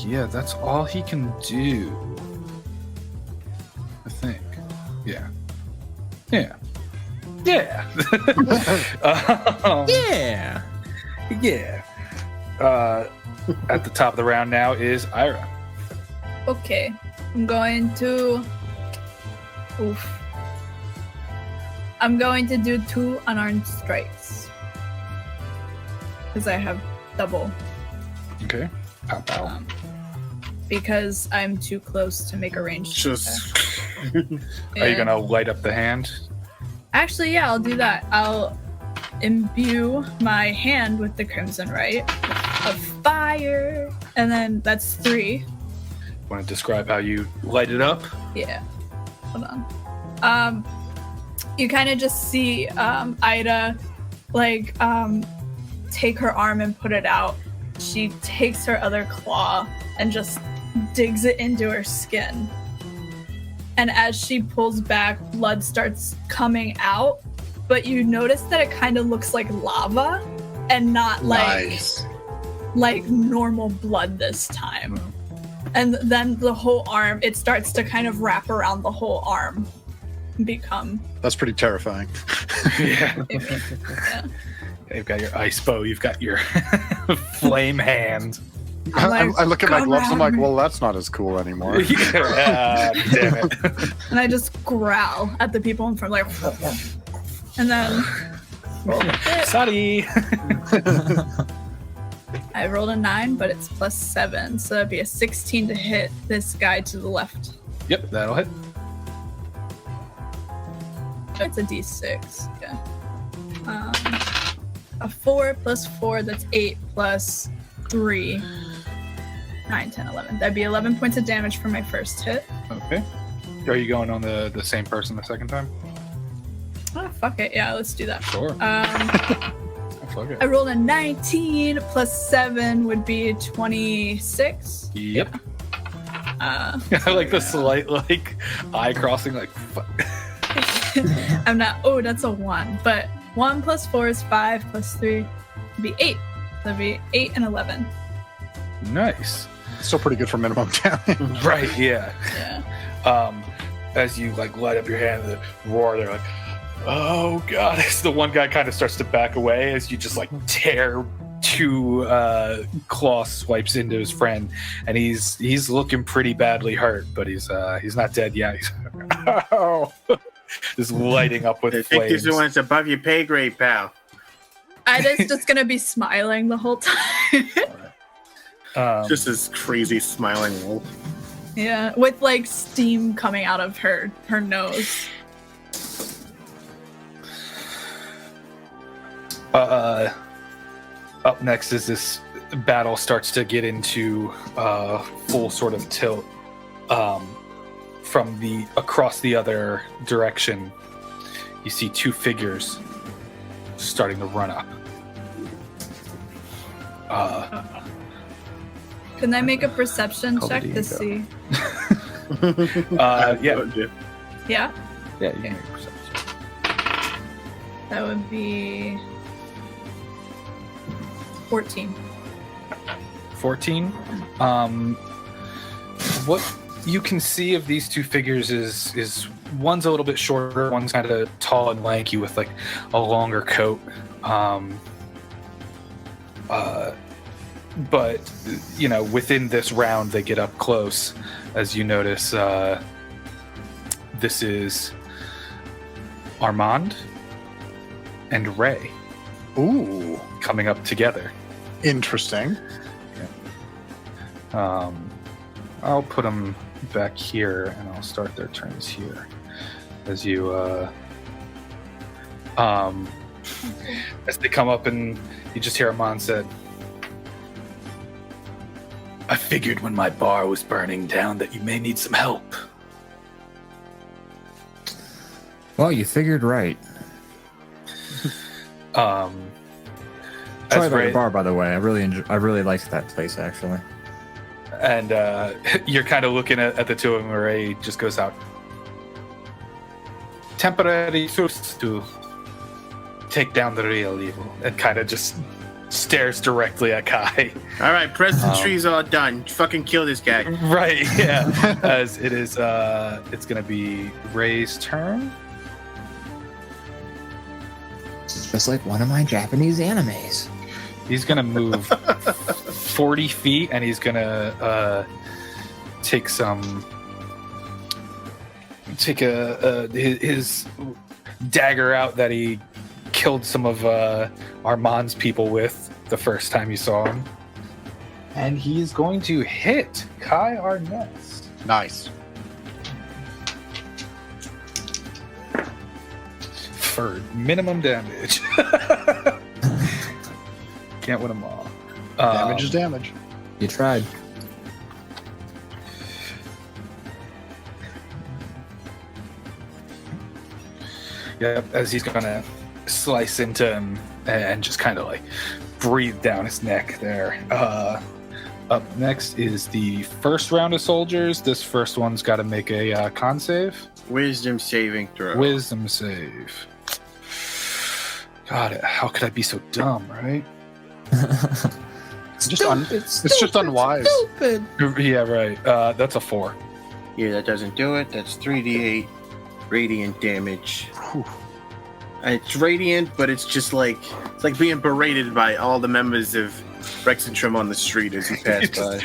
Yeah, that's all he can do. I think. Yeah. Yeah. Yeah. Yeah. Yeah. At the top of the round now is EIRA. Okay, I'm going to. Oof. I'm going to do 2 unarmed strikes because I have double. Okay. Pop out. Because I'm too close to make a ranged Just Are you gonna light up the hand? Actually, yeah, I'll do that. I'll imbue my hand with the crimson rite of fire, and then that's 3. Want to describe how you light it up? Yeah. Hold on. You kind of just see Ida, take her arm and put it out. She takes her other claw and just digs it into her skin. And as she pulls back, blood starts coming out, but you notice that it kind of looks like lava and not like normal blood this time. And then the whole arm, it starts to kind of wrap around the whole arm and become. That's pretty terrifying. Yeah. Yeah. You've got your ice bow, you've got your flame hand. I'm I look at my "Come gloves, I'm at like, me." well, that's not as cool anymore. Damn it. And I just growl at the people in front, like, and then Sorry. I rolled a 9, but it's +7, so that'd be a 16 to hit this guy to the left. Yep, that'll hit. It's a d6, yeah. A 4 plus 4, that's 8 plus 3, 9, 10, 11. That'd be 11 points of damage for my first hit. Okay. Are you going on the same person the second time? Oh, fuck it. Yeah, let's do that. Sure. Plug it. I rolled a 19 plus 7 would be 26. Yep. I like the slight like eye crossing like fuck. I'm not. Oh, that's a 1. But 1 plus 4 is 5 plus 3 would be 8. That'd be 8 and 11. Nice. Still pretty good for minimum damage. Right, yeah. Yeah. As you like light up your hand, the roar, they're like, oh god. As the one guy kind of starts to back away as you just like tear 2 claw swipes into his friend, and he's looking pretty badly hurt, but he's not dead yet. He's just lighting up with I think flames. this one's above your pay grade, pal. Ida's just gonna be smiling the whole time. Just this crazy smiling wolf. Yeah, with like steam coming out of her nose. Up next is this battle starts to get into full sort of tilt from the across the other direction. You see 2 figures starting to run up. Can I make a perception Call check the to ego. see? Yeah. Yeah, Yeah, you can make a perception. that would be 14. 14. What you can see of these 2 figures is one's a little bit shorter, one's kind of tall and lanky with like a longer coat. But you know, within this round, they get up close. As you notice, this is Armand and Ray. Ooh, Coming up together. interesting. I'll put them back here, and I'll start their turns here. As you, as they come up, and you just hear Armand said, "I figured when my bar was burning down that you may need some help." Well, you figured right. As Try Ray- the bar, by the way. I really liked that place actually. And you're kind of looking at the 2 of them, where Ray just goes out. Temporary truce to take down the real evil, and kind of just stares directly at Kai. All right, President Tree's all done. Fucking kill this guy. Right, yeah. As it is, it's gonna be Ray's turn. It's just like one of my Japanese animes. He's gonna move 40 feet, and he's gonna take his dagger out that he killed some of Armand's people with the first time you saw him, and he's going to hit Kai Arness. Nice. For minimum damage. Can't win them all. Damage is damage. You tried. Yep, as he's gonna slice into him and just kind of like breathe down his neck there. Up next is the first round of soldiers. This first one's got to make a con save. Wisdom saving throw. Wisdom save. God, how could I be so dumb, right? It's just unwise. Yeah, right. That's a 4. Yeah, that doesn't do it. That's 3d8 radiant damage. And it's radiant, but it's just like being berated by all the members of Rexxentrum on the street as you pass by.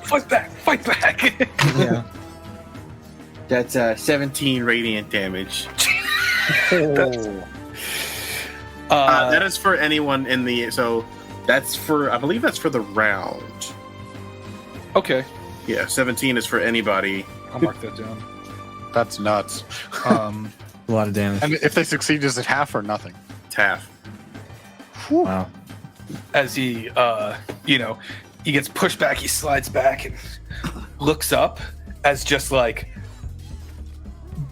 Fight back! Fight back! Yeah. That's 17 radiant damage. That is for anyone in the. So that's for. I believe that's for the round. Okay, Yeah, 17 is for anybody. I'll mark that down. That's nuts. A lot of damage. And if they succeed, is it half or nothing? It's half. Wow. As he, he gets pushed back, he slides back and looks up as just like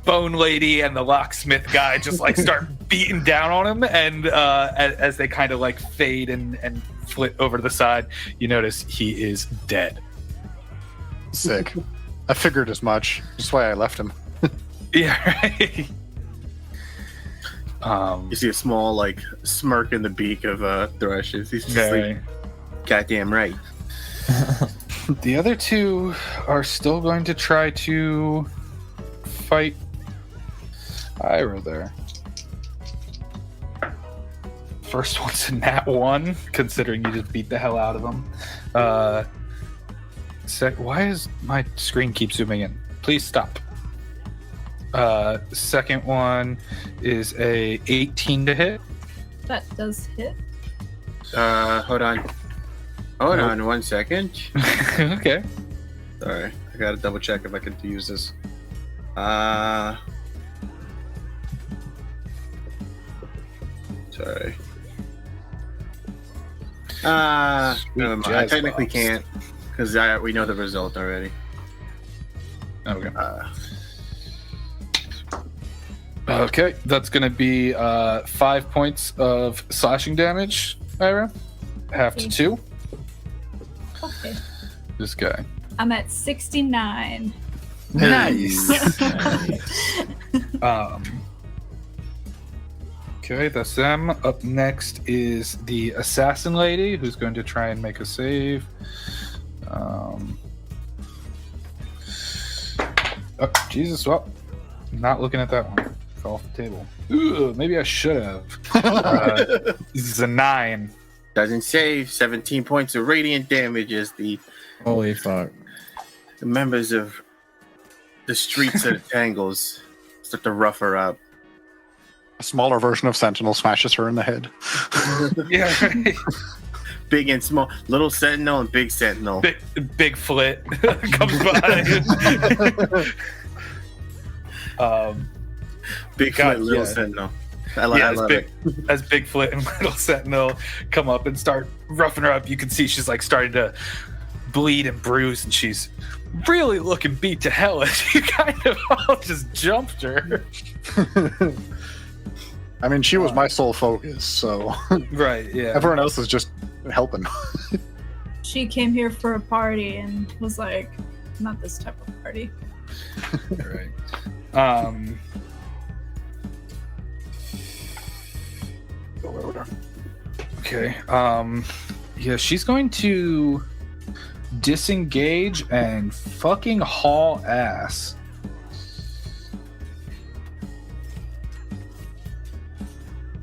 bone lady and the locksmith guy just like start beating down on him, and as they kind of like fade and flit over to the side, you notice he is dead. Sick. I figured as much. That's why I left him. Yeah, right. You see a small like smirk in the beak of Thrush. He's just like, goddamn right. The other two are still going to try to fight EIRA there. First one's a nat 1, considering you just beat the hell out of them. Why is my screen keep zooming in? Please stop. Second one is a 18 to hit. That does hit. Hold on. Hold on 1 second. Okay. Sorry, I gotta double check if I can use this. Sorry. Never mind. I technically can't because we know the result already. Okay. Okay, that's gonna be 5 points of slashing damage, EIRA. Half to 2. Okay. This guy. I'm at 69. Nice. Okay, that's them. Up next is the assassin lady, who's going to try and make a save. Oh, Jesus. Well, not looking at that one. Fell off the table. Ooh, maybe I should have. This is a 9. Doesn't save. 17 points of radiant damage as the Holy fuck. the members of the streets of Tangles start to rough her up. A smaller version of Sentinel smashes her in the head. Yeah, right. Big and small, little Sentinel and big Sentinel. Big flit comes by. Big God, foot, little yeah. Sentinel. I love it. As Big Flit and Little Sentinel come up and start roughing her up, you can see she's like starting to bleed and bruise, and she's really looking beat to hell as you kind of all just jumped her. I mean, she was my sole focus, so Right, yeah. everyone else is just helping. She came here for a party and was like, not this type of party. Right. Okay. Yeah, she's going to disengage and fucking haul ass.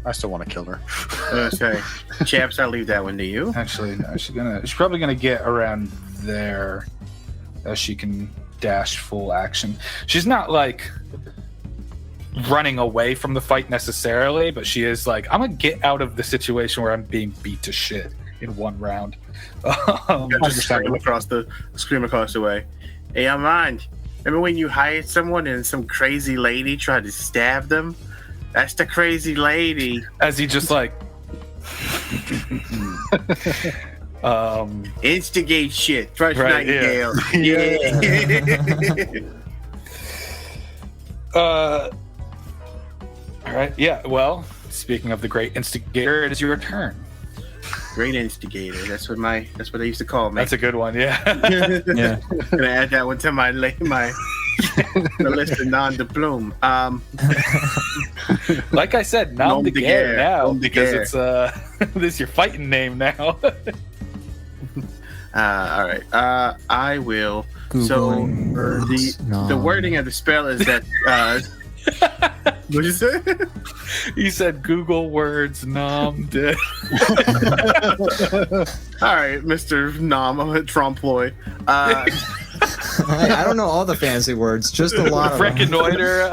I still want to kill her. Okay, chaps, I'll leave that one to you. Actually, no, she's probably gonna get around there as she can dash full action. She's not like running away from the fight necessarily, but she is like, I'm gonna get out of the situation where I'm being beat to shit in one round. Just scream across the way. Hey, Armand, remember when you hired someone and some crazy lady tried to stab them? That's the crazy lady. As he just like instigate shit. Thrush Right, Nightingale. All right, yeah, well, speaking of the great instigator, it is your turn. Great instigator. That's what they used to call me. That's a good one, yeah. Yeah. Gonna add that one to my the list of non-diplome. Like I said, nom de guerre now, Nom de because guerre. it's this is your fighting name now. All right. I will. Googling words, The wording of the spell is that. What'd you say? He said Google words nom de. All right, Mr. Nom Trompe-l'oeil. I don't know all the fancy words, just a lot of them. Reconnoiter,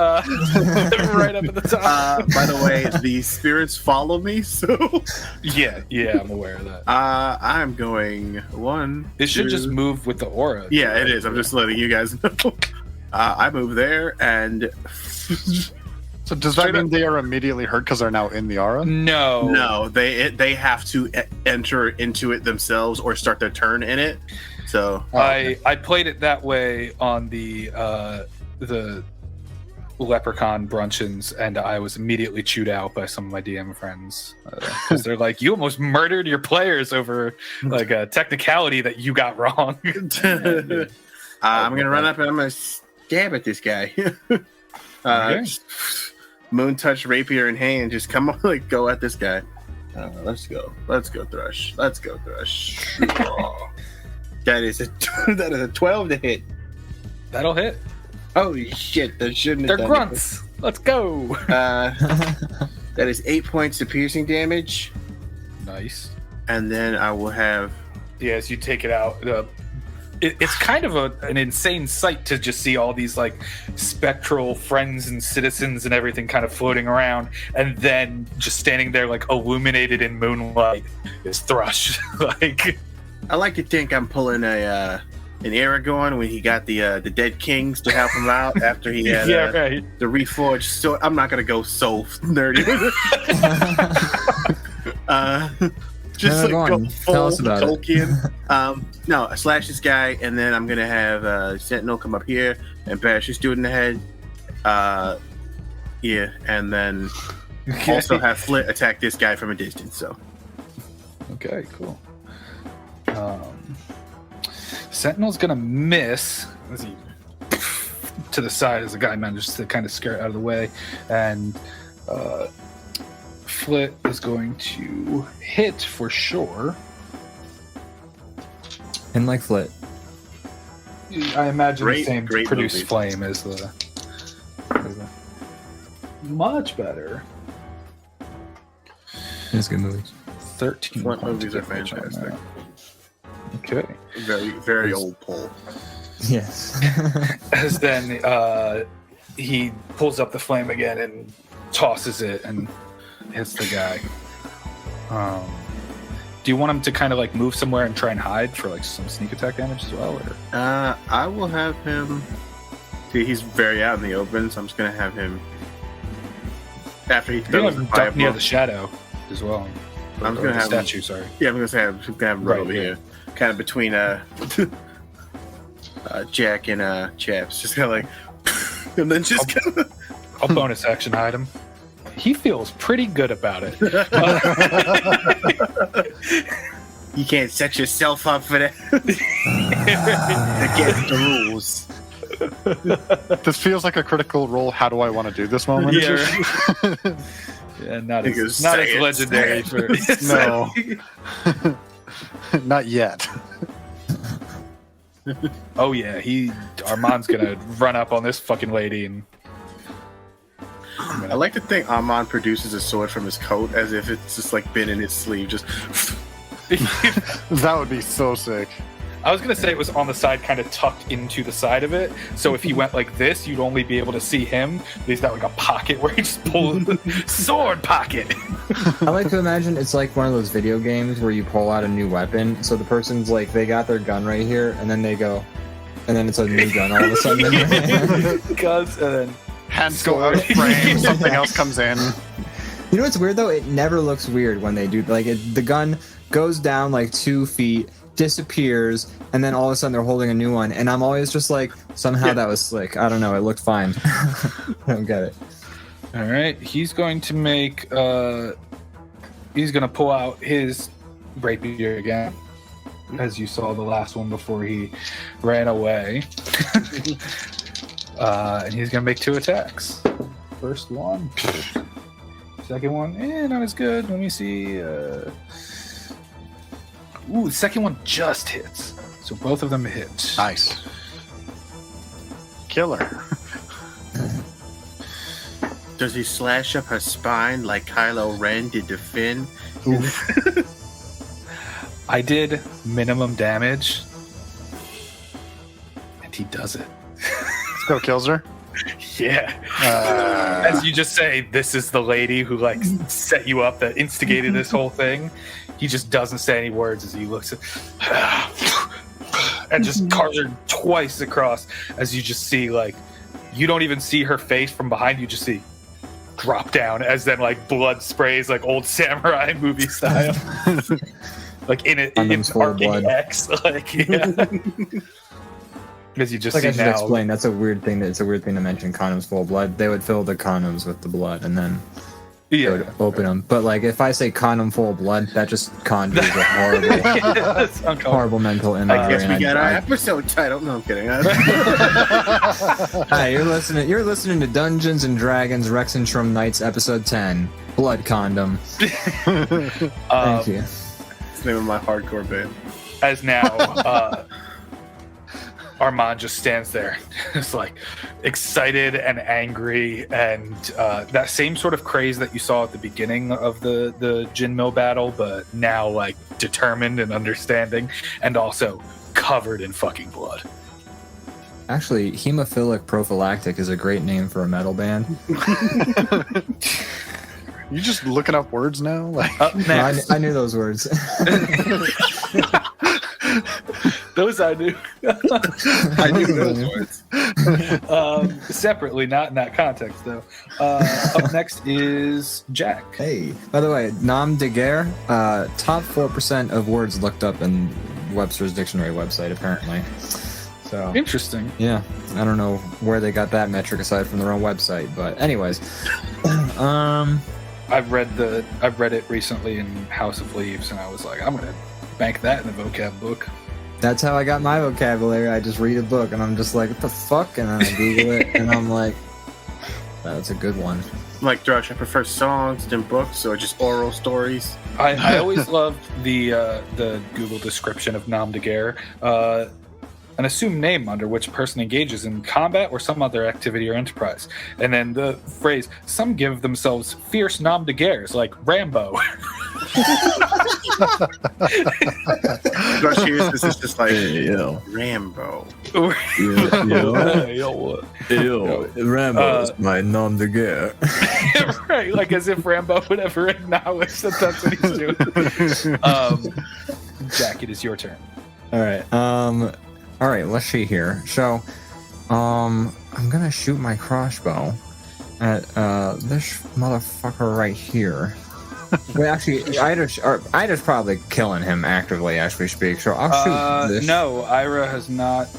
right up at the top. By the way, the spirits follow me, so Yeah, I'm aware of that. I'm going 1. It should 2. just move with the aura. Yeah, it is. I'm just letting you guys know. I move there, and So does that mean they are immediately hurt because they're now in the aura? No, they have to enter into it themselves or start their turn in it. So I played it that way on the leprechaun bruncheons, and I was immediately chewed out by some of my DM friends because they're like, "You almost murdered your players over like a technicality that you got wrong." I'm gonna run up and I'm gonna stab at this guy. Okay. Moon touch, rapier in hand. Just come on, like go at this guy. Let's go, Thrush. Let's go, Thrush. That is a 12 to hit. That'll hit. Holy shit! That shouldn't. They're have done grunts. Let's go. That is 8 points of piercing damage, Nice. and then I will have. Yeah, as you take it out, it's kind of an insane sight to just see all these like spectral friends and citizens and everything kind of floating around, and then just standing there like illuminated in moonlight is Thrush. Like, I like to think I'm pulling an EIRA going when he got the dead kings to help him out after he had yeah, right. the reforged. So I'm not gonna go so nerdy. Just like go go on. full Tell us about it. Tolkien. No, I slash this guy, and then I'm gonna have Sentinel come up here and bash this dude in the head. Yeah, and then also have Flit attack this guy from a distance. So Okay, cool. Sentinel's gonna miss as he to the side as the guy manages to kind of scare it out of the way, and Flit is going to hit for sure. And like Flit. I imagine Great- the same great produce movie. flame as the much better. It's good movies. 13 Flint points movies are of damage on fantastic. that. Okay. very, very old pull. Yes. As then he pulls up the flame again and tosses it and hits the guy. Do you want him to kind of like move somewhere and try and hide for like some sneak attack damage as well? Or? I will have him. See, he's very out in the open, so I'm just gonna have him after he You're gonna throws have the him duck near fireball. the shadow as well. I'm Or gonna the have him- statue. Sorry. Yeah, I'm gonna have him right over yeah. here, kind of between Jack and Chaps, just kind of like, and then just kind of. I'll bonus action hide him. He feels pretty good about it. You can't set yourself up for that. Against the rules. This feels like a critical role. How do I want to do this moment? Yeah, not Niggas as, not say as it, legendary say for No. Not yet. Oh yeah, Armand's gonna run up on this fucking lady and I like to think Amon produces a sword from his coat as if it's just like been in his sleeve. Just That would be so sick. I was gonna say it was on the side, kind of tucked into the side of it. So if he went like this, you'd only be able to see him. But he's got like a pocket where he just pulls the sword pocket. I like to imagine it's like one of those video games where you pull out a new weapon. So the person's like, they got their gun right here, and then they go, and then it's a new gun all of a sudden in their hand. Guns and then Hands go out of frame. Something else comes in. You know what's weird though? It never looks weird when they do the gun goes down like 2 feet, disappears, and then all of a sudden they're holding a new one, and I'm always just like, somehow that was slick. I don't know, it looked fine. I don't get it. all right, he's going to make he's gonna pull out his rapier again, as you saw the last one before he ran away. And he's gonna make 2 attacks. First one, second one, not as good. Let me see. Ooh, the second one just hits, so both of them hit. Nice. Killer. does he slash up her spine like Kylo Ren did to Finn? I did minimum damage, and he does it. Still kills her. Yeah. As you just say, this is the lady who like set you up, that instigated this whole thing. He just doesn't say any words as he looks at and just carves her twice across. As you just see, like, you don't even see her face from behind. You just see drop down as then like blood sprays like old samurai movie style. Like in it, in Condoms full of arcing blood. X. Like, yeah. As you just Like see I should now. explain, that's a weird thing. It's a weird thing to mention condoms full of blood. They would fill the condoms with the blood and then they Yeah. would open them. But like if I say condom full of blood, that just conjures a horrible, That's uncomfortable. horrible mental imagery. I guess we and got our I- episode title. No, I'm kidding. Hi, you're listening to Dungeons and Dragons Rexxentrum Nights episode 10, Blood Condom. Thank you. It's the name of my hardcore band. As now, Armand just stands there, just like excited and angry, and that same sort of craze that you saw at the beginning of the gin mill battle, but now like determined and understanding, and also covered in fucking blood. Actually, hemophilic prophylactic is a great name for a metal band. You just looking up words now? Like, Up No, next, I knew those words. those I knew. I knew those words. Separately, not in that context though. Up next is Jack. Hey, by the way, nom de guerre, top 4% of words looked up in Webster's dictionary website, apparently. So, Interesting. yeah, I don't know where they got that metric aside from their own website, but anyways. I've read it recently in House of Leaves, and I was like, I'm gonna bank that in the vocab book. That's how I got my vocabulary. I just read a book and I'm just like, what the fuck? And then I Google it and I'm like, that's a good one. Like Thrush, I prefer songs than books or just oral stories. I always loved the Google description of nom de guerre. An assumed name under which a person engages in combat or some other activity or enterprise. And then the phrase, some give themselves fierce nom de guerres, like Rambo. Thrush hears this is just like Yo. Rambo. Rambo is my nom de guerre. Right, like as if Rambo would ever acknowledge that that's what he's doing. Jack, it is your turn. All right, let's see here. So, I'm gonna shoot my crossbow at this motherfucker right here. Wait, actually, Ida's probably killing him actively as we speak. So I'll shoot this. No, EIRA has not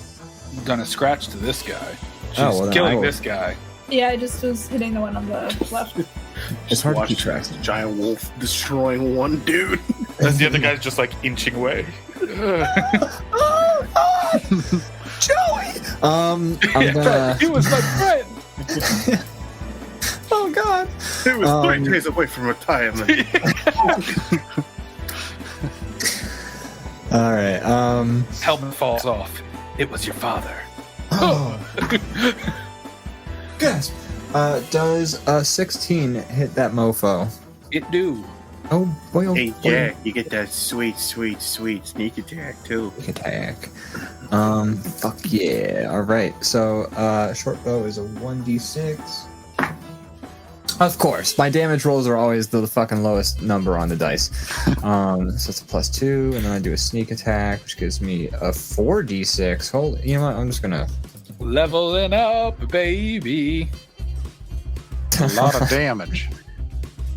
done a scratch to this guy. She's well, then I killing will- this guy. Yeah, I just was hitting the one on the left. It's hard to Watch keep track. this giant wolf destroying one dude. As the other guy's just like inching away. Joey! I'm gonna. He was my friend. Oh God! It was 3 days away from retirement. All right. Helmet falls off. It was your father. Oh. Guess. Does a 16 hit that mofo? It do. Oh boy! Oh Hey, boy. Jack, you get that sweet sneak attack too. Attack. Fuck yeah. Alright, so, short bow is a 1d6. Of course, my damage rolls are always the fucking lowest number on the dice. So it's a +2, and then I do a sneak attack, which gives me a 4d6. Hold, you know what, I'm just gonna... Leveling up, baby. a lot of damage.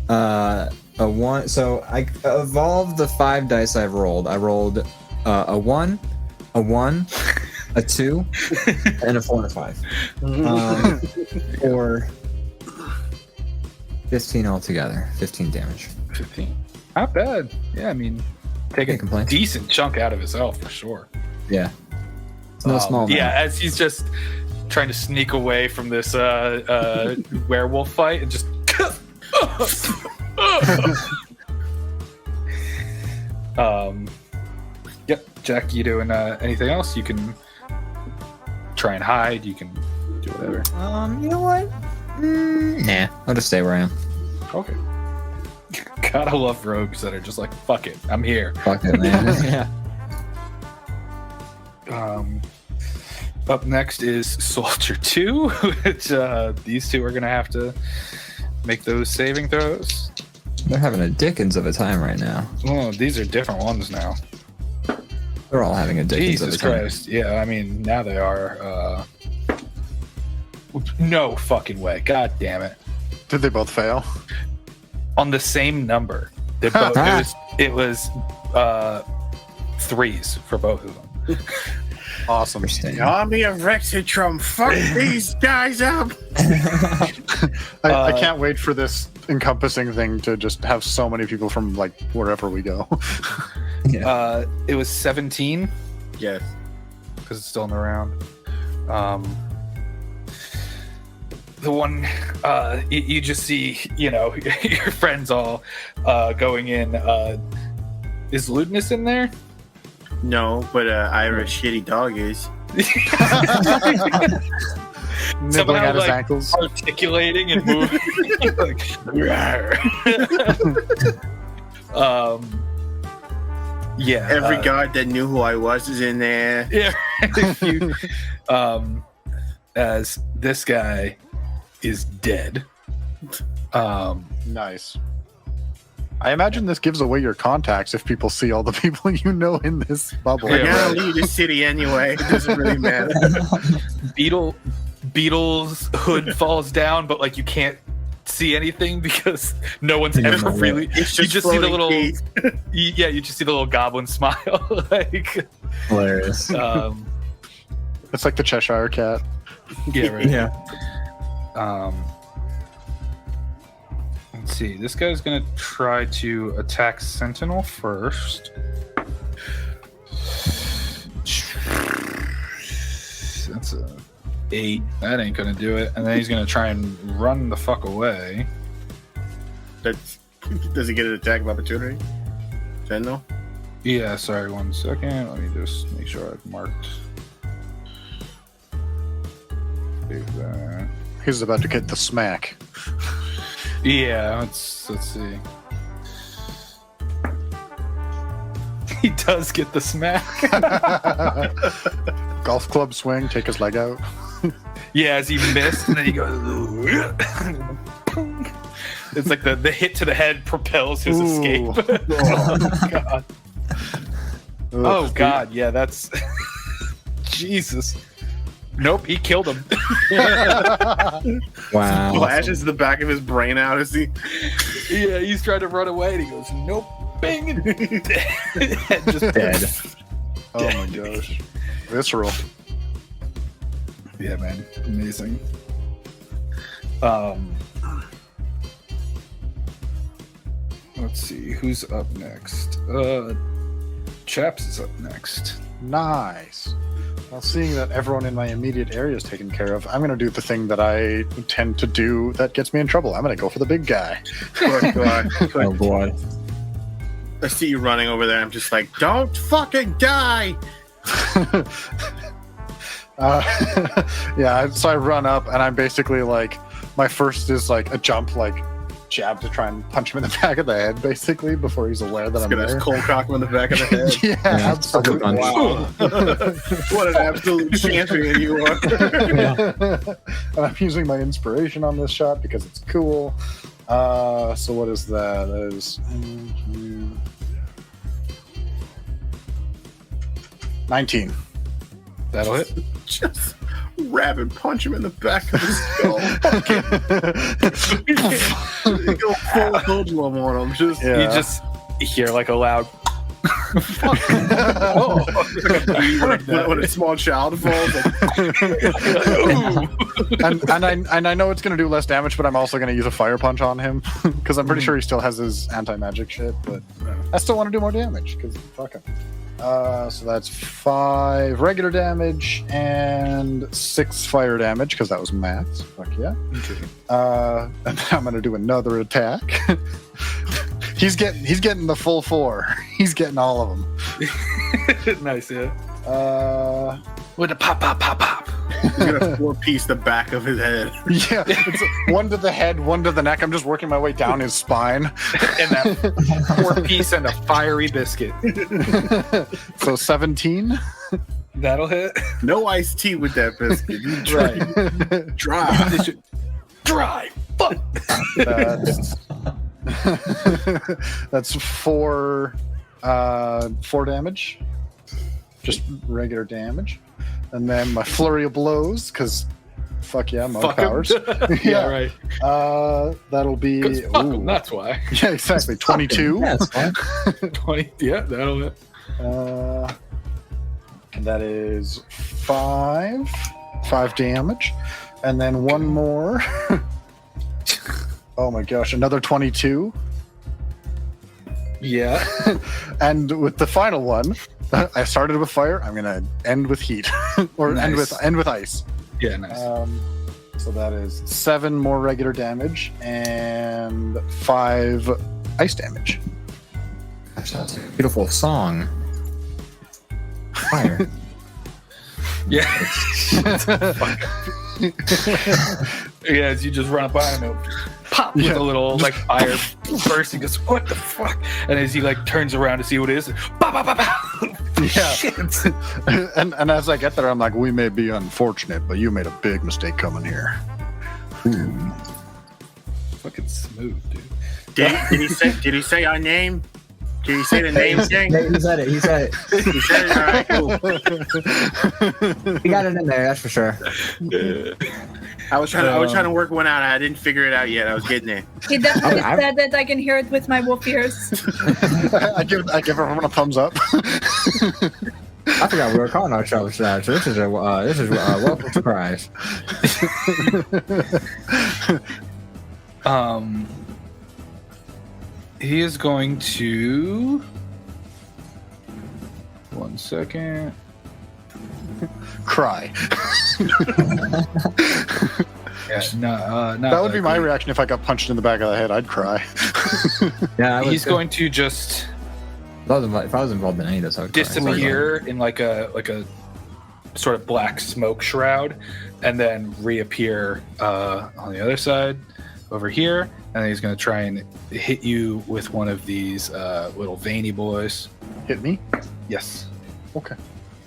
A 1, so I evolved the 5 dice I've rolled. I rolled a 1, a 1, a 2, and a 4 and a 5. Or 15 altogether. 15 damage. 15. Not bad. Yeah, I mean, take Can't a complain. decent chunk out of his health for sure. Yeah. It's no small Yeah, amount. as he's just trying to sneak away from this werewolf fight and just. Yep, Jack, you doing anything else? You can try and hide. You can do whatever. You know what? Nah, I'll just stay where I am. Okay. Gotta love rogues that are just like, fuck it, I'm here. Fuck it, man. Yeah. Up next is Soldier 2, which these two are gonna have to make those saving throws. They're having a dickens of a time right now. Oh, these are different ones now. They're all having a dickens Jesus of a time. Christ. Yeah, I mean, now they are. No fucking way. God damn it. Did they both fail? On the same number. They both, it was 3s for both of them. Awesome. The army of Rexxentrum, fuck these guys up. I can't wait for this encompassing thing to just have so many people from like wherever we go. It was 17 Yes. because it's still in the round. The one you just see, your friends all going in. Is Ludinus in there? No, but EIRA shitty dog is. Nibbling Somehow, at his like, ankles. Articulating and moving. Yeah. Every guard that knew who I was is in there. Yeah. As this guy is dead. Nice. I imagine this gives away your contacts if people see all the people you know in this bubble. We're Yeah, gonna leave this city anyway. It doesn't really matter. Beetle's hood falls down, but like you can't see anything because no one's ever really. It's You just just see the floating little. teeth. You just see the little goblin smile. Like, Hilarious. It's like the Cheshire Cat. yeah, right. Yeah. Let's see. This guy's gonna try to attack Sentinel first. That's a 8. That ain't gonna do it. And then he's gonna try and run the fuck away. Does he get an attack of opportunity? Sentinel? Yeah, sorry, 1 second. Let me just make sure I've marked. Save that. He's about to get the smack. Yeah, let's see. He does get the smack. Golf club swing, take his leg out. Yeah, as he missed, and then he goes. It's like the hit to the head propels his escape. Oh god. Oh god, yeah, that's Jesus. Nope, he killed him. Wow. Flashes the back of his brain out as he. Yeah, he's trying to run away, and he goes, nope, bang, and just Dead. Oh my gosh. Visceral. Yeah, man, amazing. Let's see who's up next. Chaps is up next. Nice. Well, seeing that everyone in my immediate area is taken care of, I'm going to do the thing that I tend to do that gets me in trouble. I'm going to go for the big guy. Oh, God. Oh boy. I see you running over there. I'm just like, don't fucking die. Yeah, so I run up and I'm basically like, my first is like a jump, like jab to try and punch him in the back of the head, basically, before he's aware that I'm Gonna there. cold cock him in the back of the head. Yeah, absolutely. punch. Wow. What an absolute champion you are. And I'm using my inspiration on this shot because it's cool. So what is that? That is 19. That'll hit. Just rapid punch him in the back of his skull. You go full hoodlum on him. Just Yeah. You just hear like a loud. when a small child falls. and I know it's going to do less damage, but I'm also going to use a fire punch on him because I'm pretty sure he still has his anti-magic shit, but I still want to do more damage because fuck him. So that's 5 regular damage and 6 fire damage because that was max. Fuck yeah. And then I'm going to do another attack. He's getting the full 4. He's getting all of them. Nice, yeah. With a pop. He's gonna 4-piece the back of his head. Yeah, it's one to the head, one to the neck. I'm just working my way down his spine. And that 4-piece and a fiery biscuit. So 17. That'll hit. No iced tea with that biscuit. You Right. dry. Dry. Fuck. That's 4 damage. Just regular damage. And then my flurry of blows, because fuck yeah, my Fuck 'em. powers. Yeah, right. That'll be 'Cause fuck 'em, that's why. yeah, exactly. 22. Yeah, it's fine. 20. Yeah, that'll hit. That is 5 damage. And then one more. Oh my gosh, another 22. Yeah. And with the final one, I started with fire. I'm gonna end with heat, or Nice. end with ice. Yeah, nice. So that is 7 more regular damage and 5 ice damage. Gosh, that's a beautiful song. Fire. Yeah. Yeah, as you just run up behind him, pop with Yeah. a little like fire burst. He goes, "What the fuck?" And as he like turns around to see what it is, pop, pop, pop, pop. Yeah. Shit. And as I get there, I'm like, we may be unfortunate, but you made a big mistake coming here. Fucking smooth, dude. Did he say our name? Did he say the name thing? Yeah, he said it. He said it. He said it. All right, cool. He got it in there, that's for sure. I was trying to work one out. I didn't figure it out yet. I was getting there. He definitely Okay, said that. I can hear it with my wolf ears. I give everyone a thumbs up. I forgot we were calling ourselves that. So this is a welcome surprise. He is going to. 1 second. Cry. Yeah, no, That would be my reaction if I got punched in the back of the head. I'd cry. Yeah, I He's going to just If I was involved in any of this, I would cry. disappear in like a sort of black smoke shroud, and then reappear on the other side over here. And then he's going to try and hit you with one of these little veiny boys. Hit me? Yes, Okay.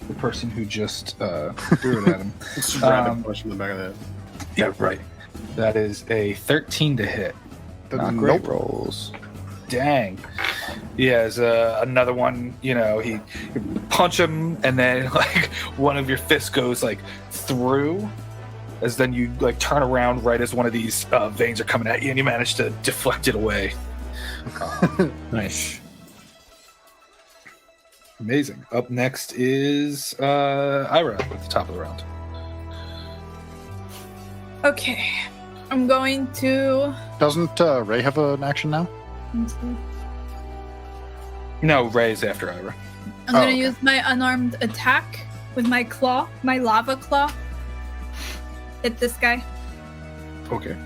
the person who just threw it at him. Just random push in the back of the head. Yeah, right. That is a 13 to hit. Not great rolls. Dang. He has another one, you punch him, and then like one of your fists goes like through, as then you like turn around right as one of these veins are coming at you, and you manage to deflect it away. Nice. Amazing. Up next is EIRA at the top of the round. Okay. I'm going to. Doesn't Ray have an action now? No, Ray's after EIRA. I'm going to okay. use my unarmed attack with my claw, my lava claw. Hit this guy. Okay.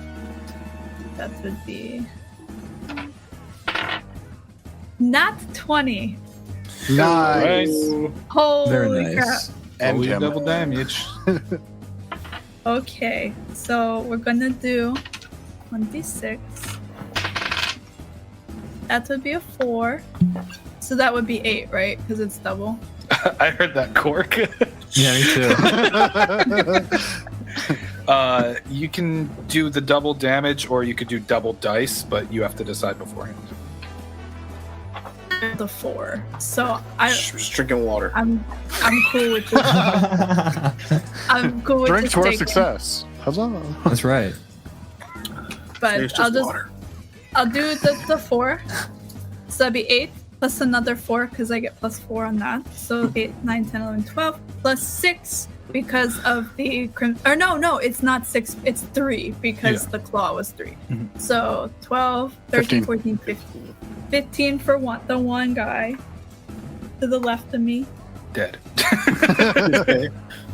That would be. Nat 20. Nice. Holy Very crap. nice. And Always him. double damage. Okay, so we're gonna do 1d6. That would be a 4. So that would be 8, right? Because it's double. I heard that cork. Yeah, me too. You can do the double damage, or you could do double dice, but you have to decide beforehand. The 4. So Just drinking water. I'm cool with this. I'm cool with Drink this to our taking. success. Huzzah. That's right. But It's I'll just just water. I'll do the 4. So that'd be 8 plus another 4 because I get plus 4 on that. So 8, 9, 10, 11, 12 plus 6 because of the no, it's not 6. It's 3 because the claw was 3. Mhm. So 12, 13, 15. 14, 15. 15 for the one guy to the left of me. Dead.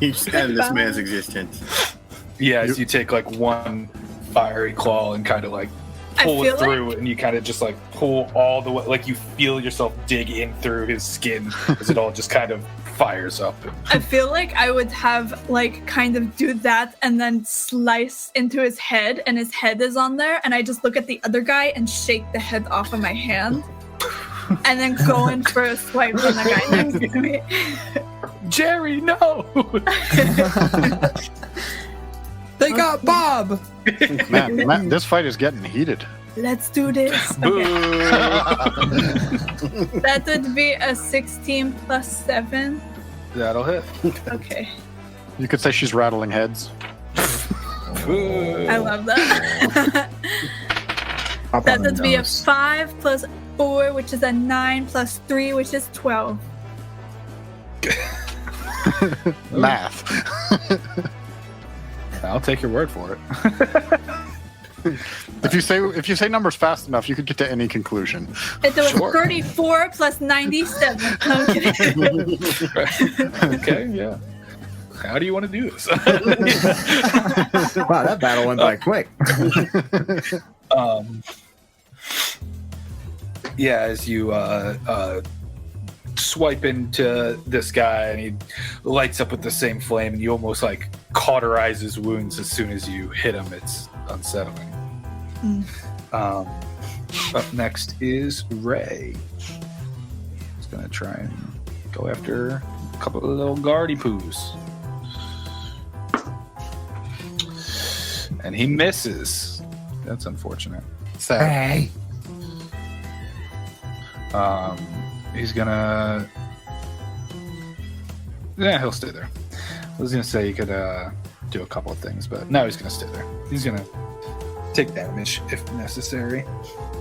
He's ending this man's existence. Yeah, as you take like one fiery claw and kind of like pull I it feel through, and you kind of just like pull all the way, like you feel yourself dig in through his skin as it all just kind of fires up. I feel like I would have like kind of do that and then slice into his head, and his head is on there, and I just look at the other guy and shake the head off of my hand, and then go in for a swipe on the guy next to me. Jerry, no! They got Bob! Man, this fight is getting heated. Let's do this. Boo! Okay. That would be a 16 plus 7. That'll hit. Okay. You could say she's rattling heads. Boo. I love that. That would be a 5 plus 4, which is a 9 plus 3, which is 12. Math. I'll take your word for it. If you say numbers fast enough, you could get to any conclusion. It was Sure. 34 plus 97. No, I'm kidding. Okay, yeah. How do you want to do this? Wow, that battle went by quick. Yeah, as you swipe into this guy and he lights up with the same flame and you almost like cauterize his wounds as soon as you hit him. It's unsettling. Up next is Ray. He's gonna try and go after a couple of little guardy poos. And he misses. That's unfortunate. Sad. He's gonna. Yeah, he'll stay there. I was gonna say he could do a couple of things, but no, he's gonna stay there. He's gonna take damage if necessary.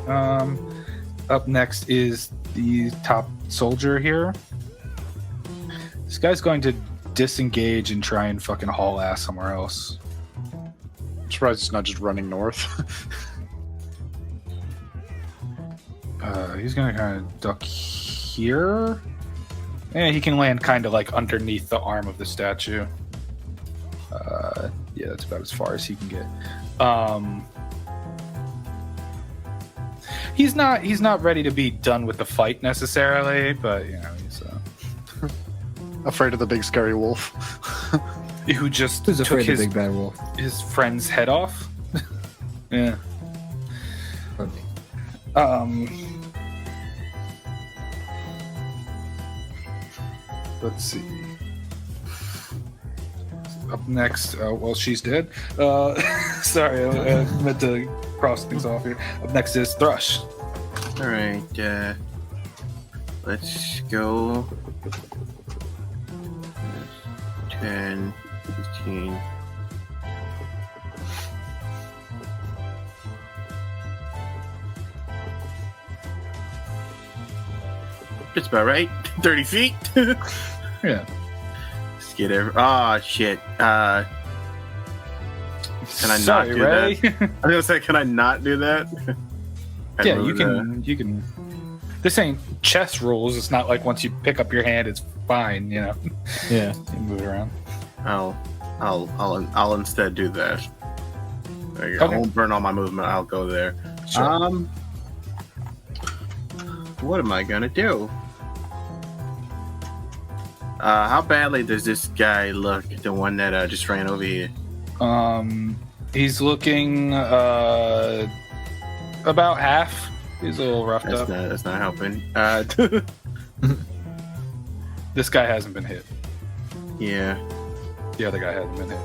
Up next is the top soldier here. This guy's going to disengage and try and fucking haul ass somewhere else. I'm surprised it's not just running north. He's gonna kind of duck here. Yeah, he can land kind of like underneath the arm of the statue. Yeah, that's about as far as he can get. He's not ready to be done with the fight necessarily, but you know he's Afraid of the big scary wolf. who just Who's took afraid of his Big Bad Wolf? his friend's head off. Yeah. Let's see. Up next, well, she's dead. Sorry, I meant to cross things off here. Up next is Thrush. All right, let's go. 10, 15. That's about right. 30 feet. Yeah. Let's get every. Oh shit. Can I not do Ray. that? I was gonna say, can I not do that? Yeah, you can. This ain't chess rules. It's not like once you pick up your hand, it's fine. You know. Yeah. You can move it around. I'll instead do that. There you go. Okay. I won't burn all my movement. I'll go there. Sure. What am I gonna do? How badly does this guy look? The one that just ran over here. He's looking about half. He's a little roughed up. That's not helping. This guy hasn't been hit. Yeah. The other guy hasn't been hit.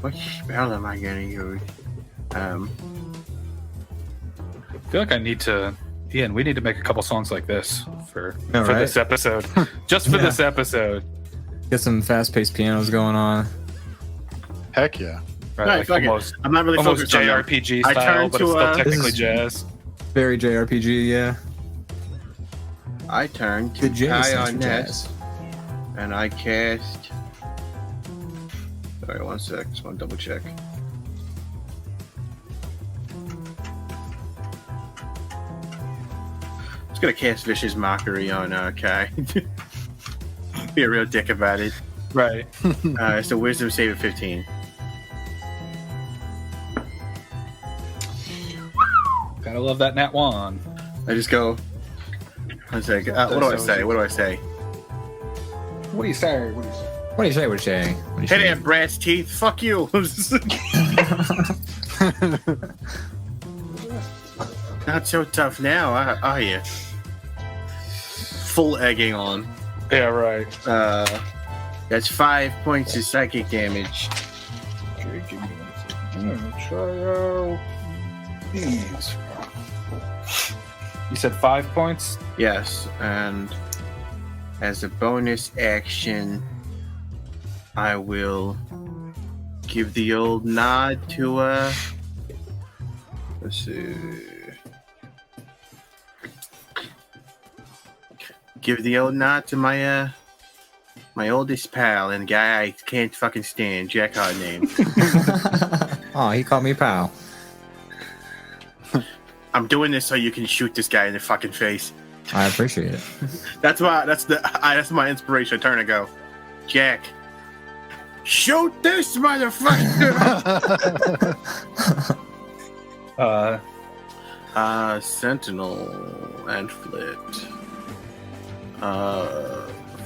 What spell am I gonna use? I feel like I need to. Ian, we need to make a couple songs like this for right? this episode. Just for this episode. Get some fast-paced pianos going on. Heck yeah. Right, No, like fuck it. almost I'm not really almost focused on that. JRPG I style, turned but it's to, still technically This is- jazz. Very JRPG, yeah. I turn to Good jazz. Kai sounds on for Nets, jazz. and I cast. Sorry, 1 sec. Just want to double check. Just gonna cast Vicious Mockery on Kai. Be a real dick about it. Right. It's a Wisdom save of 15. Gotta love that Nat 1. I just go. 1 sec. What do I say? What do I say? What do you say? What do you say? What do you say? What do you Hey say? there, brass teeth. Fuck you. Not so tough now, are you? Full egging on. Yeah, right. That's 5 points of psychic damage. Okay, give me 1 second. Try out these. You said 5 points? Yes, and as a bonus action, I will give the old nod to let's see. give the old nod to my my oldest pal and guy I can't fucking stand, Jack HARDNAME. Oh, he called me pal. I'm doing this so you can shoot this guy in the fucking face. I appreciate it. That's my inspiration. I turn and go, Jack, shoot this motherfucker. Sentinel and Flit.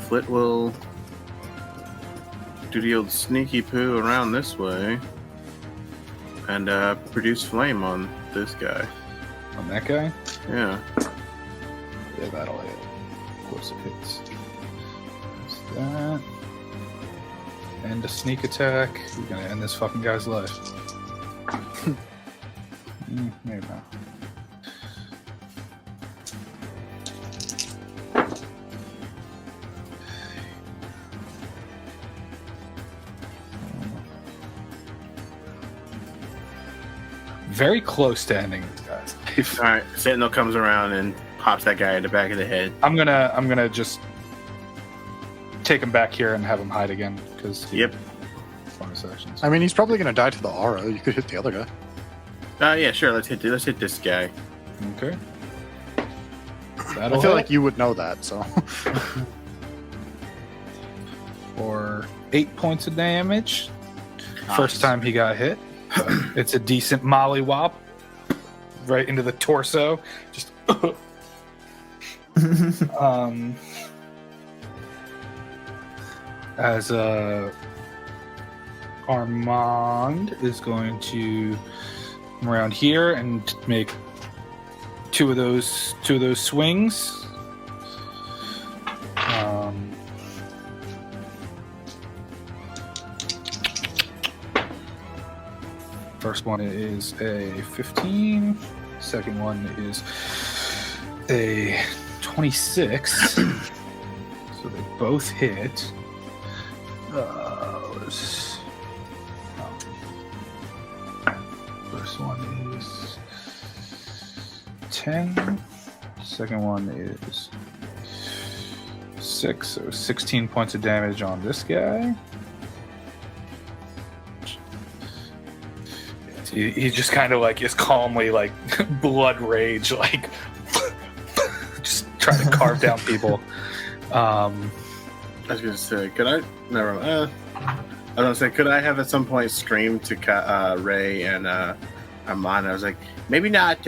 Flit will do the old sneaky poo around this way and produce flame on this guy. On that guy? Yeah. Yeah, that'll hit. Of course it hits. That's that. And a sneak attack. We're gonna end this fucking guy's life. Maybe not. Very close to ending this guy's life. All right. Sentinel comes around and pops that guy in the back of the head. I'm gonna just take him back here and have him hide again because Yep. bonus actions. I mean, he's probably going to die to the aura. You could hit the other guy. Yeah, sure. Let's hit this guy. Okay. I feel like you would know that, so. For 8 points of damage. First time he got hit. It's a decent mollywop right into the torso. Just as Armand is going to come around here and make two of those swings. First one is a 15. Second one is a 26. So they both hit. First one is 10. Second one is 6. So 16 points of damage on this guy. He just kind of like is calmly like blood rage, like just trying to carve down people. I was gonna say, could I? Never mind. I was gonna say, could I have at some point screamed to Ray and Armand? I was like, maybe not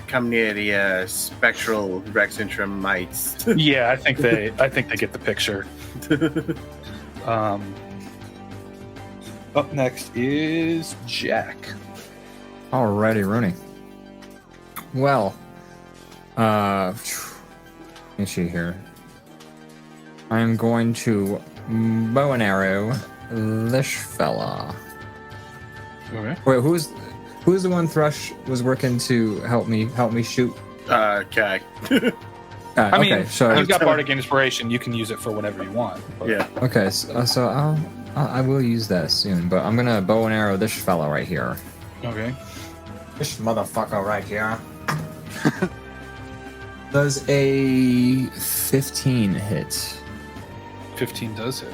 come near the spectral Rexxentrum Nights. Yeah, I think they get the picture. Up next is Jack. Alrighty, Rooney. Well, let me see here. I'm going to bow and arrow this fella. Okay. Wait, who's the one Thrush was working to help me shoot? Okay. I mean, okay, so you've got Bardic Inspiration. You can use it for whatever you want. But... Yeah. okay, so I will use that soon, but I'm gonna bow and arrow this fella right here. Okay. This motherfucker right here. Does a 15 hit? 15 does hit.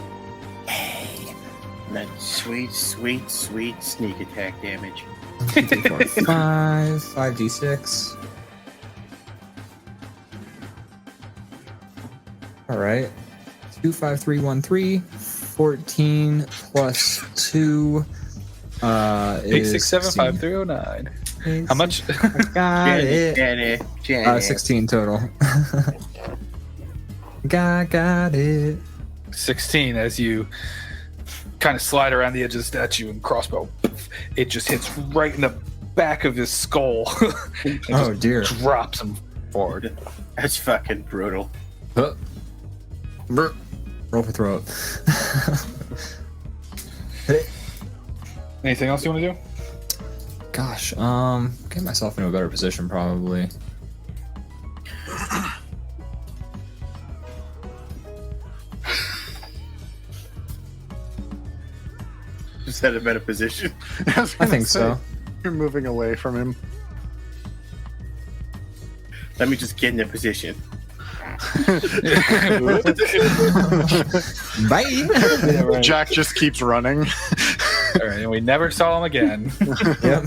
Hey. That sweet sneak attack damage. 5d6. Alright. 2, 5, 3, 1, 3. 14 plus 2 8, 6, 7, 16. 5, 3, 0, 9. How much? Got it. Janet. 16 total. Got it. 16 as you kind of slide around the edge of the statue and crossbow. It just hits right in the back of his skull. Oh dear. Drops him forward. That's fucking brutal. Roll for throat. Anything else you want to do? Gosh, get myself into a better position probably. Is that a better position? I think so. You're moving away from him. Let me just get in a position. Bye. Yeah, right. Jack just keeps running. All right, and we never saw him again. Yep.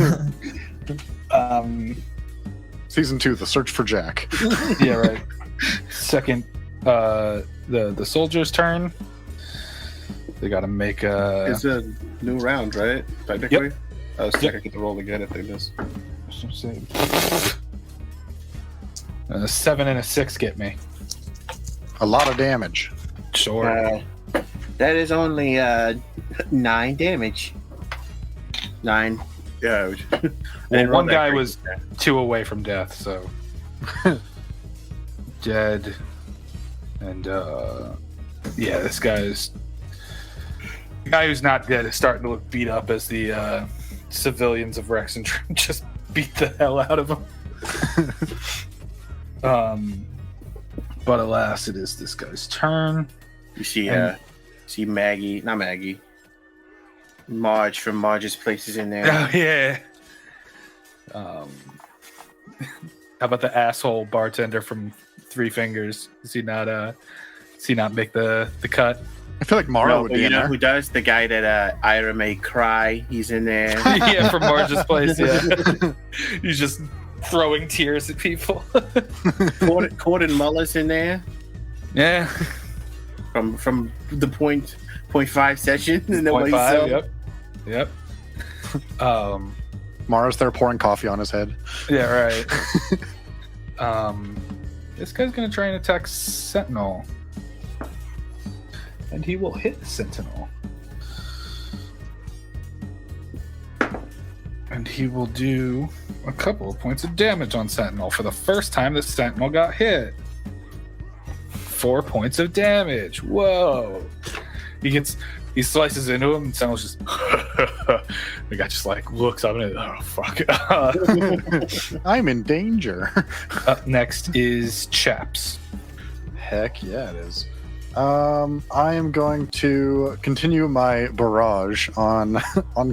Season 2, The Search for Jack. Yeah, right. Second, the soldier's turn. They got to make a. It's a new round, right? Technically. I was checking get the roll again if they miss. 7 and a 6 get me. A lot of damage. Sure. That is only 9 damage. 9. Yeah. Well, one guy was 2 away from death, so dead. And yeah, this guy's the guy who's not dead is starting to look beat up as the civilians of Rexxentrum just beat the hell out of him. But alas, it is this guy's turn. You see, And- see Maggie, not Maggie, Marge from Marge's Place is in there. Oh yeah. How about the asshole bartender from Three Fingers? Does he not make the cut? I feel like Mara No, would but be you in know there. who does? The guy that EIRA made cry. He's in there. Yeah, from Marge's Place. Yeah, he's just throwing tears at people. Corden Muller's in there Yeah, from the point 0.5 session. And then what he 0.5. saw. Yep. Mara's there pouring coffee on his head. Yeah, right. This guy's gonna try and attack Sentinel, and he will hit Sentinel, and he will do a couple of points of damage on Sentinel for the first time that Sentinel got hit. 4 points of damage. Whoa! He slices into him, and Sentinel's just. The guy just like looks up and oh fuck. I'm in danger. Up next is Chaps. Heck yeah, it is. I am going to continue my barrage on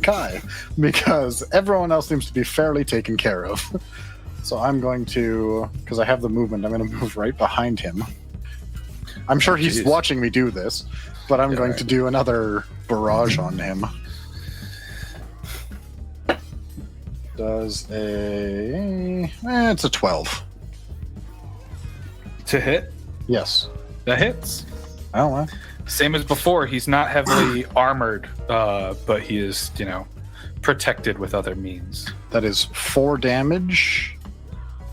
Kai because everyone else seems to be fairly taken care of. So I'm going to, because I have the movement, I'm going to move right behind him. I'm sure he's geez. watching me do this, but I'm going to do another barrage on him. Does it's a 12. To hit? Yes. That hits. Oh, well. Same as before, he's not heavily armored, but he is, protected with other means. That is 4 damage.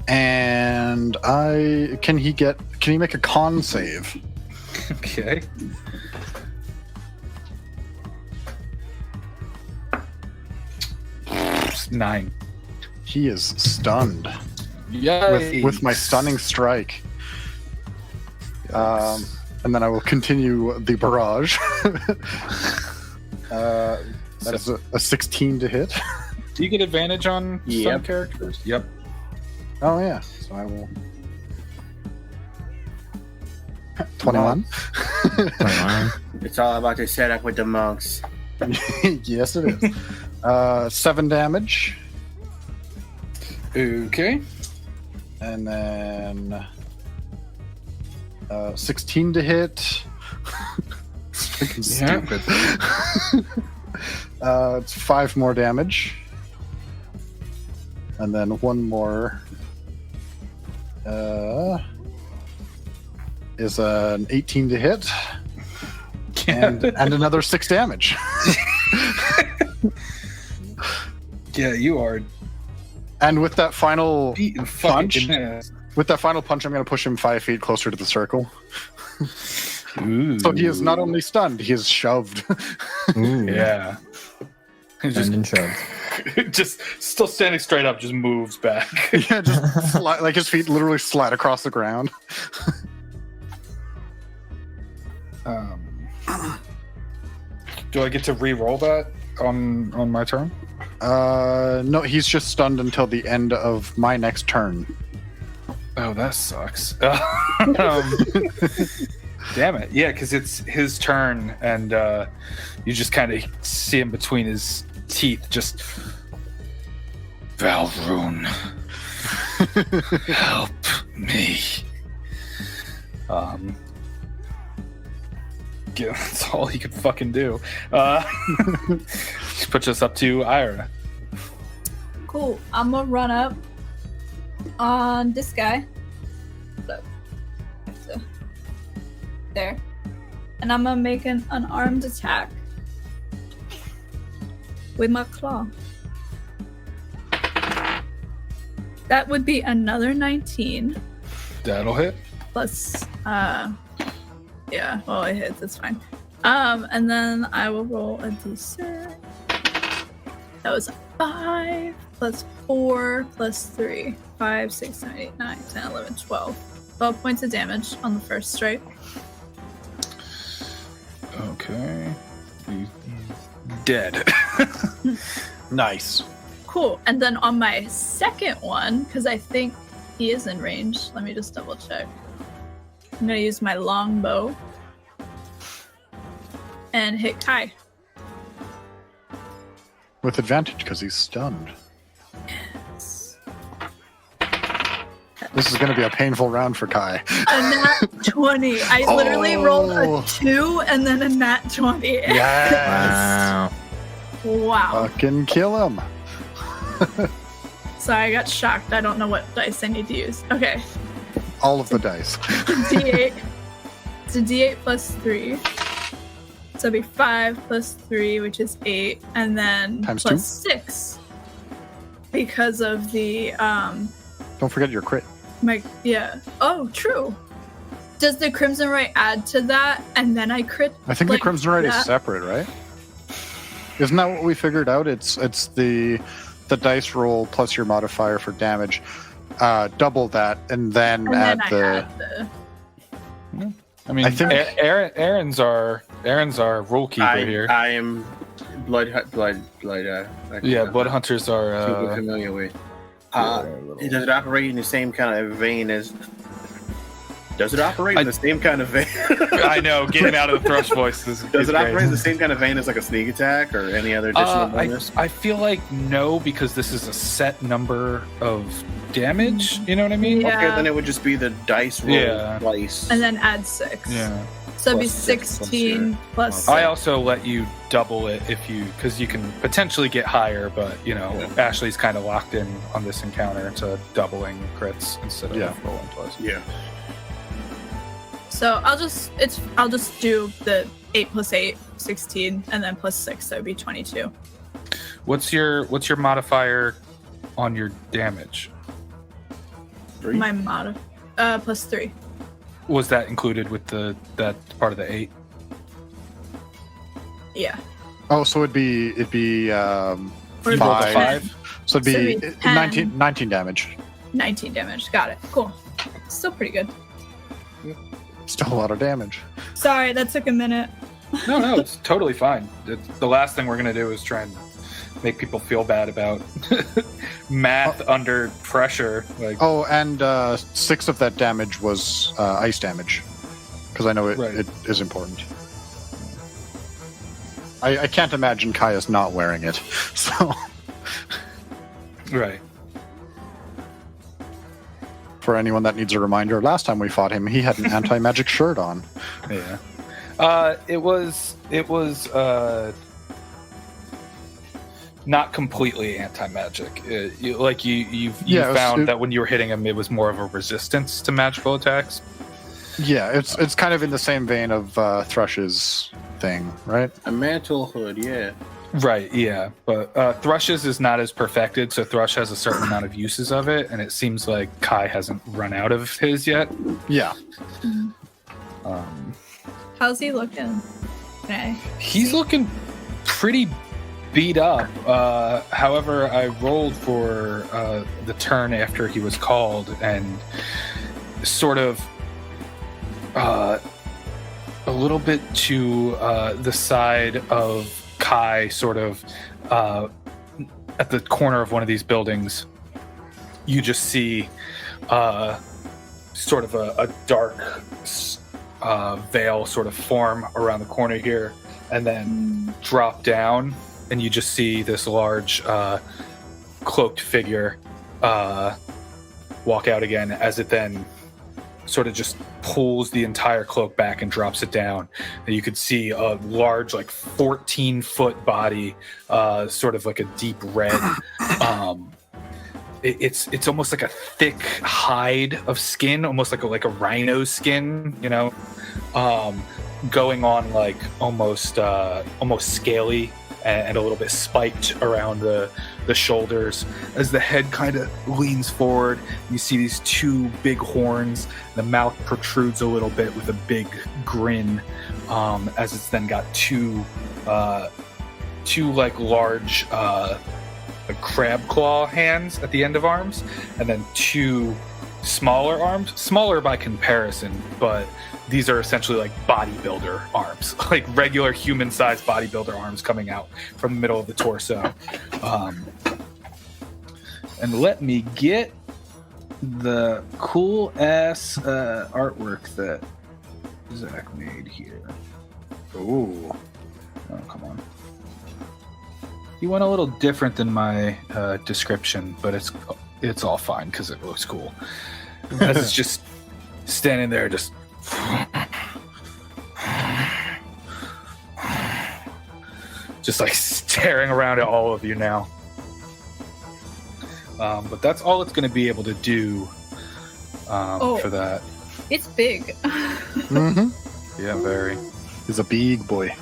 And can he make a con save? Okay. Nine. He is stunned Yay! with my stunning strike. And then I will continue the barrage. That is a 16 to hit. Do you get advantage on some Yep. characters? Yep. Oh yeah, so I will. 21. It's all about the setup with the monks. Yes, it is. 7 damage, Okay. and then 16 to hit. It's freaking Yeah. stupid. It's 5 more damage, and then 1 more. Is an 18 to hit, and another 6 damage. Yeah, you are And with that final beating punch, fucking ass. I'm going to push him 5 feet closer to the circle. Ooh. So he is not only stunned, he is shoved. Ooh. Yeah. He's And then shoved. just still standing straight up, just moves back. Yeah, just like his feet literally slide across the ground. Do I get to re-roll that on my turn? No, he's just stunned until the end of my next turn. Oh, that sucks. Damn it. Yeah, because it's his turn, and you just kind of see him between his teeth, just... Valrune, help me. Yeah, that's all he could fucking do. Which puts us up to EIRA. Cool. I'm gonna run up on this guy. So, there. And I'm gonna make an unarmed attack with my claw. That would be another 19. That'll hit. Plus, yeah, well, it hits, it's fine. And then I will roll a d6. That was a 5 plus 4 plus 3. 5, 6, 7, 8, 9, 10, 11, 12. 12 points of damage on the first strike. Okay. He's dead. Nice. Cool. And then on my second one, because I think he is in range, let me just double check. I'm going to use my longbow and hit Kai. With advantage because he's stunned. Yes. This is going to be a painful round for Kai. A nat 20. I literally rolled a 2 and then a nat 20. Yes. Wow. Wow. Fucking kill him. Sorry, I got shocked. I don't know what dice I need to use. Okay. All of the dice. D8. It's a D8 plus 3. So it'd be 5 plus 3, which is 8, and then Times plus 2? 6. Because of the Don't forget your crit. yeah. Oh, true. Does the Crimson Ray add to that and then I crit? I think like, the Crimson Ray is that? separate, right? Isn't that what we figured out? It's the dice roll plus your modifier for damage. Double that and then add I the. add the. I mean, I think- Aaron's our rule keeper here. I am blood. Yeah, blood hunters are. Super familiar with. Does it operate in the same kind of vein as? Does it operate in the same kind of vein? I know, getting out of the thrush voice is. Does it operate great. in the same kind of vein as like a sneak attack or any other additional bonus? I feel like no, because this is a set number of damage. You know what I mean? Yeah. Okay, then it would just be the dice roll Yeah. twice. And then add 6. Yeah. So it'd be Plus 6 plus 16 plus 6. I also let you double it because you can potentially get higher, but Ashley's kind of locked in on this encounter to doubling crits instead of rolling twice. Yeah. So I'll just do the 8 plus 8, 16, and then plus 6, so it'd be 22. What's your modifier on your damage? 3? My mod plus 3. Was that included with that part of the 8? Yeah. Oh, so it'd be Or it'd be 5. So it'd be So it'd be 19 damage. 19 damage. Got it. Cool. Still pretty good. Still a lot of damage. Sorry, that took a minute. No, it's totally fine. The last thing we're gonna do is try and make people feel bad about math under pressure. Like, Oh, and 6 of that damage was ice damage, because I know it is important. I can't imagine Kaya's not wearing it. So right. for anyone that needs a reminder, last time we fought him, he had an anti-magic shirt on. Yeah. It was not completely anti-magic. You found that when you were hitting him, it was more of a resistance to magical attacks. Yeah, it's kind of in the same vein of Thrush's thing, right? A mantle hood, yeah. Right, yeah. But Thrush's is not as perfected, so Thrush has a certain amount of uses of it, and it seems like Kai hasn't run out of his yet. Yeah. How's he looking? Okay. He's looking pretty beat up. However, I rolled for the turn after he was called, and sort of a little bit to the side of Kai, sort of at the corner of one of these buildings, you just see sort of a dark veil sort of form around the corner here, and then drop down, and you just see this large cloaked figure walk out again, as it then sort of just pulls the entire cloak back and drops it down. And you could see a large, like 14-foot body, sort of like a deep red. It's almost like a thick hide of skin, almost like a rhino skin, you know, going on like almost scaly and a little bit spiked around the shoulders. As the head kind of leans forward, you see these two big horns. The mouth protrudes a little bit with a big grin, as it's then got two like large like crab claw hands at the end of arms, and then two smaller arms, smaller by comparison, but these are essentially like bodybuilder arms, like regular human-sized bodybuilder arms coming out from the middle of the torso. And let me get the cool-ass artwork that Zach made here. Ooh. Oh, come on. He went a little different than my description, but it's all fine because it looks cool. As it's just standing there, just like staring around at all of you now. But that's all it's going to be able to do for that. It's big. Mm-hmm. Yeah, very. He's a big boy.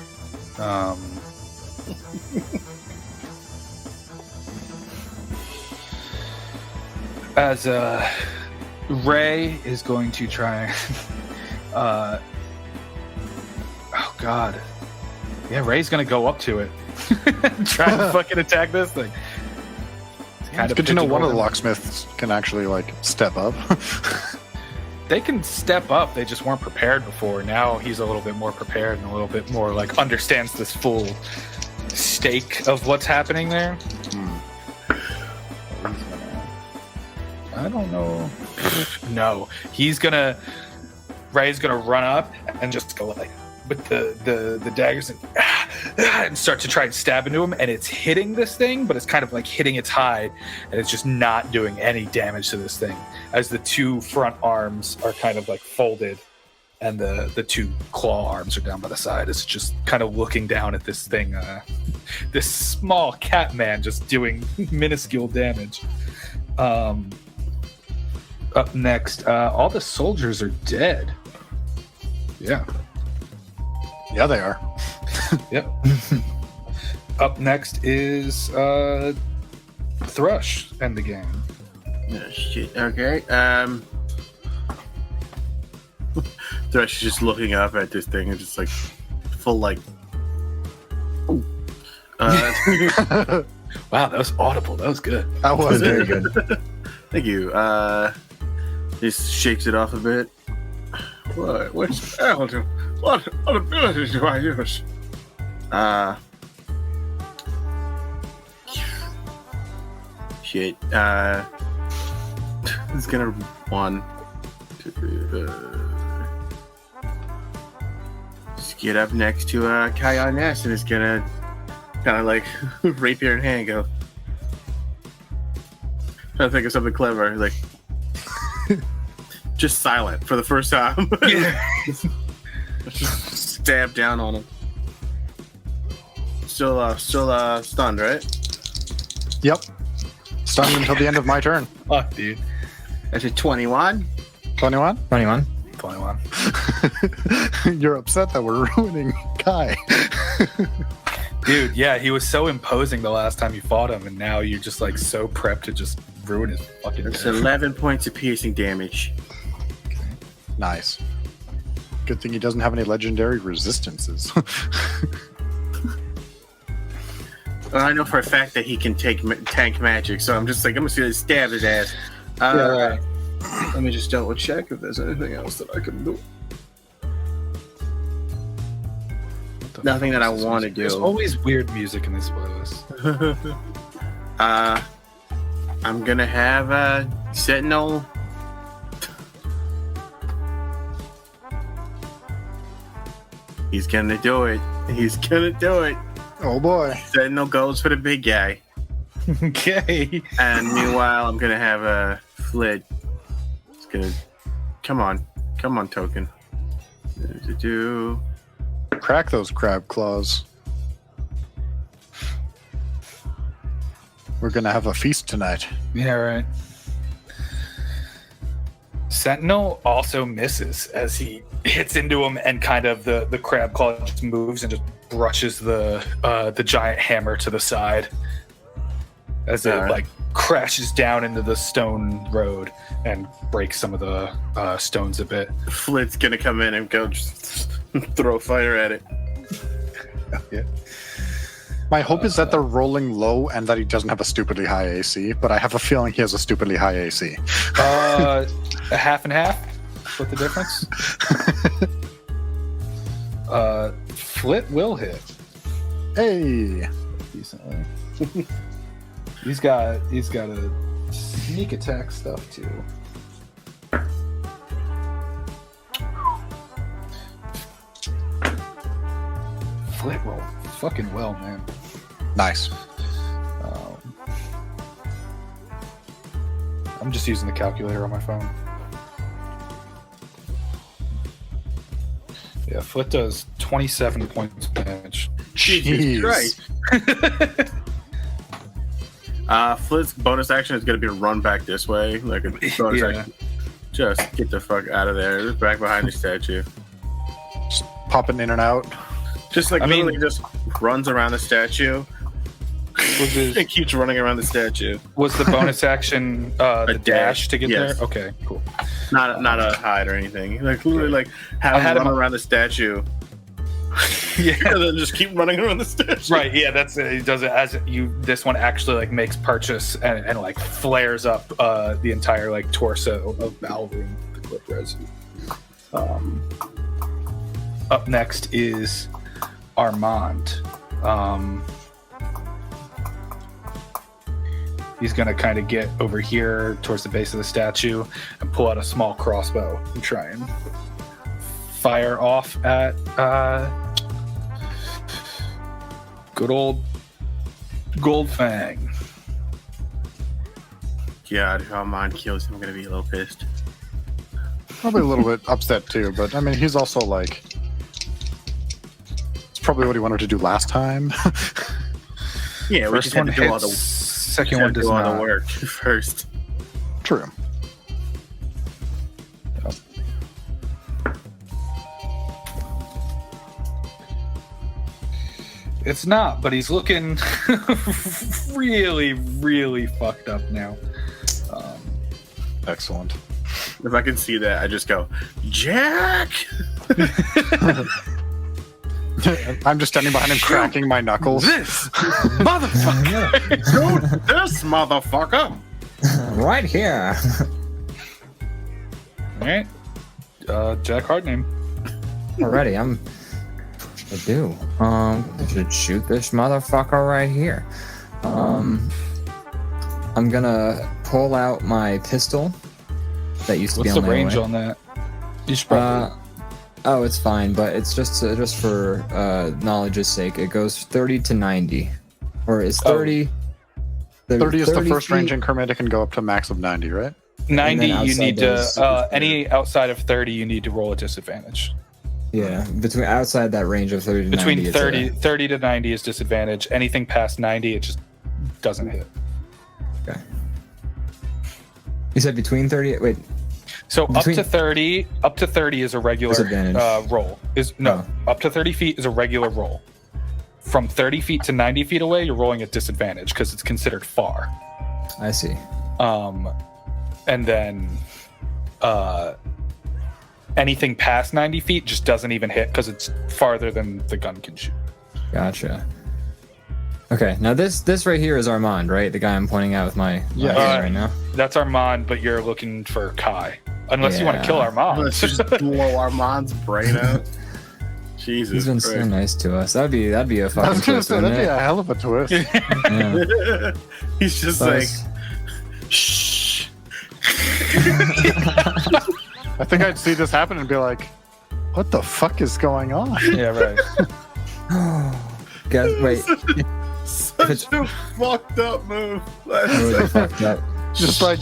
As Ray is going to try. Oh God. Yeah, Ray's gonna go up to it. Try to fucking attack this thing. It's good to know one of the locksmiths can actually like step up. They can step up, they just weren't prepared before. Now he's a little bit more prepared and a little bit more like understands this full stake of what's happening there. I don't know. No, Ray's gonna run up and just go like with the daggers and start to try and stab into him, and it's hitting this thing, but it's kind of like hitting its hide, and it's just not doing any damage to this thing. As the two front arms are kind of like folded, and the two claw arms are down by the side. It's just kind of looking down at this thing, this small cat man just doing minuscule damage. Up next, all the soldiers are dead. Yeah. Yeah, they are. Yep. Up next is Thrush and the gang. Oh, shit. Okay. Thrush is just looking up at this thing and just like full like. Ooh. Wow, that was audible. That was good. That was Very good. Thank you. Just shakes it off a bit. What spell? What ability do I use? Shit. It's gonna just get up next to Kyon Ness, and it's gonna kind of like rapier in hand go. Trying to think of something clever, like just silent for the first time. Yeah. Just stab down on him. Still stunned, right? Yep. Stunned until the end of my turn. Fuck, dude. That's a 21. 21? 21. 21. You're upset that we're ruining Kai. Dude, yeah, he was so imposing the last time you fought him, and now you're just like so prepped to just ruin his fucking It's day. 11 points of piercing damage. Nice. Good thing he doesn't have any legendary resistances. Well, I know for a fact that he can take tank magic, so I'm just like, I'm just gonna stab his ass. right. Let me just double check if there's anything else that I can do. Nothing that I want to do. There's always weird music in this playlist. I'm gonna have a Sentinel. He's gonna do it. He's gonna do it. Oh boy. Sentinel goes for the big guy. Okay. And meanwhile, I'm gonna have a Flit. It's gonna. Come on. Come on, token. Do. Crack those crab claws. We're gonna have a feast tonight. Yeah, right. Sentinel also misses as he hits into him, and kind of the crab claw just moves and just brushes the giant hammer to the side as it like crashes down into the stone road and breaks some of the stones a bit. Flit's gonna come in and go just throw fire at it. Yeah. My hope is that they're rolling low and that he doesn't have a stupidly high AC, but I have a feeling he has a stupidly high AC. A half and half? Split the difference? Flit will hit. Hey! Decently. He's got a sneak attack stuff too. Flit roll fucking well, man. Nice. I'm just using the calculator on my phone. Yeah, Flit does 27 points of damage. Jesus Christ. Flit's bonus action is going to be a run back this way. Like a bonus action. Just get the fuck out of there. Just back behind the statue. Just popping in and out. Just like literally just runs around the statue. It keeps running around the statue. Was the bonus action the dash to get yes. there? Okay, cool. Not a hide or anything. Like literally, like have him run around the statue. Yeah, and then just keep running around the statue. Right. Yeah, that's it. He does it as you. This one actually like makes purchase and like flares up the entire like torso of Balvin, the clip res. Up next is Armand. He's gonna kind of get over here towards the base of the statue and pull out a small crossbow and try and fire off at good old Goldfang. God, if Armand kills him, I'm gonna be a little pissed. Probably a little bit upset too, but I mean, he's also like, it's probably what he wanted to do last time. Yeah, we First just had one to do all hits, the second one does all not. the work first. True. Yep. It's not, but he's looking really, really fucked up now. Excellent. If I can see that, I just go, Jack! I'm just standing behind him, cracking my knuckles. This motherfucker! Shoot this motherfucker! Right here. Alright. Jack Hardname. Already, I do. I should shoot this motherfucker right here. I'm gonna pull out my pistol that used to be What's on the my range way. on that? You should probably... Oh, it's fine, but it's just for knowledge's sake. It goes 30 to 90, or is 30? 30 is the 30 first feet. range increment. It can go up to max of 90, right? 90, you outside need those- to... any outside of 30, you need to roll a disadvantage. Yeah, between outside that range of 30 to 90. Between it's 30 to 90 is disadvantage. Anything past 90, it just doesn't hit. Okay. You said between 30. Wait. So Between- up to 30 is a regular Disadvantage. roll. Up to 30 feet is a regular roll. From 30 feet to 90 feet away, you're rolling at disadvantage because it's considered far. I see. And then anything past 90 feet just doesn't even hit because it's farther than the gun can shoot. Gotcha. Okay, now this right here is Armand, right? The guy I'm pointing out with my hand right now. That's Armand, but you're looking for Kai. Unless you want to Yeah. kill Armand. Let's just blow Armand's brain out. Jesus He's been Christ. so nice to us. That'd be a I fucking was gonna twist, say, wouldn't that'd be it? a hell of a twist. Yeah. He's just But like, it's- shh. I think I'd see this happen and be like, what the fuck is going on? Yeah, right. Guys, wait. Such a fucked up move. Really fucked up. Just like,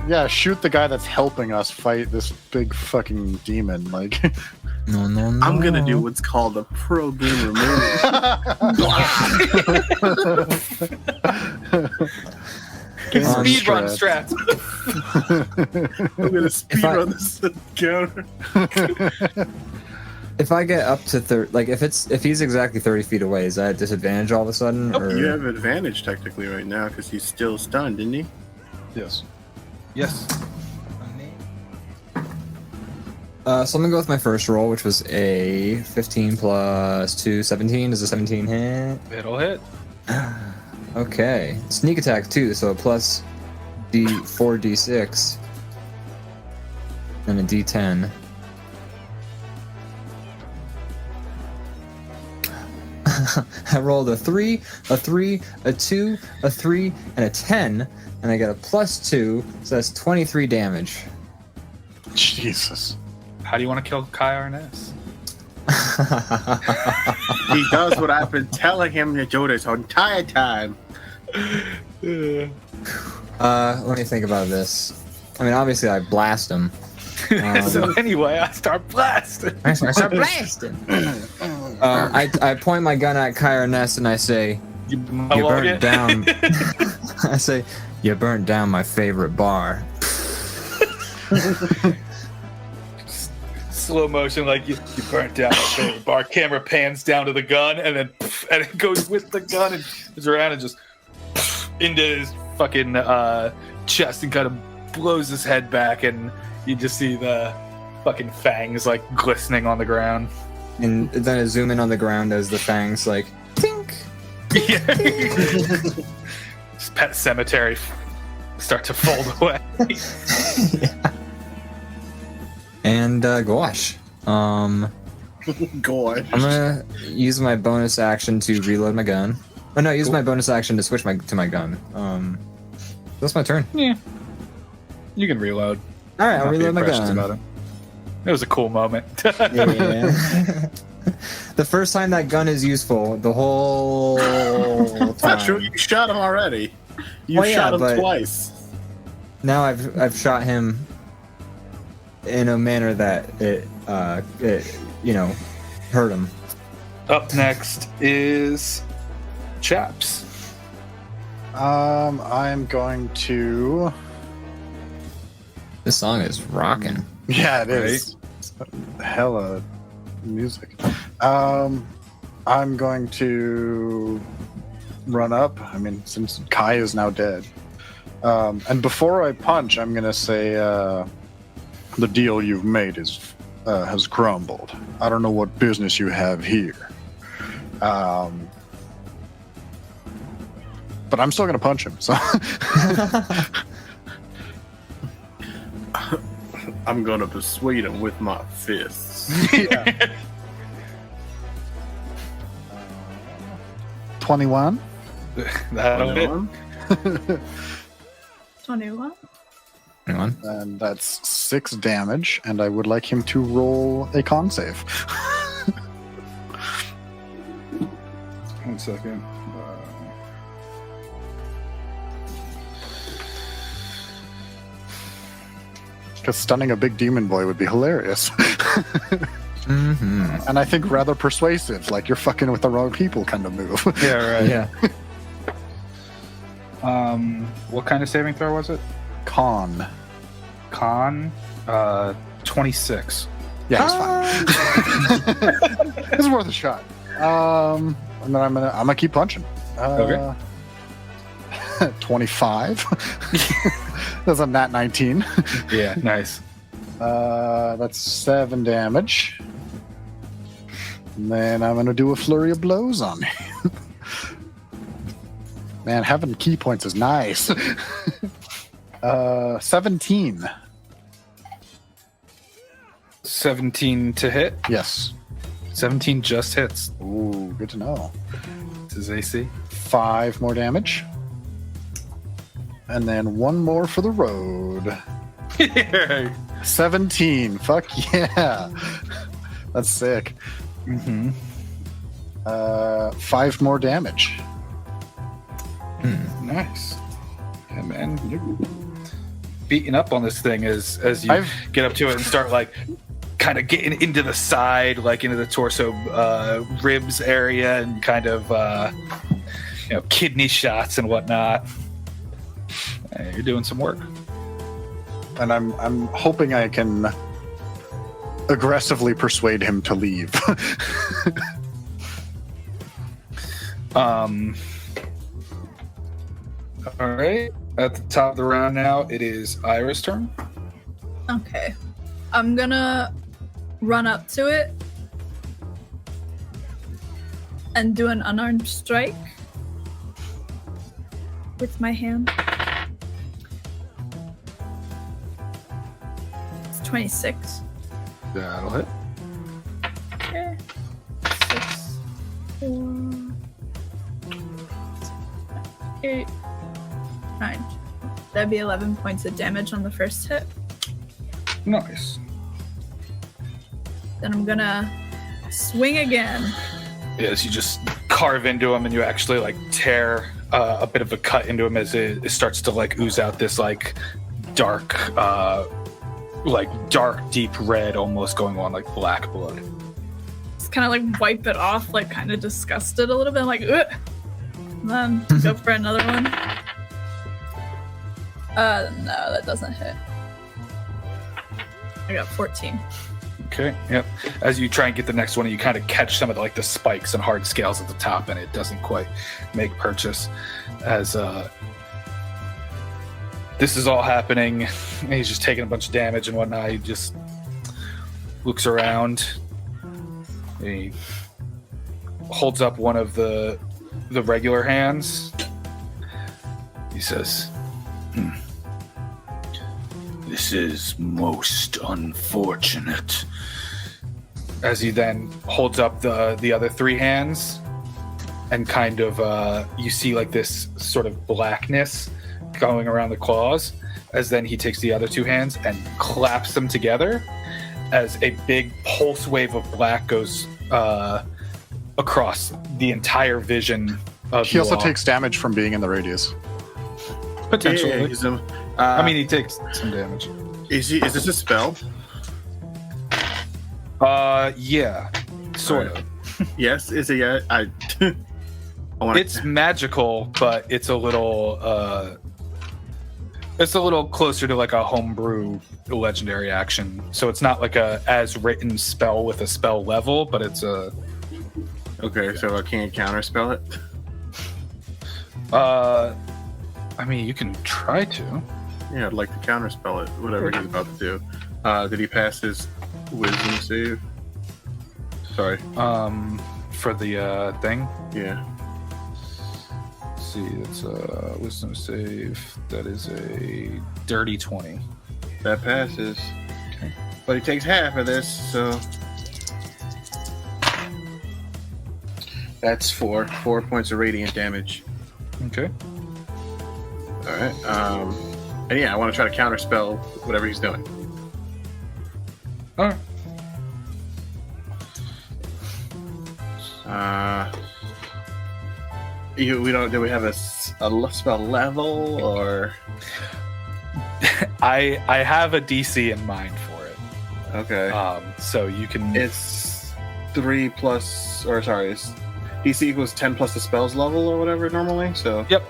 yeah, shoot the guy that's helping us fight this big fucking demon. Like, No. I'm gonna do what's called a pro gamer move. Speed run strats. I'm gonna speed run this encounter. If I get up to 30, like if he's exactly 30 feet away, is that a disadvantage all of a sudden? Or? You have advantage technically right now because he's still stunned, isn't he? yes. Yes. So I'm gonna go with my first roll, which was a 15 plus 2, 17. Does a 17 hit? It'll hit. Okay. Sneak attack too, so a plus D4, D6, and a D10. I rolled a 3, a 3, a 2, a 3, and a 10, and I got a plus 2, so that's 23 damage. Jesus. How do you want to kill Kai Arness? He does what I've been telling him to do this entire time. Let me think about this. I mean, obviously I blast him. So anyway, I start blasting. I start blasting. I point my gun at Kyra Ness and I say, "You burnt down." I say, "You burnt down my favorite bar." Slow motion, like you burnt down my favorite bar. Camera pans down to the gun, and then and it goes with the gun and goes around and just into his fucking chest and kind of blows his head back, and you just see the fucking fangs like glistening on the ground. And then I zoom in on the ground as the fangs like tink. Yeah. Pet Cemetery start to fold away. Yeah. And gosh, Gosh. I'm gonna use my bonus action to reload my gun. Oh no, use my bonus action to switch to my gun. That's my turn. Yeah, you can reload. All right, I'll Not be reload my impressed gun. about it. It was a cool moment. Yeah. The first time that gun is useful, the whole time. Not true. You shot him already. You Well, yeah, shot him but- twice. Now I've shot him in a manner that it hurt him. Up next is Chaps. I'm going to. This song is rocking. Yeah, it is. It's hella music. I'm going to run up. I mean, since Kai is now dead. And before I punch, I'm going to say the deal you've made has crumbled. I don't know what business you have here. But I'm still going to punch him. So I'm gonna persuade him with my fists. yeah. 21. That'll hit. 21. Hang on. And that's 6 damage, and I would like him to roll a con save. 1 second. Because stunning a big demon boy would be hilarious. Mm-hmm. And I think rather persuasive, like you're fucking with the wrong people kind of move. Yeah, right. Yeah. What kind of saving throw was it? Con. 26. Yeah, it's fine. It's worth a shot. And then I'm gonna keep punching. Okay. 25. That's a nat 19. Yeah, nice. That's 7 damage. And then I'm gonna do a flurry of blows on him. Man, having key points is nice. 17. 17 to hit. Yes. 17 just hits. Ooh, good to know. This is AC. 5 more damage. And then 1 more for the road. 17. Fuck yeah. That's sick. Mm-hmm. 5 more damage. Nice. Yeah, man. beating up on this thing as you get up to it and start like kind of getting into the side, like into the torso, ribs area, and kind of kidney shots and whatnot. You're doing some work, and I'm hoping I can aggressively persuade him to leave. All right. At the top of the round now, it is EIRA's turn. Okay. I'm gonna run up to it and do an unarmed strike with my hand. It's 26. That'll hit. Okay. 6, 4, 8, 9. That'd be 11 points of damage on the first hit. Nice. Then I'm gonna swing again. Yes, you just carve into him, and you actually like tear a bit of a cut into him as it starts to like ooze out this like dark, deep red, almost going on like black blood. Just kind of like wipe it off, like kind of disgusted a little bit, like ugh. And then go for another one. No, that doesn't hit. I got 14. Okay, yep. As you try and get the next one, you kind of catch some of the spikes and hard scales at the top, and it doesn't quite make purchase. As this is all happening, and he's just taking a bunch of damage and whatnot. He just looks around. He holds up one of the regular hands. He says, "This is most unfortunate." As he then holds up the other 3 hands, and kind of you see like this sort of blackness going around the claws, as then he takes the other 2 hands and claps them together as a big pulse wave of black goes across the entire vision of He also takes damage from being in the radius. Potentially. Yeah, he takes some damage. Is this a spell? Yeah, sort of. Yes, is it? Yeah, It's magical, but it's a little closer to like a homebrew legendary action. So it's not like a as written spell with a spell level, but it's a. Okay, so I can't counterspell it. You can try to. Yeah, I'd like to counterspell it. Whatever he's about to do. Did he pass his wisdom save? Sorry. For the thing. Yeah. Let's see, it's a wisdom save. That is a dirty 20. That passes. Okay. But he takes half of this, so that's 4 points of radiant damage. Okay. All right. And yeah, I want to try to counterspell whatever he's doing. All right. Do we have a spell level or? I have a DC in mind for it. Okay. So you can. It's 3 plus, or sorry, it's DC equals 10 plus the spell's level or whatever normally. So. Yep.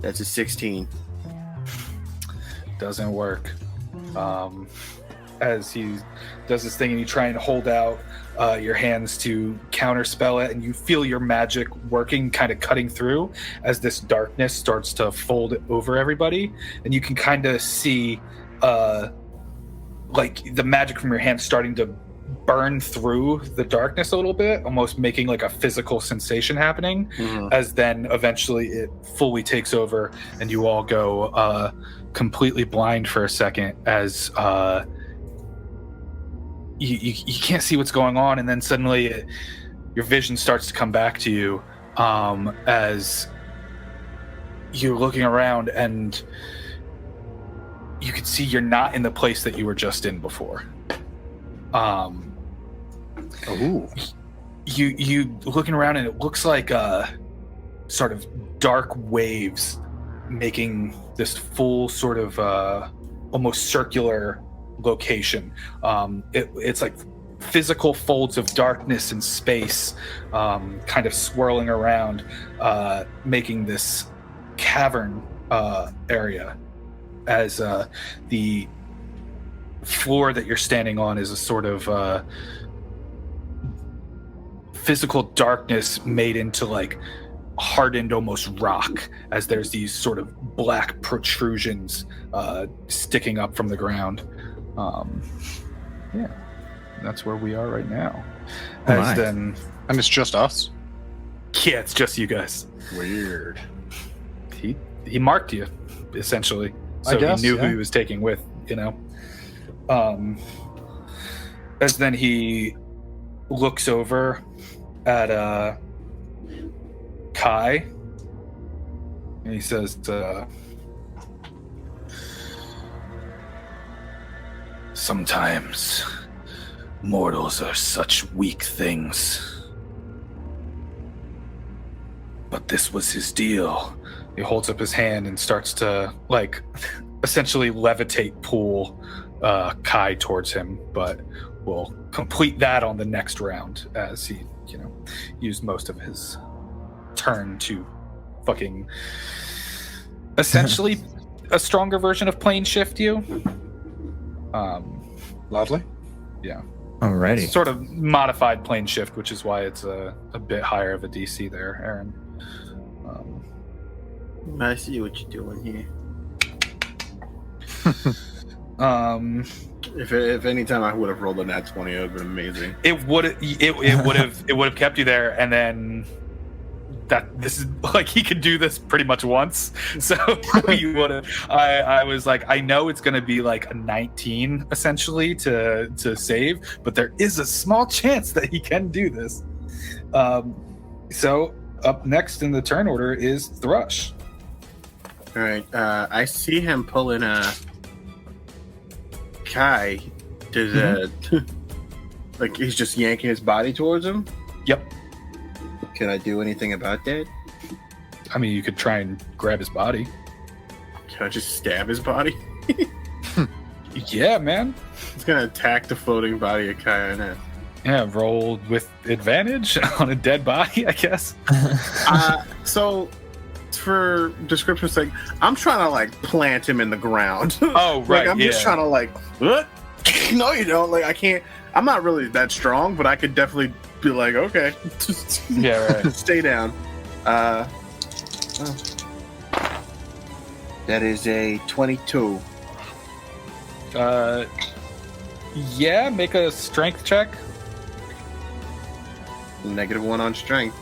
That's a 16. Doesn't work. As he does this thing and you try and hold out your hands to counterspell it, and you feel your magic working, kind of cutting through as this darkness starts to fold over everybody, and you can kind of see like the magic from your hands starting to burn through the darkness a little bit, almost making like a physical sensation happening, as then eventually it fully takes over and you all go completely blind for a second as you can't see what's going on, and then suddenly your vision starts to come back to you as you're looking around, and you can see you're not in the place that you were just in before. You looking around, and it looks like sort of dark waves making this full sort of almost circular location. It's like physical folds of darkness and space kind of swirling around, making this cavern area, as the floor that you're standing on is a sort of physical darkness made into like hardened almost rock, as there's these sort of black protrusions sticking up from the ground. That's where we are right now. Nice. And it's just us? Yeah, it's just you guys. Weird. He marked you, essentially, so I guess, he knew yeah. who he was taking with, as then he looks over at Kai, and he says, sometimes mortals are such weak things, but this was his deal. He holds up his hand and starts to, like, essentially levitate pull Kai towards him, but we'll complete that on the next round, as he, used most of his turn to fucking essentially a stronger version of plane shift you. Lovely. Yeah. Alrighty. Sort of modified plane shift, which is why it's a bit higher of a DC there, Aaron. I see what you're doing here. If any time I would have rolled a nat 20, it would have been amazing. It would have kept you there, and then this is like, he could do this pretty much once. So you would have. I was like, I know it's going to be like a 19 essentially to save, but there is a small chance that he can do this. So up next in the turn order is Thrush. All right. I see him pulling a Kai. Does like he's just yanking his body towards him? Yep. Can I do anything about that? I mean, you could try and grab his body. Can I just stab his body? Yeah, man. He's gonna attack the floating body of Kai. Yeah, roll with advantage on a dead body, I guess. So, for description's sake, I'm trying to like plant him in the ground. Oh, right. Like I'm just trying to like, what? No, you don't. Like I can't. I'm not really that strong, but I could definitely be like, okay, just Yeah, right. stay down. That is a 22. Yeah, make a strength check. -1 on strength.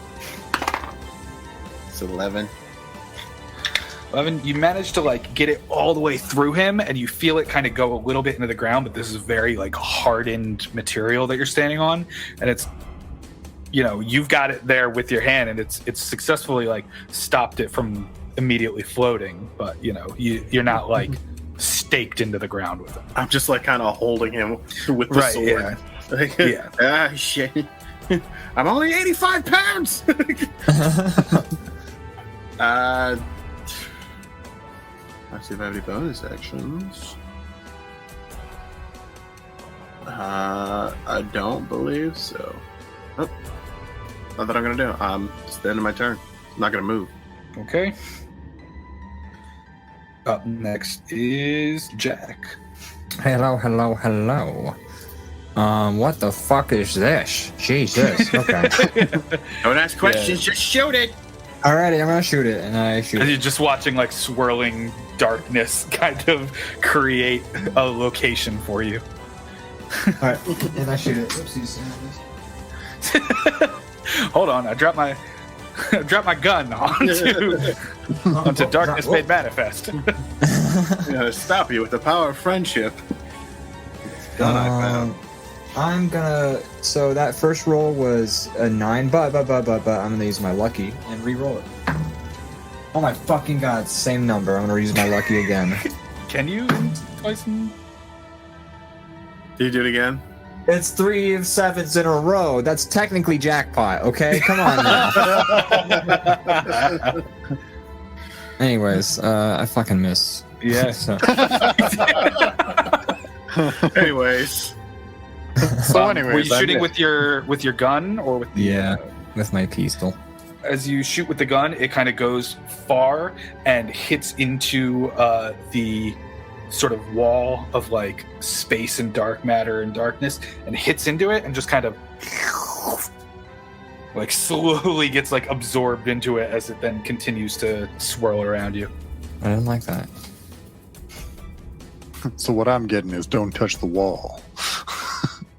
It's 11. 11, you manage to like get it all the way through him, and you feel it kind of go a little bit into the ground, but this is very like hardened material that you're standing on, and it's, you've got it there with your hand, and it's successfully like stopped it from immediately floating, but you're not like staked into the ground with it. I'm just like kind of holding him with the sword. Yeah. Like, Yeah. Shit. I'm only 85 pounds. Let's see if I have any bonus actions. I don't believe so. Oh, not that I'm gonna do. It's the end of my turn. I'm not gonna move. Okay. Up next is Jack. Hello. What the fuck is this? Jesus. Okay. Don't ask questions. Just shoot it. Alrighty, I'm gonna shoot it, and I shoot And it. you're just watching like swirling darkness kind of create a location for you. Alright, and I shoot it. Oopsies. Hold on, I dropped my gun onto Darkness Made Manifest. Stop you with the power of friendship. Gun I found. I'm gonna. So that first roll was a 9, but I'm gonna use my lucky and re-roll it. Oh my fucking god! Same number. I'm gonna use my lucky again. Can you twice? Did you do it again? It's 3 of 7s in a row. That's technically jackpot, okay? Come on now. Anyways, I fucking miss. Yeah. So, Anyways, So anyways, were you I'm- shooting with your gun or with the? yeah, with my pistol. As you shoot with the gun, it kind of goes far and hits into the sort of wall of like space and dark matter and darkness, and hits into it and just kind of like slowly gets like absorbed into it as it then continues to swirl around you. I didn't like that. So what I'm getting is don't touch the wall.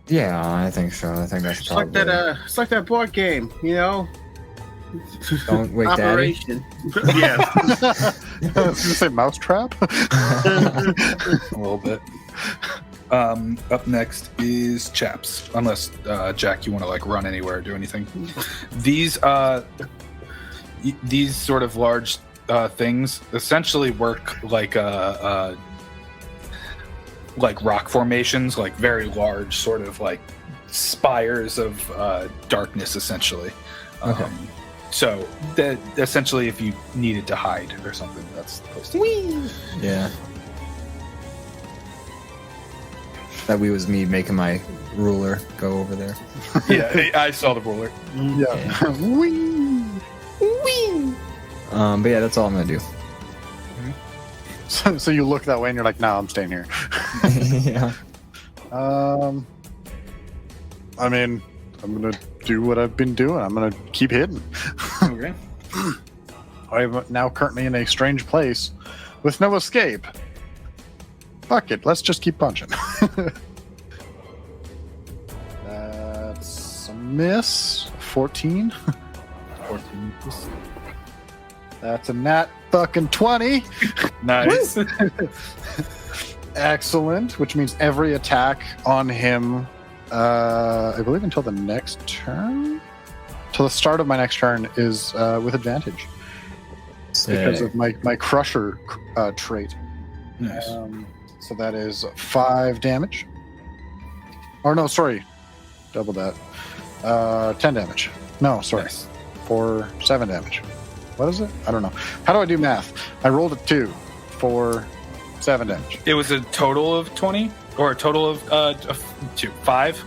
Yeah, I think so. I think that's it's like probably. that. It's like that board game, you know. Don't wake daddy. Operation. Yeah. I was gonna say mousetrap. A little bit. Up next is Chaps. Unless Jack, you want to like run anywhere or do anything. These sort of large things essentially work like rock formations, like very large sort of like spires of darkness, essentially. Okay. So that essentially, if you needed to hide or something, that's the place to be. Yeah. That was me making my ruler go over there. Yeah, I saw the ruler. Yeah. Whee! But yeah, that's all I'm gonna do. So you look that way and you're like, "No, I'm staying here." Yeah. I mean, I'm gonna do what I've been doing. I'm gonna keep hidden. Okay. I'm now currently in a strange place with no escape. Fuck it, let's just keep punching. That's a miss. 14. 14. That's a nat fucking 20. Nice. Excellent, which means every attack on him, I believe until the next turn? Till the start of my next turn is with advantage. Because of my crusher trait. Nice. So that is 5 damage. Or no, sorry. Double that. 10 damage. No, sorry. Nice. For 7 damage. What is it? I don't know. How do I do math? I rolled a 2 for 7 damage. It was a total of 20, or a total of 5.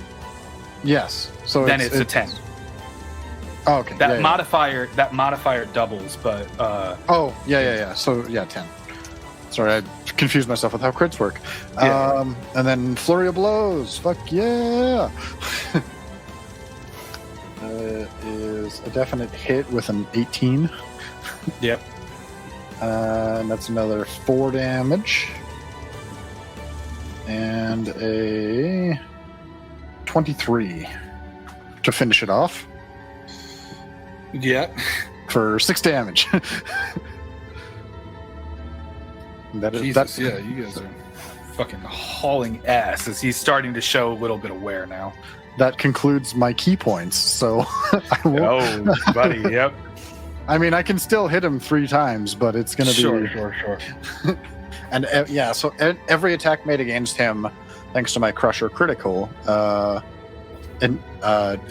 Yes. So Then it's a 10. Oh, okay. That yeah. modifier doubles, but Oh, yeah. So, yeah, 10. Sorry, I confused myself with how crits work. Yeah. And then Flurry of Blows. Fuck yeah. Is a definite hit with an 18. Yep. And that's another 4 damage. And a 23 to finish it off Yeah. for 6 damage. That is Jesus, yeah, you guys are fucking hauling ass as he's starting to show a little bit of wear now. that concludes my key points. So I will, Oh, buddy, yep. I mean, I can still hit him 3 times, but it's going to be Sure. And yeah, so every attack made against him, thanks to my crusher critical, and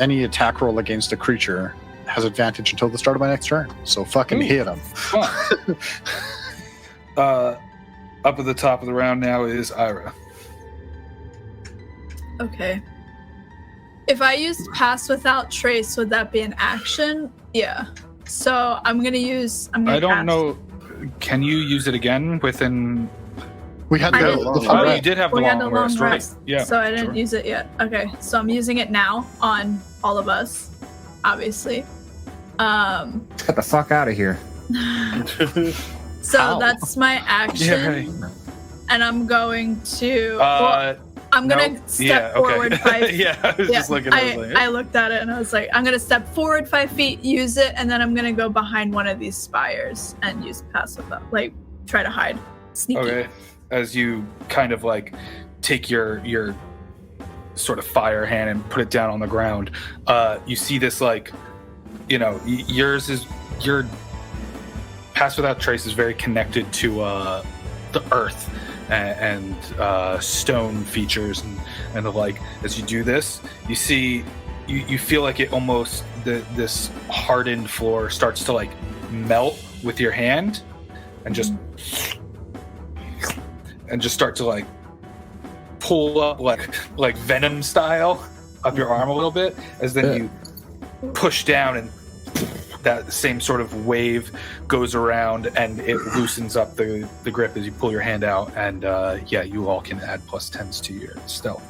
any attack roll against a creature has advantage until the start of my next turn. So fucking Ooh. hit him. Fun. Up at the top of the round now is EIRA. Okay. If I used pass without trace, would that be an action? Yeah. So I'm gonna I don't pass. know. Can you use it again within? We had I the, didn't- the Oh, fire. you did have the We had long the long rest, right? rest, Yeah. so I didn't sure. use it yet. Okay, so I'm using it now on all of us, obviously. Get the fuck out of here. So How? that's my action, Yeah. and I'm going to. Right. I'm gonna Nope. step Yeah, okay. forward 5. Yeah, I was just looking at it. I looked at it and I was like, I'm gonna step forward 5 feet, use it, and then I'm gonna go behind one of these spires and use pass without, like, try to hide, sneaky. Okay. As you kind of like take your sort of fire hand and put it down on the ground, you see this like, yours is your pass without trace is very connected to the earth, and stone features and the like. As you do this, you see, you feel like it almost, this hardened floor starts to like melt with your hand and just start to like pull up like Venom style up your arm a little bit, as then you push down and that same sort of wave goes around and it loosens up the grip as you pull your hand out, and you all can add +10s to your stealth.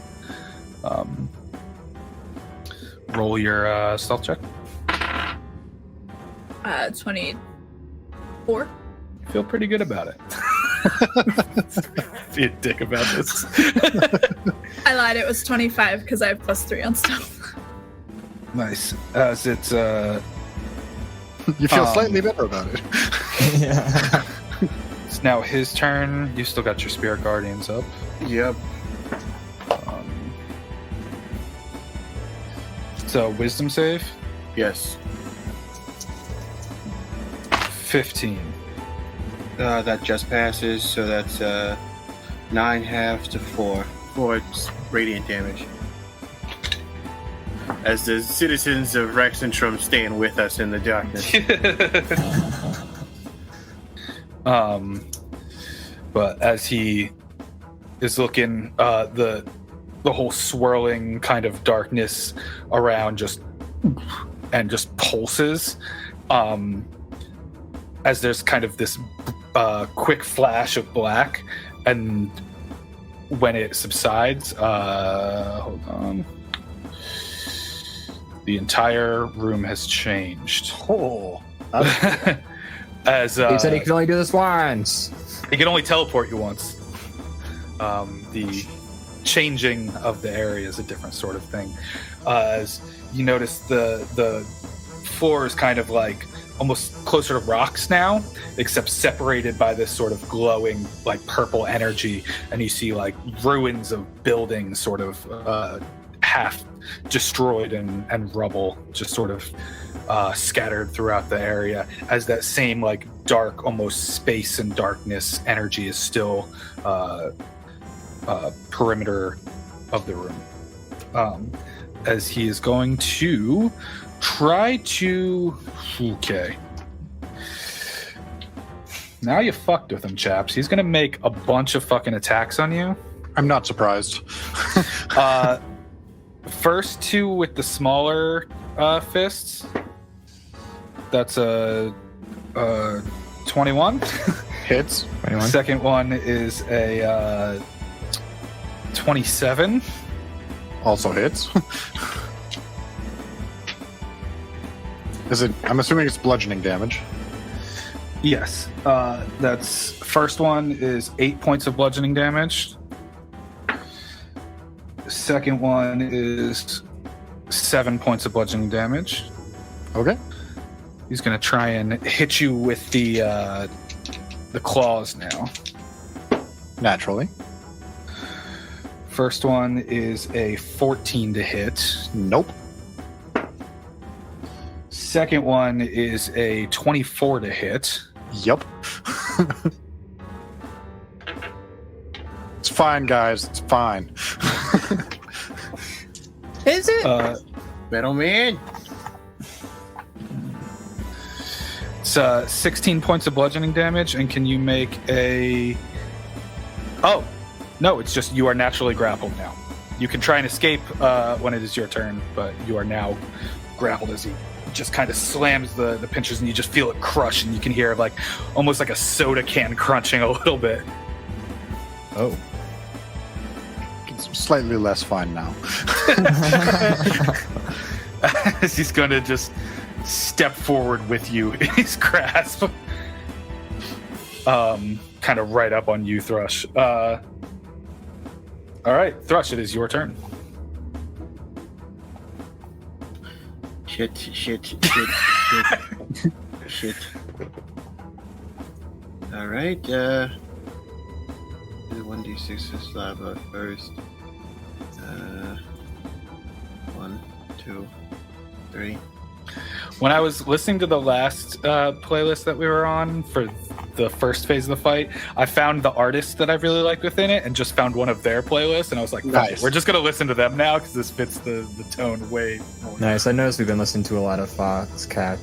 Roll your stealth check. 24. Feel pretty good about it. Be a dick about this. I lied, it was 25 because I have +3 on stealth. Nice. As it's you feel slightly better about it. Yeah. it's now his turn. You still got your Spirit Guardians up. Yep. So wisdom save. Yes. 15. That just passes, so that's 9 halves to 4. 4 radiant damage. As the citizens of Rexxentrum stand with us in the darkness. But as he is looking, the whole swirling kind of darkness around just pulses, as there's kind of this quick flash of black, and when it subsides, hold on. The entire room has changed. Oh. As He said he could only do this once. he can only teleport you once. The changing of the area is a different sort of thing. As you notice, the floor is kind of like almost closer to rocks now, except separated by this sort of glowing like purple energy, and you see like ruins of buildings sort of half destroyed and rubble just sort of scattered throughout the area, as that same like dark, almost space and darkness energy is still perimeter of the room. As he is going to try to... Okay. Now you fucked with him, chaps. He's gonna make a bunch of fucking attacks on you. I'm not surprised. First 2 with the smaller fists. That's a 21. Hits. 21. Second one is a 27. Also hits. Is it? I'm assuming it's bludgeoning damage. Yes. That's first one is 8 points of bludgeoning damage. Second one is 7 points of bludgeoning damage. Okay. He's gonna try and hit you with the claws now. Naturally. First one is a 14 to hit. Nope. Second one is a 24 to hit. Yup. It's fine, guys. It's fine. Is it? Metal Man. It's 16 points of bludgeoning damage, and can you make a... Oh, no, it's just you are naturally grappled now. You can try and escape when it is your turn, but you are now grappled as he just kind of slams the pinchers, and you just feel it crush, and you can hear like almost like a soda can crunching a little bit. Oh. It's slightly less fine now. As he's going to just step forward with you in his grasp. Kind of right up on you, Thrush. All right, Thrush, it is your turn. Shit. All right. The 1d6 is lava first. 1, 2, 3. When I was listening to the last playlist that we were on for the first phase of the fight, I found the artist that I really liked within it and just found one of their playlists, and I was like, nice. We're just going to listen to them now because this fits the tone way more. Nice. I noticed we've been listening to a lot of Foxcat.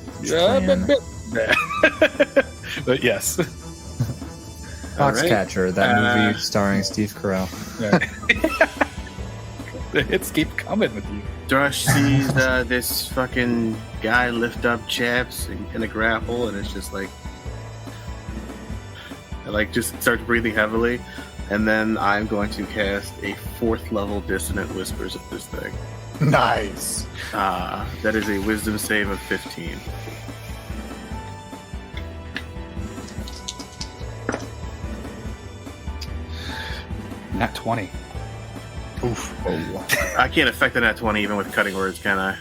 But yes. Foxcatcher, that movie starring Steve Carell. The hits keep coming with you. Thrush sees this fucking guy lift up chaps in a grapple, and it's just like, just starts breathing heavily, and then I'm going to cast a 4th level Dissonant Whispers at this thing. Nice. That is a Wisdom save of 15. Nat 20. Oof. Oh. I can't affect the nat 20 even with cutting words, can I?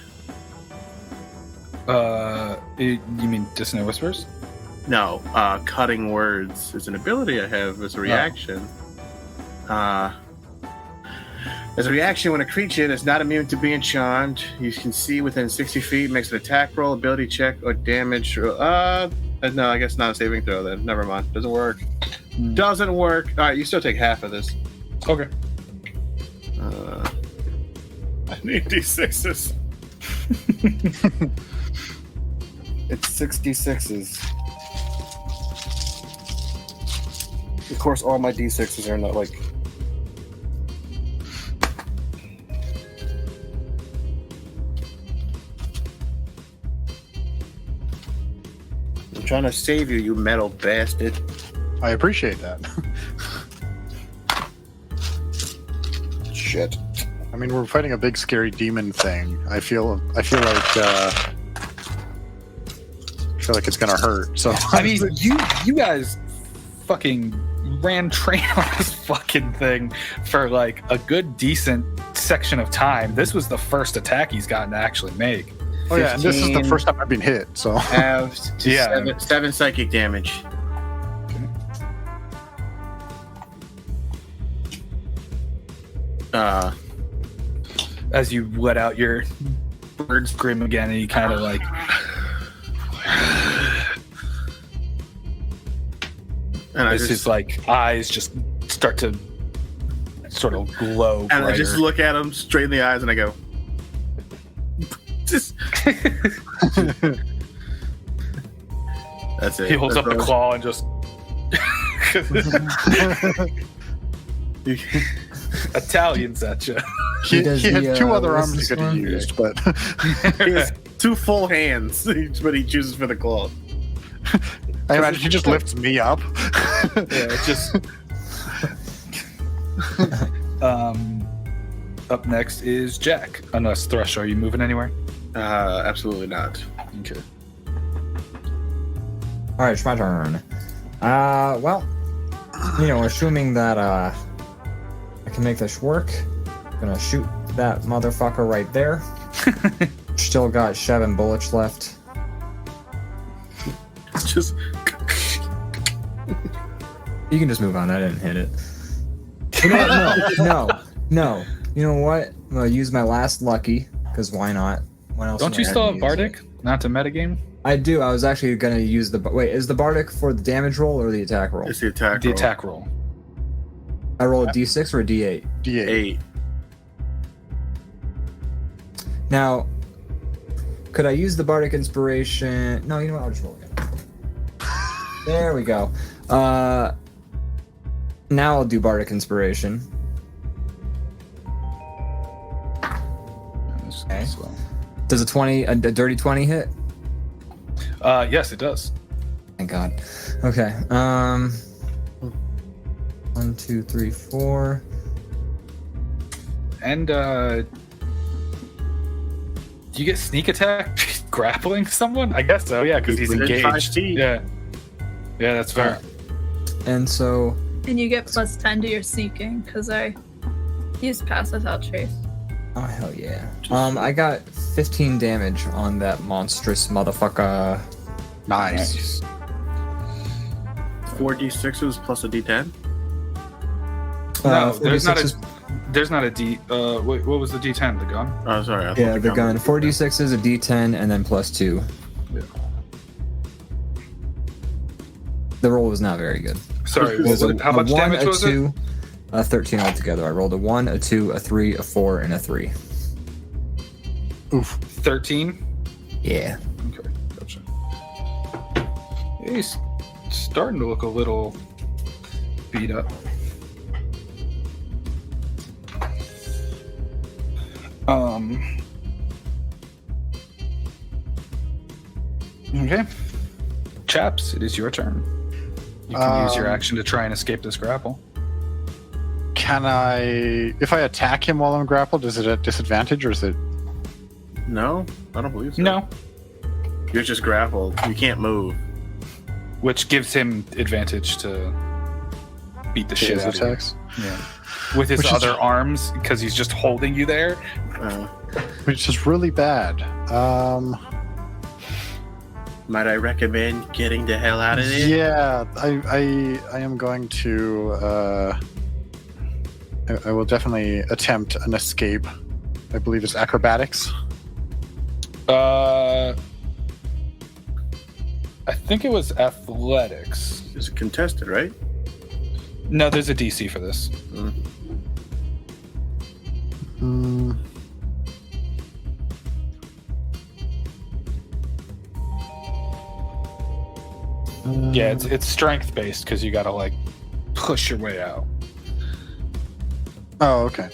You mean Dissonant Whispers? No, cutting words is an ability I have as a reaction. As a reaction, when a creature is not immune to being charmed, you can see within 60 feet, makes an attack roll, ability check, or damage. No, I guess not a saving throw then. Never mind. Doesn't work. Doesn't work. All right, you still take half of this. Okay. I need D6s. It's 66s. Of course, all my D6s are not like. I'm trying to save you, you metal bastard. I appreciate that. Shit. I mean, we're fighting a big, scary demon thing. I feel like it's gonna hurt. So I mean, you guys fucking ran train on this fucking thing for like a good, decent section of time. This was the first attack he's gotten to actually make. Oh yeah, and this is the first time I've been hit. So halved to 7 psychic damage. As you let out your bird scream again, and he kind of like, and his like eyes just start to sort of glow. And brighter. I just look at him straight in the eyes, and I go, just. That's it. He holds up the claw and just Italians at you. He had 2 other arms he could have used, but he has 2 full hands, but he chooses for the claw. I imagine he just lifts me up. Yeah, just. Up next is Jack. Unless Thrush, are you moving anywhere? Absolutely not. Okay. All right, it's my turn. Well, assuming that I can make this work, I'm gonna shoot that motherfucker right there. Still got 7 bullets left. Just. You can just move on. I didn't hit it. No. You know what? I'm gonna use my last lucky, because why not? When else? Don't you still have Bardic? Not to metagame? I do. I was actually gonna use the. Wait, is the Bardic for the damage roll or the attack roll? It's the attack roll. The attack roll. I roll a D6 or a D8? D8. Now, could I use the Bardic Inspiration? No, you know what? I'll just roll again. There we go. Now I'll do Bardic Inspiration. Okay. Does a dirty 20 hit? Yes, it does. Thank God. Okay. 1, 2, 3, 4. And do you get sneak attack grappling someone? I guess so. Yeah, because he's engaged. Yeah. Yeah, that's fair. And so. And you get plus 10 to your sneaking because I used pass without trace. Oh hell yeah! I got 15 damage on that monstrous motherfucker. Nice. 4 D6s plus a D10. No, there's not a D. What was the D10? The gun? Oh, sorry. Yeah, the gun. 4 D6s, a D10, and then plus 2. Yeah. The roll was not very good. Sorry, It was how much 1, damage a was 2, a 13 altogether. I rolled a 1, a 2, a 3, a 4, and a 3. it? 13? Yeah. Okay, gotcha. He's starting to look a little beat up. Okay. Chaps, it is your turn. You can use your action to try and escape this grapple. Can I, if I attack him while I'm grappled, is it at disadvantage or is it? No, I don't believe so. No. You're just grappled. You can't move. Which gives him advantage to beat the shit his out attacks? of you. Yeah. With his Which is- other arms, because he's just holding you there. Which is really bad. Might I recommend getting the hell out of there? Yeah, I am going to. I will definitely attempt an escape. I believe it's acrobatics. I think it was athletics. It's contested, right? No, there's a DC for this. Yeah, it's strength based because you gotta like push your way out. Oh, okay.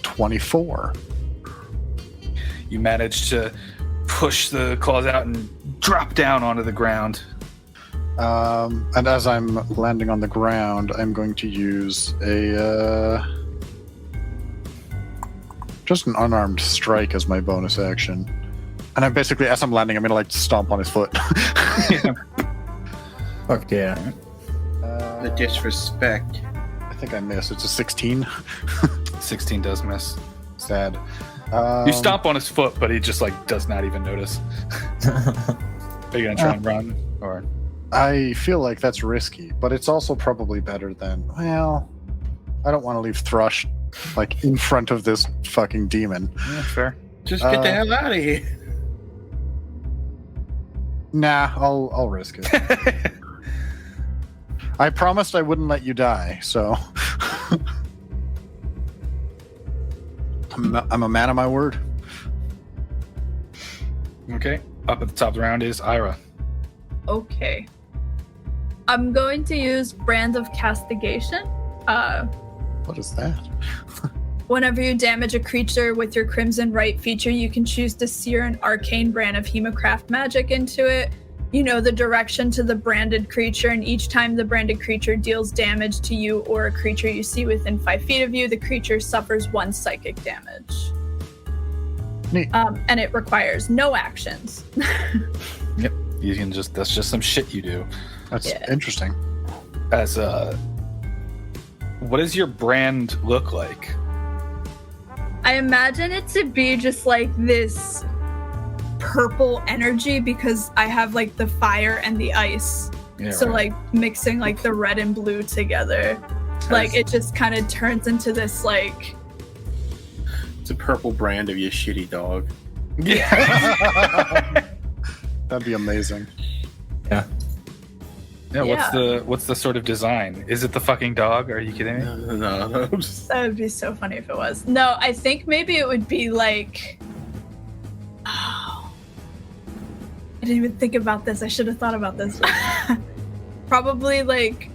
24. You manage to push the claws out and drop down onto the ground. And as I'm landing on the ground, I'm going to use a just an unarmed strike as my bonus action. And I'm basically, as I'm landing, I'm gonna like stomp on his foot. Fuck yeah. The disrespect. I think I missed. It's a 16. 16 does miss. Sad. You stomp on his foot, but he just like does not even notice. Are you gonna try and run, or? I feel like that's risky, but it's also probably better than. Well, I don't want to leave Thrush like in front of this fucking demon. Yeah, fair. Just get the hell out of here. Nah, I'll risk it. I promised I wouldn't let you die, so I'm a man of my word. Okay. Up at the top of the round is EIRA. Okay. I'm going to use Brand of Castigation. What is that? Whenever you damage a creature with your Crimson Right feature, you can choose to sear an arcane brand of Hemocraft magic into it. You know the direction to the branded creature, and each time the branded creature deals damage to you or a creature you see within 5 feet of you, the creature suffers 1 psychic damage. Neat. And it requires no actions. Yep. You can just, that's just some shit you do. That's interesting. As what does your brand look like? I imagine it to be just like this purple energy because I have like the fire and the ice. Yeah, so right. like mixing like the red and blue together. Like it just kind of turns into this like It's a purple brand of your shitty dog. Yeah. That'd be amazing. Yeah. Yeah, what's the sort of design? Is it the fucking dog? Are you kidding me? No. that would be so funny if it was. No, I think maybe it would be like I didn't even think about this. I should have thought about this. Probably like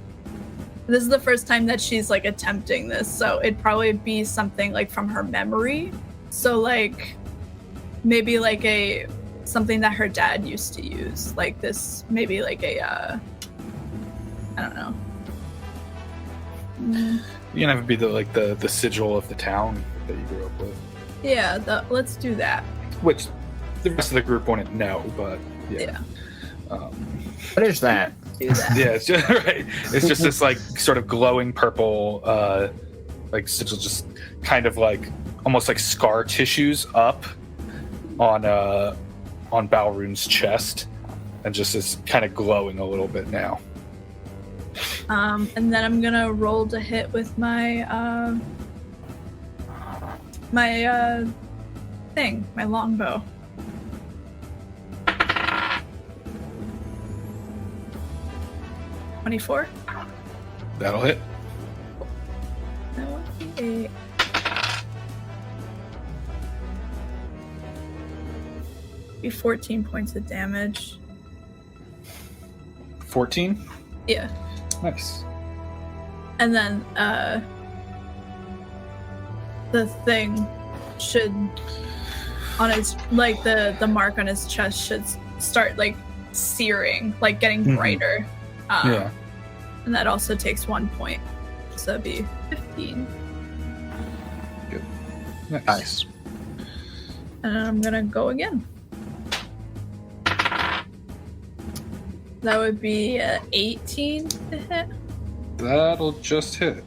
this is the first time that she's like attempting this, so it'd probably be something like from her memory. So like maybe like something that her dad used to use, like this, maybe like a I don't know. You can have it be the sigil of the town that you grew up with. Yeah, let's do that. Which the rest of the group wouldn't know, but Yeah. What is that? Do that. Yeah, it's just right. It's just this like sort of glowing purple, like sigil, just kind of like almost like scar tissues up on Balroon's chest, and just is kind of glowing a little bit now. And then I'm gonna roll to hit with my thing, my longbow. $24. That'll hit. That would be be 14 points of damage. 14? Yeah. Nice. And then the thing should on his like the mark on his chest should start like searing, like getting brighter. Yeah. And that also takes 1 point. So that'd be 15. Good. Nice. And then I'm gonna go again. That would be 18 to hit. That'll just hit.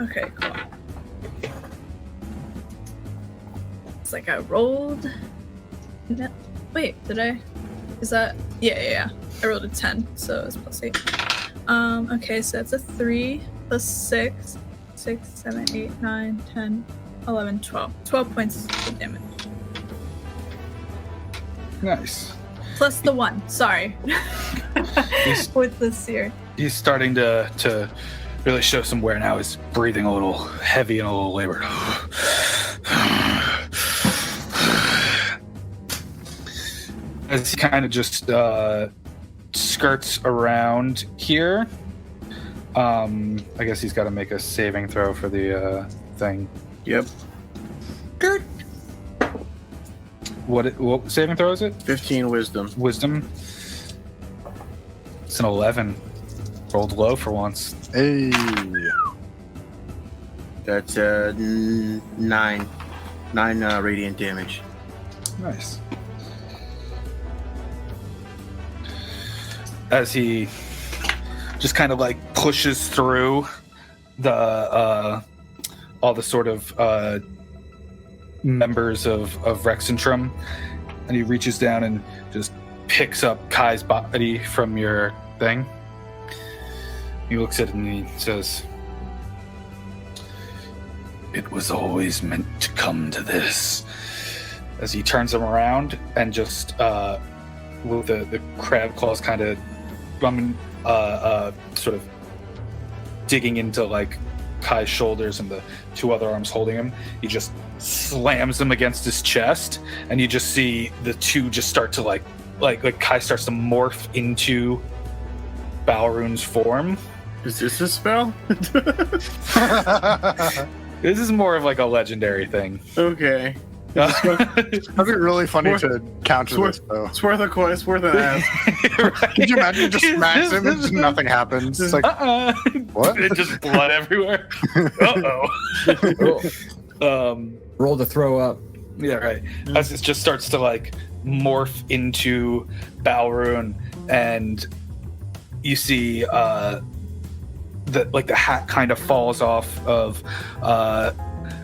Okay, cool. It's like I rolled. No, wait, did I? Is that? Yeah. I rolled a 10, so it's +8. Okay, so that's a 3 plus 6. 6, 7, 8, 9, 10, 11, 12. 12 points of damage. Nice. Plus the 1, sorry. With the sear. He's starting to really show some wear now. He's breathing a little heavy and a little labored. As he kind of just skirts around here, I guess he's got to make a saving throw for the thing. Yep. Good. What saving throw is it? 15 wisdom. Wisdom. It's an 11. Rolled low for once. Hey. That's 9 radiant damage. Nice. As he just kind of like pushes through the all the sort of members of Rexxentrum, and he reaches down and just picks up Kai's body from your thing. He looks at it and he says, "It was always meant to come to this." As he turns him around and just with the crab claws kind of sort of digging into like Kai's shoulders and the two other arms holding him, he just slams them against his chest, and you just see the two just start to like Kai starts to morph into Balrun's form. Is this a spell? This is more of like a legendary thing. Okay. That'd be really funny to counter this, though. It's worth a coin. It's worth an ask. Right? Could you imagine just smacks him and nothing happens? It's like, what? It's just blood everywhere. Roll to throw up. Yeah, right. As it just starts to like morph into Balrun, and you see the hat kind of falls off of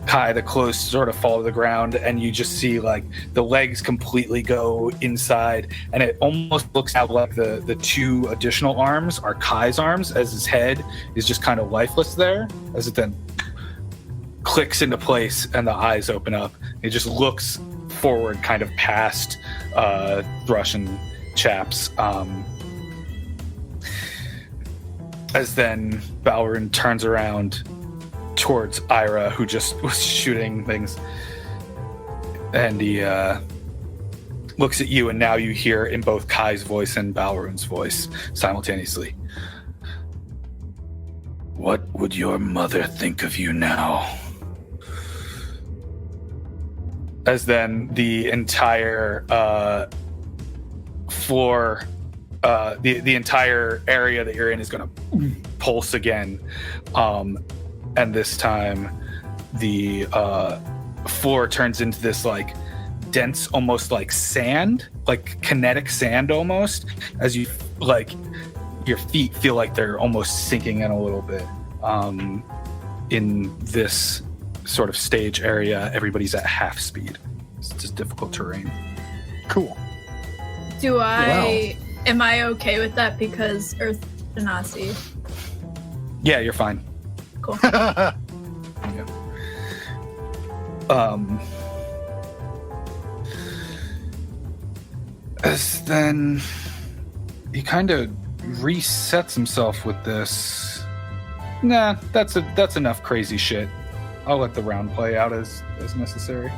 Kai, the clothes sort of fall to the ground, and you just see like the legs completely go inside, and it almost looks out like the two additional arms are Kai's arms, as his head is just kind of lifeless there, as it then clicks into place and the eyes open up. It just looks forward kind of past Thrush and Chaps, as then Balrun turns around towards EIRA, who just was shooting things, and he looks at you, and now you hear in both Kai's voice and Balrun's voice simultaneously, "What would your mother think of you now?" As then the entire floor, the entire area that you're in is going to pulse again. And this time, the floor turns into this like dense, almost like sand, like kinetic sand almost, as you like your feet feel like they're almost sinking in a little bit. In this sort of stage area, everybody's at half speed. It's just difficult terrain. Cool. Am I okay with that because Earth Genasi? Yeah, you're fine. Cool. Yeah. Then he kind of resets himself with this. Nah, that's enough crazy shit. I'll let the round play out as necessary.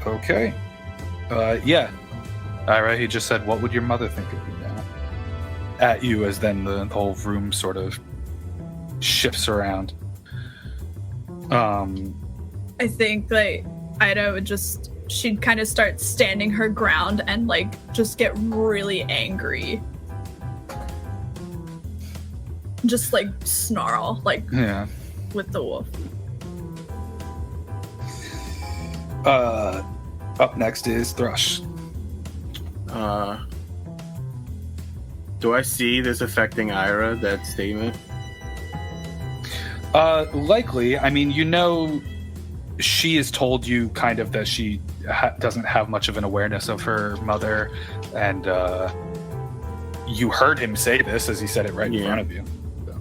Okay. Yeah. EIRA, he just said, what would your mother think of you now? At you, as then the whole room sort of shifts around. I think like Ida would she'd kind of start standing her ground and like just get really angry. Just like snarl, like with the wolf. Up next is Thrush. Do I see this affecting EIRA, that statement? Likely. I mean, she has told you kind of that she doesn't have much of an awareness of her mother, and you heard him say this as he said it right in front of you. So.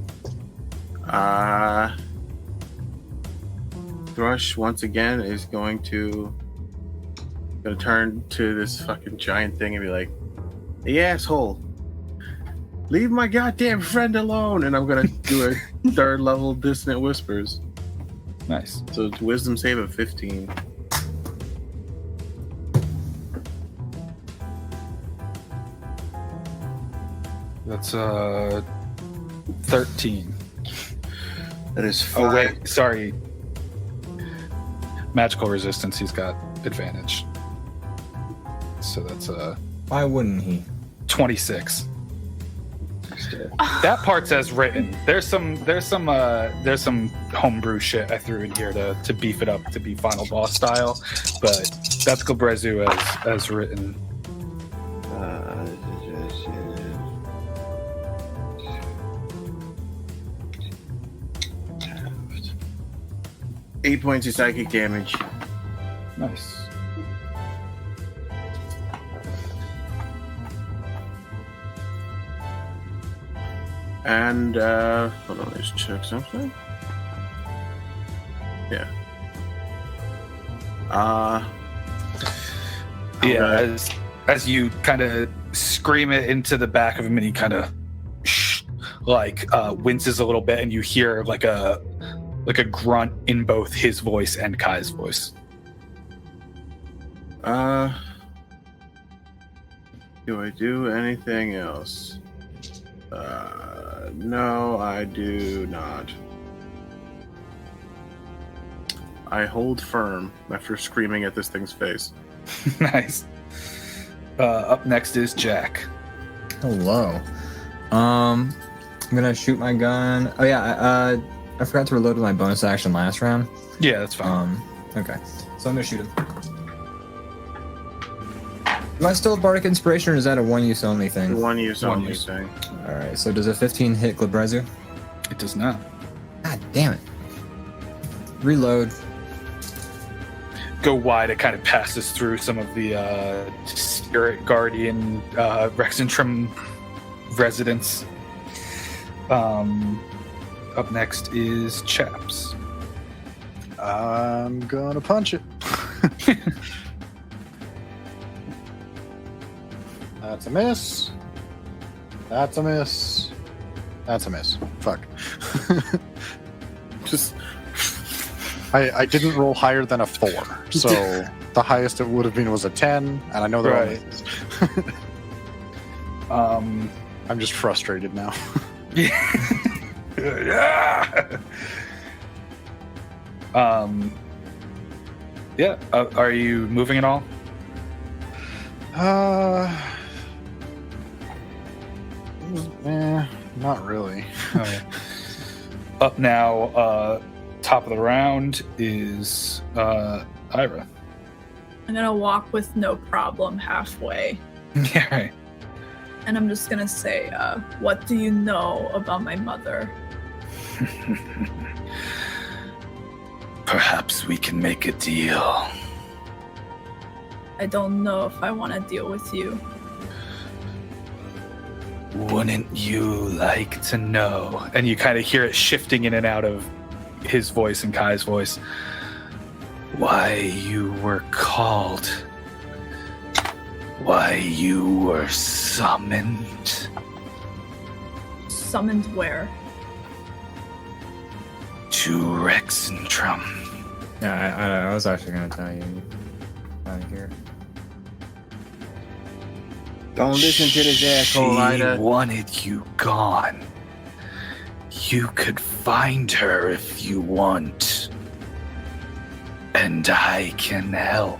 Thrush once again is going to turn to this fucking giant thing and be like, "Hey, asshole, leave my goddamn friend alone!" And I'm gonna do a 3rd level dissonant whispers. Nice. So it's wisdom save of 15. That's 13. That is 5. Oh wait, sorry. Magical resistance, he's got advantage. So that's Why wouldn't he? 26. That part's as written. There's some homebrew shit I threw in here to beef it up to be final boss style, but that's Glabrezu as written. 8 points of psychic damage. Nice. And hold on, let's check something. Yeah. As you kind of scream it into the back of him, and he kind of winces a little bit, and you hear like a grunt in both his voice and Kai's voice. Do I do anything else? No, I do not. I hold firm after screaming at this thing's face. Nice. Up next is Jack. Hello. I'm gonna shoot my gun. Oh yeah, I forgot to reload with my bonus action last round. Yeah, that's fine. Okay. So I'm gonna shoot him. Am I still Bardic Inspiration, or is that a one-use only thing? One use only thing. Alright, so does a 15 hit Glabrezu? It does not. God damn it. Reload. Go wide, it kind of passes through some of the Spirit Guardian Rexxentrum residents. Up next is Chaps. I'm gonna punch it. That's a miss. That's a miss. That's a miss. Fuck. Just I didn't roll higher than a 4, so the highest it would have been was a 10, and I know they're all misses. I'm just frustrated now. Yeah. Are you moving at all? Not really. Okay. Up now, top of the round is EIRA. I'm gonna walk with no problem halfway. Yeah, right. And I'm just gonna say, what do you know about my mother? Perhaps we can make a deal. I don't know if I want to deal with you. Wouldn't you like to know? And you kind of hear it shifting in and out of his voice and Kai's voice. why you were called, why you were summoned. Summoned where? To Rexxentrum. Yeah, I was actually gonna tell you. Out of here. Don't listen to this asshole, She Ida. wanted you gone. You could find her if you want. And I can help.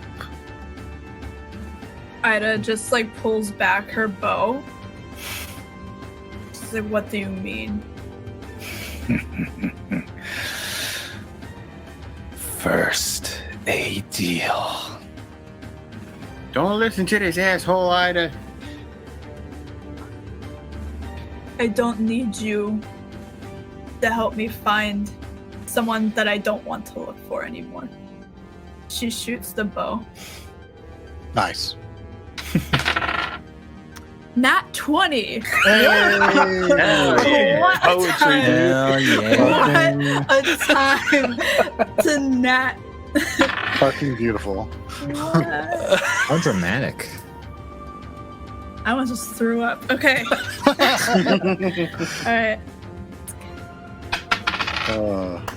Ida just like pulls back her bow. She's like, what do you mean? First, a deal. Don't listen to this asshole, Ida. I don't need you to help me find someone that I don't want to look for anymore. She shoots the bow. Nice. Nat 20. Hey. What a Poetry, time. Hell yeah. What a time to nat. Fucking beautiful. What? How dramatic. I almost just threw up. Okay. Alright.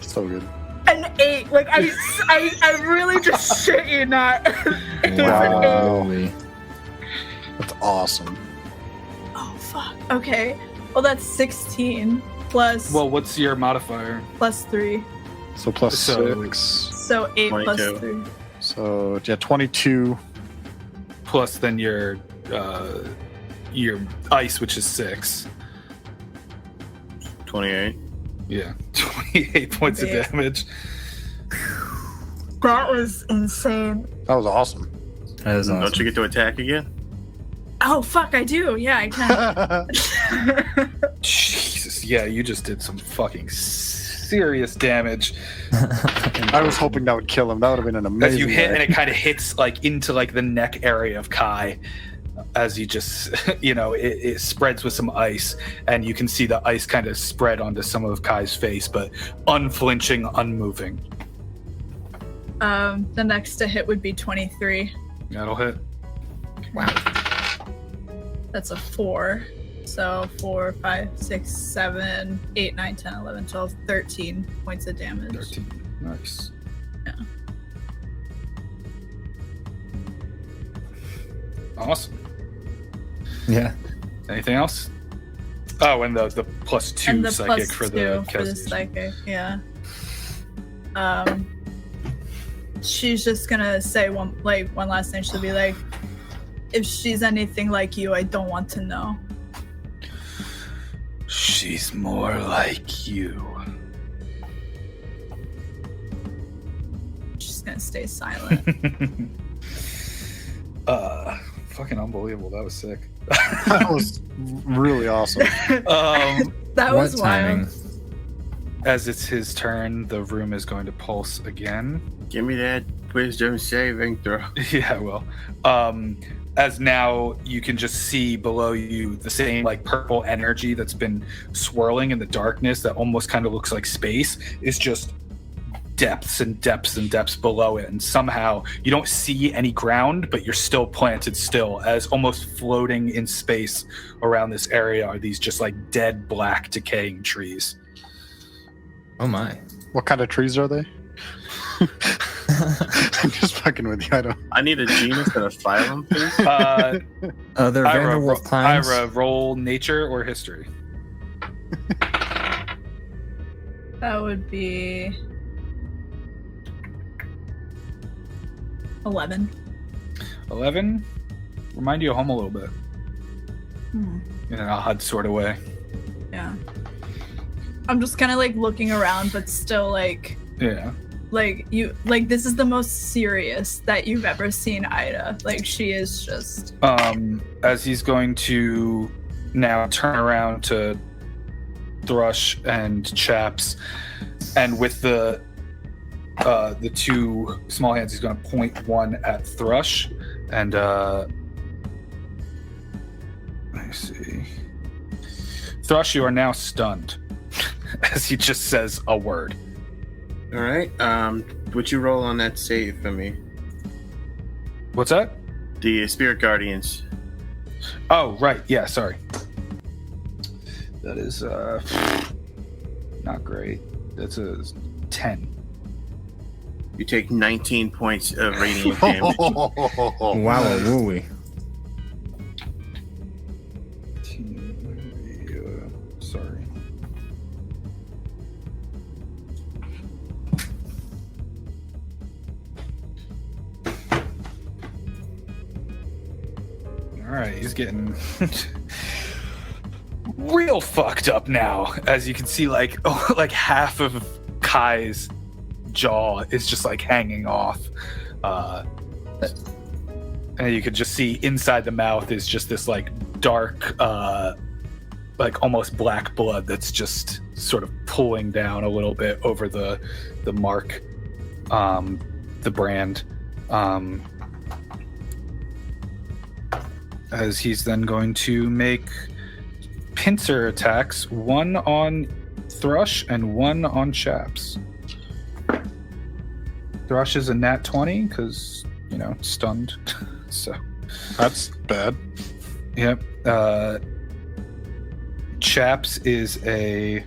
So good. An 8. Like, I really just shit you not. It was an 8. Holy. That's awesome. Oh, fuck. Okay. Well, that's 16 plus, Well, what's your modifier? plus 3. So plus So- 6. So 8 plus 22. 3. So yeah, 22. Plus then your ice, which is 6. 28. Yeah, 28 points of Yeah. damage. That was insane. That was awesome. That is awesome. Don't you get to attack again? Oh, fuck, I do. Yeah, I can. Jesus, yeah, you just did some fucking serious damage. I was hoping that would kill him. That would have been an amazing. As you hit, way. and it kind of hits like into like the neck area of Kai. As you just, it spreads with some ice, and you can see the ice kind of spread onto some of Kai's face, but unflinching, unmoving. The next to hit would be 23. That'll hit. Wow. That's a 4. So 4, 5, 6, 7, 8, 9, 10, 11, 12, 13 points of damage. 13. Nice. Yeah. Awesome. Yeah. Anything else? Oh, and the plus 2 And the psychic plus for 2 the for the Kessie. psychic, yeah. She's just gonna say one last thing. She'll be like, if she's anything like you, I don't want to know. She's more like you. She's gonna stay silent. Fucking unbelievable. That was sick. That was really awesome. That What was timing? wild. As it's his turn, the room is going to pulse again. Give me that wisdom saving throw. Yeah, well. As now you can just see below you the same like purple energy that's been swirling in the darkness that almost kind of looks like space is just depths and depths and depths below it. And somehow you don't see any ground, but you're still planted still, as almost floating in space around this area are these just like dead black decaying trees. Oh my. What kind of trees are they? I'm just fucking with you. I don't. I need a genus and a phylum, please. They're Ira, Vanderwolf pines. Ira, roll nature or history. That would be 11. 11. Remind you of home a little bit Hmm. in an odd sort of way. Yeah. I'm just kind of like looking around, but still like Yeah. this is the most serious that you've ever seen Ida. Like, she is just As he's going to now turn around to Thrush and Chaps, and with the two small hands, he's going to point one at Thrush, and let me see. Thrush, you are now stunned, as he just says a word. All right. Would you roll on that save for me? What's that? The Spirit Guardians. Oh, right. Yeah, sorry. That is not great. That's a 10. You take 19 points of radiant damage. Wow, wooey. Sorry. All right, he's getting real fucked up now. As you can see, like half of Kai's jaw is just like hanging off, and you could just see inside the mouth is just this like dark, like almost black blood that's just sort of pulling down a little bit over the mark, the brand. As he's then going to make pincer attacks, one on Thrush and one on Chaps. Thrush is a nat 20 because, stunned. So that's bad. Yep. Chaps is a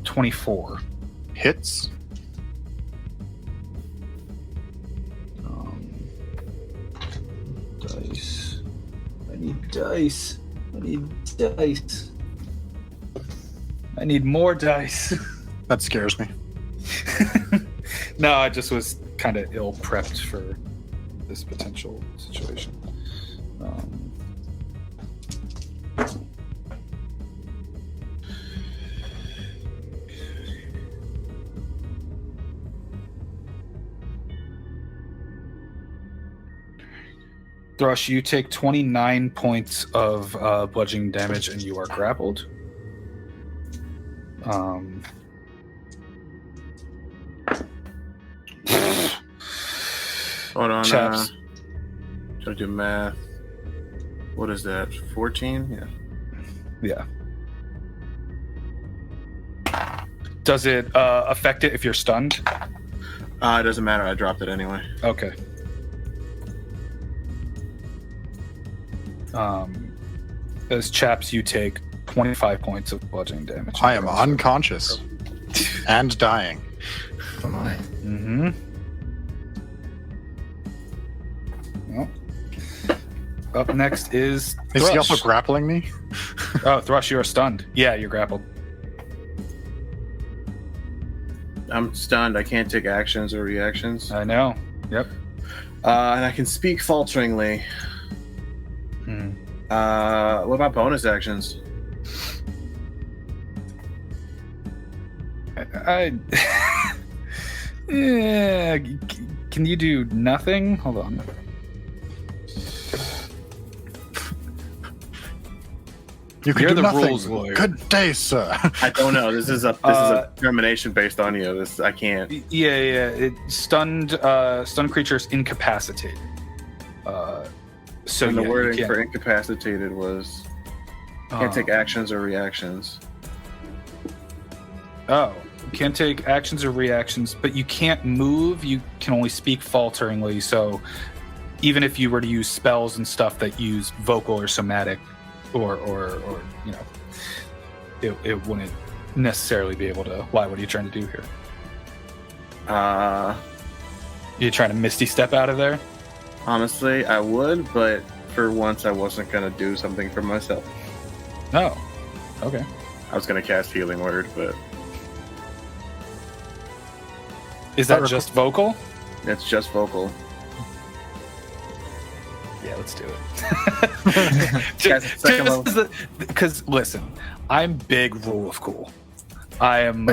24. Hits. Dice. I need dice. I need more dice. That scares me. No, I just was kind of ill prepped for this potential situation. Thrush, you take 29 points of bludgeoning damage and you are grappled. Hold on. Chaps. Trying to do math. What is that? 14? Yeah. Does it affect it if you're stunned? It doesn't matter. I dropped it anyway. Okay. As Chaps, you take 25 points of bludgeoning damage. I am unconscious and dying. Am I? Mm-hmm. Well, up next is Is Thrush. he also grappling me? Oh, Thrush, you are stunned. Yeah, you're grappled. I'm stunned. I can't take actions or reactions. I know. Yep. And I can speak falteringly. What about bonus actions? Yeah, can you do nothing? Hold on. You can You're do the nothing. rules lawyer. Good day, sir. I don't know. This is a determination based on you. I can't. Yeah. Stunned creatures incapacitated. So and the yeah, wording for incapacitated was can't take actions or reactions. Oh, can't take actions or reactions, but you can't move. You can only speak falteringly. So even if you were to use spells and stuff that use vocal or somatic, or it wouldn't necessarily be able to. Why? What are you trying to do here? You trying to misty step out of there? Honestly, I would, but for once, I wasn't gonna do something for myself. No. Okay. I was gonna cast Healing Word, but Is that just vocal? it's just vocal. Yeah, let's do it. Because listen, I'm big rule of cool. I am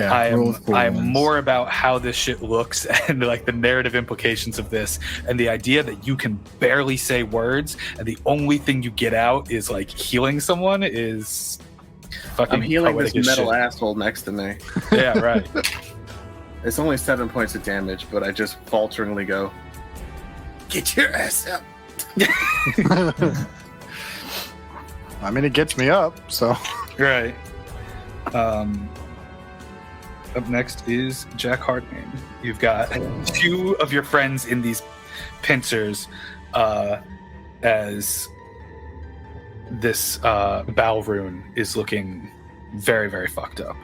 more about how this shit looks and like the narrative implications of this, and the idea that you can barely say words and the only thing you get out is like healing someone is fucking. I'm healing this poetic as metal shit. asshole next to me. Yeah, right. It's only 7 points of damage, but I just falteringly go, "Get your ass up." I mean, it gets me up, so. Right. Up next is Jack HARDNAME. You've got two of your friends in these pincers as this bow rune is looking very, very fucked up.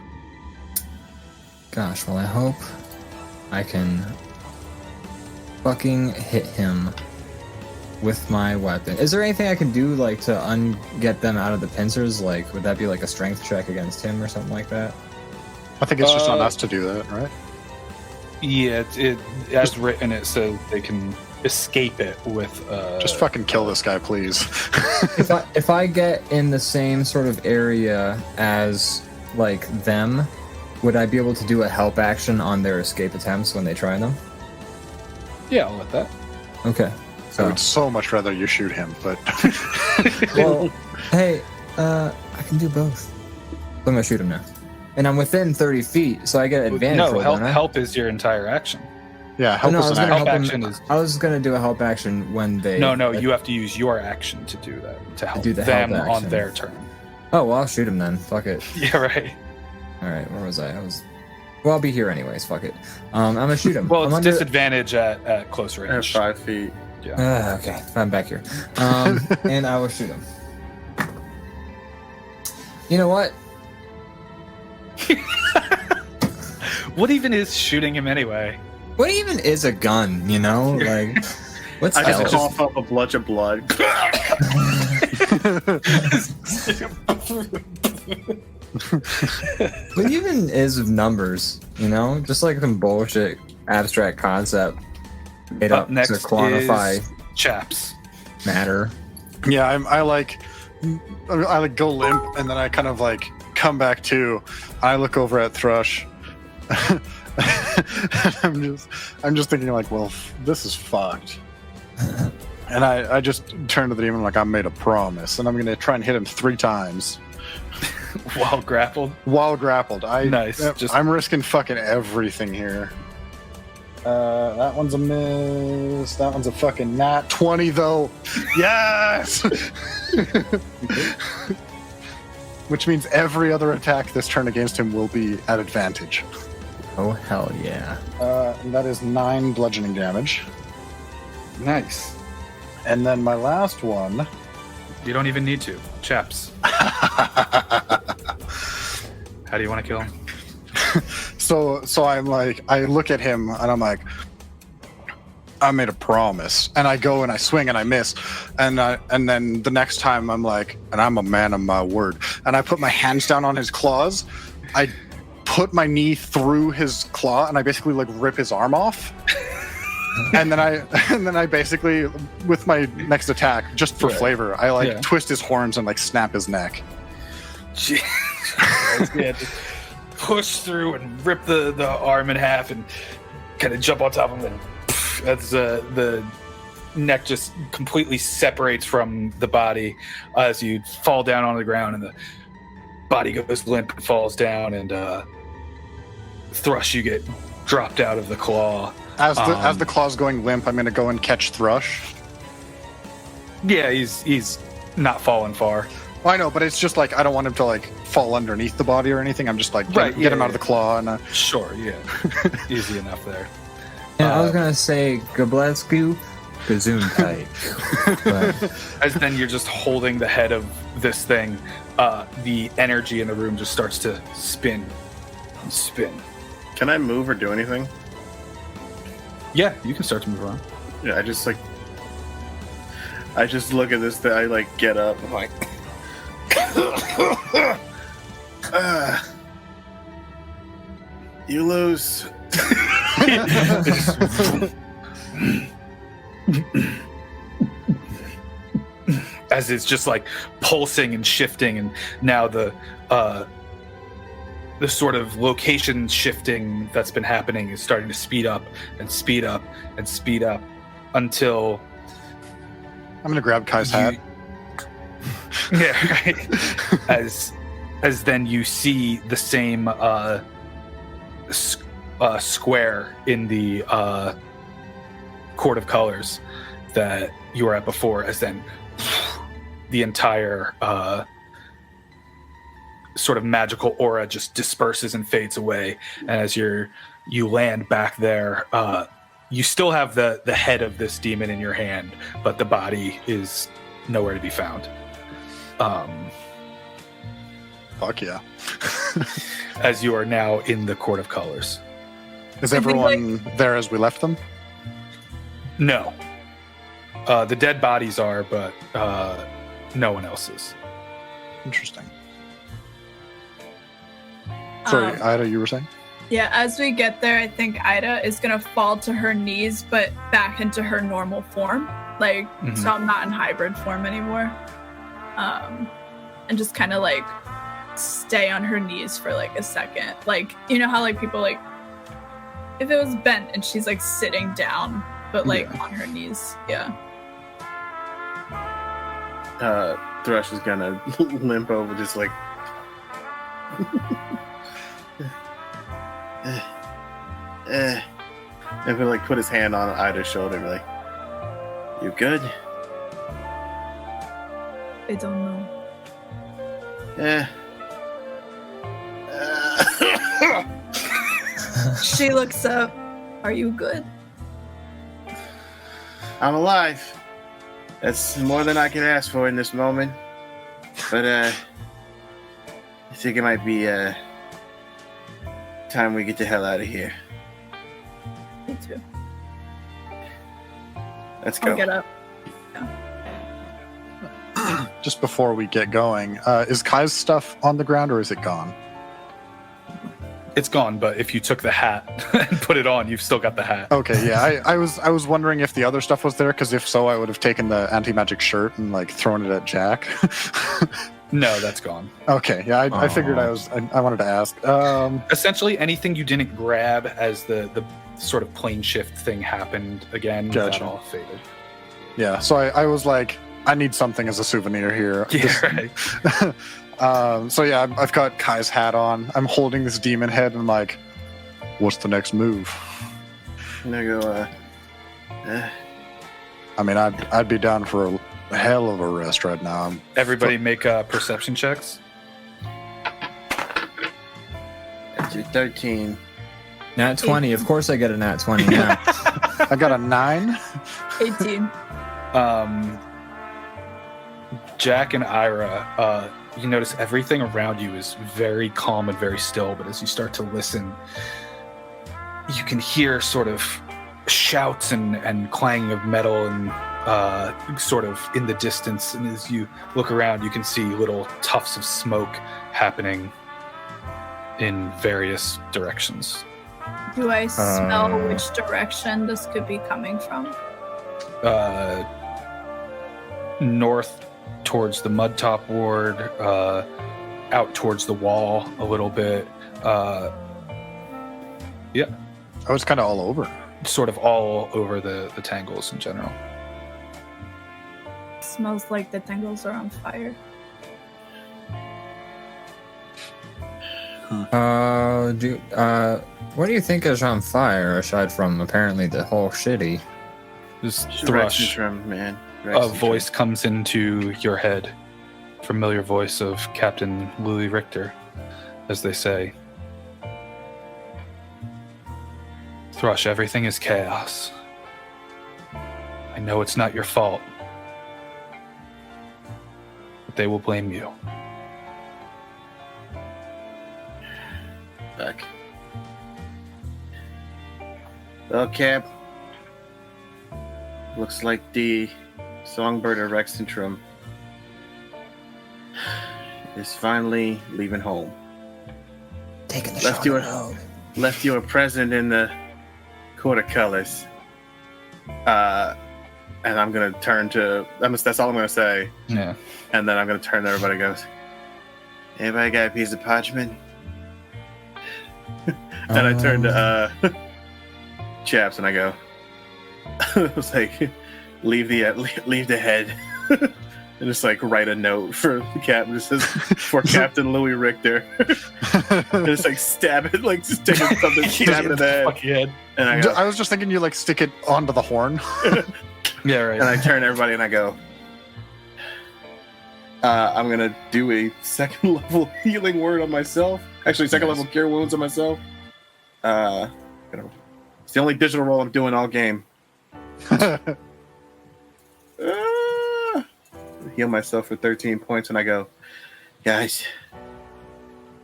Gosh, well, I hope I can fucking hit him with my weapon. Is there anything I can do, like, to get them out of the pincers? Like, would that be like a strength check against him or something like that? I think it's just on us to do that, right? Yeah, it as written, it says they can escape it with. Just fucking kill this guy, please. If I get in the same sort of area as like them, would I be able to do a help action on their escape attempts when they try them? Yeah, I'll let that. Okay. I would so much rather you shoot him, but well, hey, I can do both. I'm gonna shoot him now, and I'm within 30 feet, so I get advantage. No, roll, help. don't I? Help is your entire action. yeah, help No, I us was an gonna action. help action him. is- I was gonna do a help action when they. No, you have to use your action to do that to help do the them help on action. their turn. Oh well, I'll shoot him then. Fuck it. Yeah, right. All right, where was I? Well, I'll be here anyways. Fuck it. I'm gonna shoot him. Well, I'm it's under- disadvantage at close At range. 5 feet. Okay, I'm back here. And I will shoot him. You know what? What even is shooting him anyway? What even is a gun? You know, like what's I just else? cough up a bunch of blood. What even is numbers? You know, just like some bullshit abstract concept made up next to quantify is Chaps. matter. Yeah, I like go limp, and then I kind of like come back to. I look over at Thrush. I'm just thinking like, well, this is fucked. And I just turn to the demon like I made a promise, and I'm gonna try and hit him 3 times While grappled. while grappled. Nice. I'm risking fucking everything here. That one's a miss. That one's a fucking nat 20 though. Yes. Which means every other attack this turn against him will be at advantage. Oh hell yeah! And that is 9 bludgeoning damage. Nice. And then my last one. You don't even need to. Chaps. How do you want to kill him? So I'm like, I look at him and I'm like, I made a promise, and I go and I swing and I miss, and then the next time I'm like, and I'm a man of my word, and I put my hands down on his claws, I put my knee through his claw and I basically like rip his arm off. And then I basically, with my next attack, just for flavor, I like twist his horns and like snap his neck. Yeah, just push through and rip the arm in half and kind of jump on top of him. And as the neck just completely separates from the body as you fall down on the ground, and the body goes limp and falls down, and Thrush, you get dropped out of the claw. As the claw's going limp, I'm gonna go and catch Thrush. Yeah, he's not falling far. Well, I know, but it's just like I don't want him to like fall underneath the body or anything. I'm just like get him out of the claw and. Sure, yeah, easy enough there. And I was gonna say Gablescu, Gazoon but as then you're just holding the head of this thing, the energy in the room just starts to spin. Can I move or do anything? Yeah, you can start to move around. Yeah, I just look at this thing. I like get up. I'm like, you lose. As it's just like pulsing and shifting, and now the sort of location shifting that's been happening is starting to speed up and speed up and speed up until I'm gonna grab Kai's hat. Yeah, right. As then you see the same square in the Court of Colors that you were at before, as then the entire sort of magical aura just disperses and fades away. And as you land back there, you still have the head of this demon in your hand, but the body is nowhere to be found. Fuck yeah. As you are now in the Court of Colors. Is everyone there as we left them? No. The dead bodies are, but no one else is. Interesting. Sorry, Ida, you were saying? Yeah, as we get there, I think Ida is gonna fall to her knees, but back into her normal form. Like, so I'm not in hybrid form anymore. And just kind of like stay on her knees for like a second. Like, you know how like people like, if it was bent and she's like sitting down, but like on her knees. Yeah. Thrush is gonna limp over, just like. And he'll like put his hand on Ida's shoulder and be like, "You good?" I don't know. She looks up. Are you good? I'm alive. That's more than I can ask for in this moment. But I think it might be time we get the hell out of here. Me too. Let's go. I'll get up. Just before we get going, is Kai's stuff on the ground or is it gone? It's gone, but if you took the hat and put it on, you've still got the hat. Okay, yeah. I was wondering if the other stuff was there, because if so, I would have taken the anti-magic shirt and like thrown it at Jack. No, that's gone. Okay, yeah. I figured I wanted to ask. Essentially, anything you didn't grab as the sort of plane shift thing happened again, Gotcha. that all faded. Yeah, so I was like, I need something as a souvenir here. Yeah, right. So yeah, I've got Kai's hat on. I'm holding this demon head and I'm like, what's the next move? I'm gonna go, I mean, I'd be down for a hell of a rest right now. Everybody make perception checks. That's your 13. Nat 20. Of course I get a nat 20 now. I got a 9. 18. Jack and Ira, you notice everything around you is very calm and very still, but as you start to listen, you can hear sort of shouts and clanging of metal and sort of in the distance. And as you look around, you can see little tufts of smoke happening in various directions. Do I smell which direction this could be coming from? North towards the mud top ward, out towards the wall a little bit. Yeah. Oh, it's kind of all over. Sort of all over the tangles in general. Smells like the tangles are on fire. What do you think is on fire aside from apparently the whole city? Just Thrush. Rexxentrum, man. A Rexxentrum. voice comes into your head. Familiar voice of Captain Louis Richter, as they say. Thrush, everything is chaos. I know it's not your fault, but they will blame you. Fuck. Well, Cap. Looks like the songbird of Rexxentrum is finally leaving home. Taking the Left shot you on a- the road. Left you a present in the Court of Colors. And I'm gonna turn to. That's all I'm gonna say. Yeah. And then I'm gonna turn to everybody and goes, "Anybody got a piece of parchment?" And I turn to Chaps and I go, I was like, leave the head. And just like write a note for the captain. It says, for Captain Louis Richter. And just like stab it, like just take something, stab it in the head. Fucking head. And I go, I was just thinking you like stick it onto the horn. Yeah, right. and I turn to everybody and I go, I'm gonna do a second level healing word on myself. Actually, second level cure wounds on myself. It's the only digital roll I'm doing all game. Heal myself for 13 points, and I go, guys,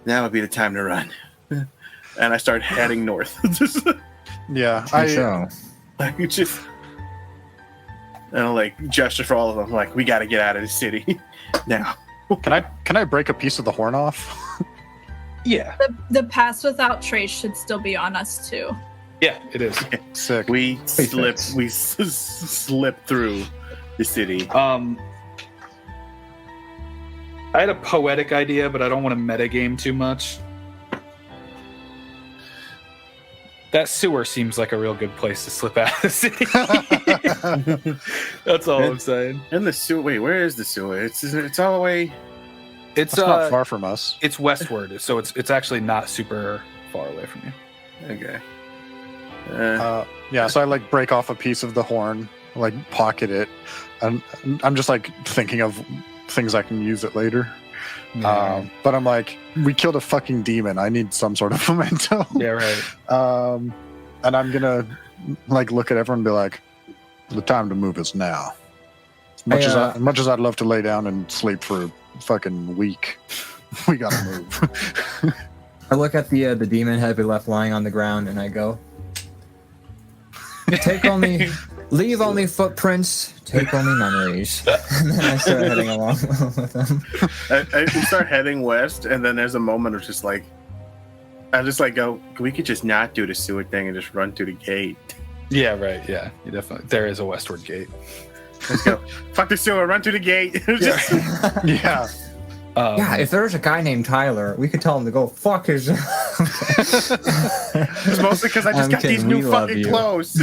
now would be the time to run. And I start heading north. Yeah, I just, and I'll like gesture for all of them, like, we got to get out of the city now. Can I break a piece of the horn off? Yeah. The pass without trace should still be on us too. Yeah, it is. Sick. We slip through the city. I had a poetic idea, but I don't want to metagame too much. That sewer seems like a real good place to slip out of the city. That's all I'm saying. And the sewer. Wait, where is the sewer? It's all the way. It's not far from us. It's westward, so it's actually not super far away from you. Okay. Yeah, so I like break off a piece of the horn, like pocket it, and I'm just like thinking of things I can use it later. Yeah. But I'm like, we killed a fucking demon. I need some sort of memento. Yeah, right. And I'm gonna like look at everyone and be like, the time to move is now. As much as I'd love to lay down and sleep for a fucking week, we gotta move. I look at the demon head we left lying on the ground, and I go, leave only footprints, take only memories. And then I start heading along with them. I start heading west, and then there's a moment of just like, I just like go, we could just not do the sewer thing and just run through the gate. Yeah, right. Yeah, you definitely. There is a westward gate. Let's go. Fuck the sewer, run through the gate. Yeah. Yeah, if there's a guy named Tyler, we could tell him to go fuck his. It's mostly because I just got these new fucking clothes.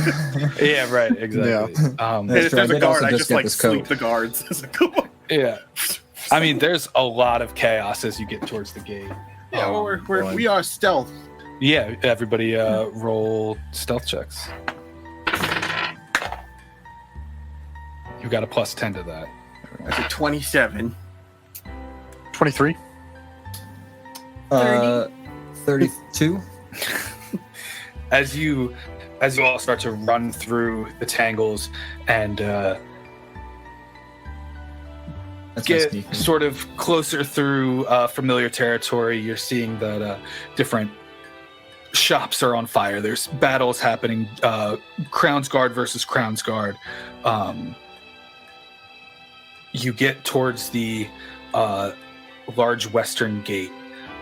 Yeah, right. Exactly. Yeah. And if there's a guard, I just like this sleep coat. the guards. It's like, come on. Yeah. I mean, there's a lot of chaos as you get towards the gate. Yeah, well, we are stealth. Yeah, everybody roll stealth checks. You got a plus 10 to that. That's a 27. 23. 32. As you all start to run through the tangles and get sort of closer through familiar territory, you're seeing that different shops are on fire. There's battles happening, Crown's Guard versus Crown's Guard. You get towards the large western gate,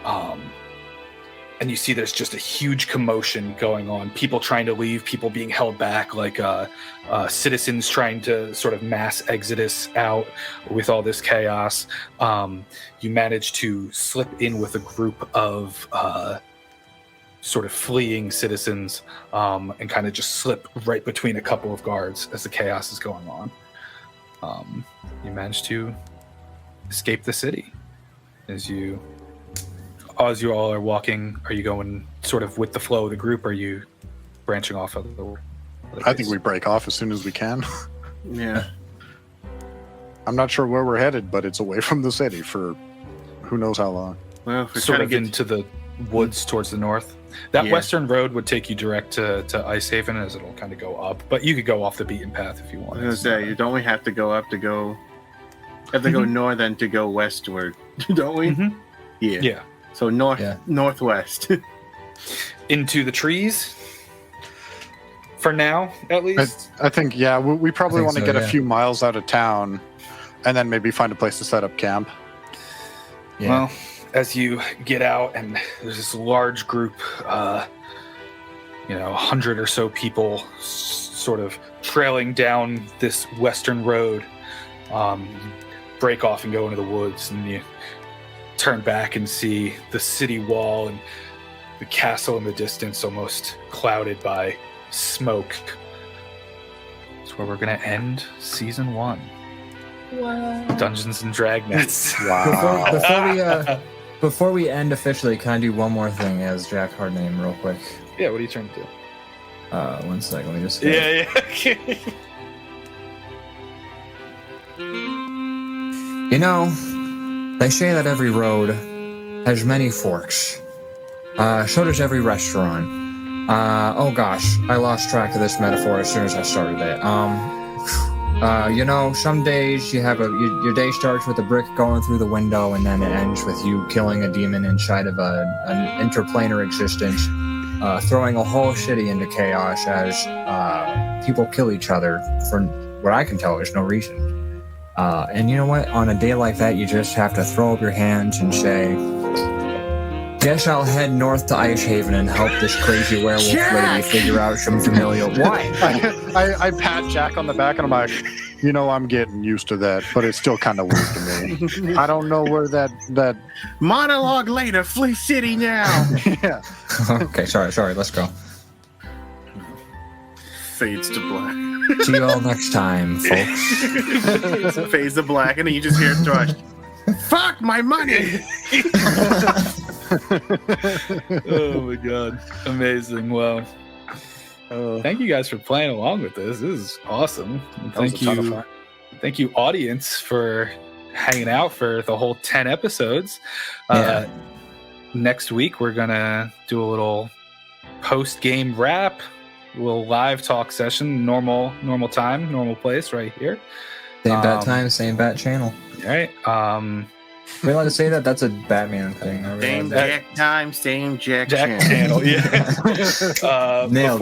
and you see there's just a huge commotion going on. People trying to leave, people being held back, like citizens trying to sort of mass exodus out with all this chaos. You manage to slip in with a group of sort of fleeing citizens and kind of just slip right between a couple of guards as the chaos is going on. You manage to escape the city. As you all are walking, are you going sort of with the flow of the group? Or are you branching off of the I think we break off as soon as we can. Yeah. I'm not sure where we're headed, but it's away from the city for who knows how long. Well, if we're sort trying of to get into the woods towards the north. That western road would take you direct to Icehaven, as it'll kind of go up. But you could go off the beaten path if you want. I was gonna say, don't we have to go up to go? Have to go north and to go westward, don't we? Mm-hmm. Yeah. Yeah. So northwest. Into the trees. For now, at least. I think, yeah, we probably want to get yeah. a few miles out of town and then maybe find a place to set up camp. Yeah. Well, as you get out and there's this large group, 100 or so people sort of trailing down this western road, break off and go into the woods, and you turn back and see the city wall and the castle in the distance, almost clouded by smoke. That's where we're going to end season 1. Wow. Dungeons and Dragnets. Before we end officially, can I do one more thing as Jack Hardname real quick? Yeah, what are you trying to do? 1 second, let me just... Yeah. You know, They say that every road has many forks. So does every restaurant. Oh gosh, I lost track of this metaphor as soon as I started it. Some days you have your day starts with a brick going through the window, and then it ends with you killing a demon inside of an interplanar existence, throwing a whole city into chaos as people kill each other for what I can tell there's no reason. And you know what? On a day like that, you just have to throw up your hands and say, guess I'll head north to Ice Haven and help this crazy werewolf lady figure out some familial... What? I pat Jack on the back and I'm like, I'm getting used to that, but it's still kind of weird to me. I don't know where that... Monologue later, flee city now. Yeah. Okay, sorry, let's go. Fades to black. See you all next time, folks. Fades to black, and then you just hear Thrush. Fuck my money! Oh my god. Amazing. Well, thank you guys for playing along with this. This is awesome. Thank you, audience, for hanging out for the whole 10 episodes. Next week, we're going to do a little post-game wrap, a little live talk session, normal time, normal place right here. Same bat time, same bat channel. All right. We allowed to say that? That's a Batman thing. Same Jack time, same Jack channel. Yeah. Nailed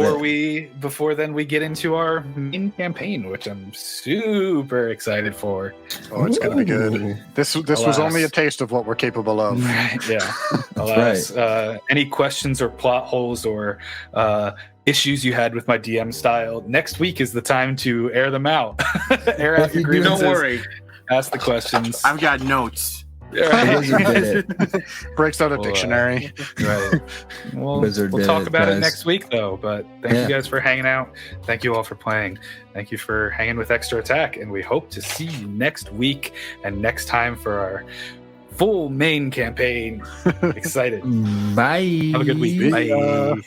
before then we get into our main campaign, which I'm super excited for. Oh, it's gonna be good. This was only a taste of what we're capable of. Yeah. Alas, any questions or plot holes or issues you had with my DM style, next week is the time to air them out. Air out your grievances. Don't worry. Ask the questions. I've got notes. Breaks out a dictionary. Right. Well, we'll talk about it next week, though. But thank you guys for hanging out. Thank you all for playing. Thank you for hanging with Extra Attack. And we hope to see you next week and next time for our full main campaign. Excited. Bye. Have a good week. Bye.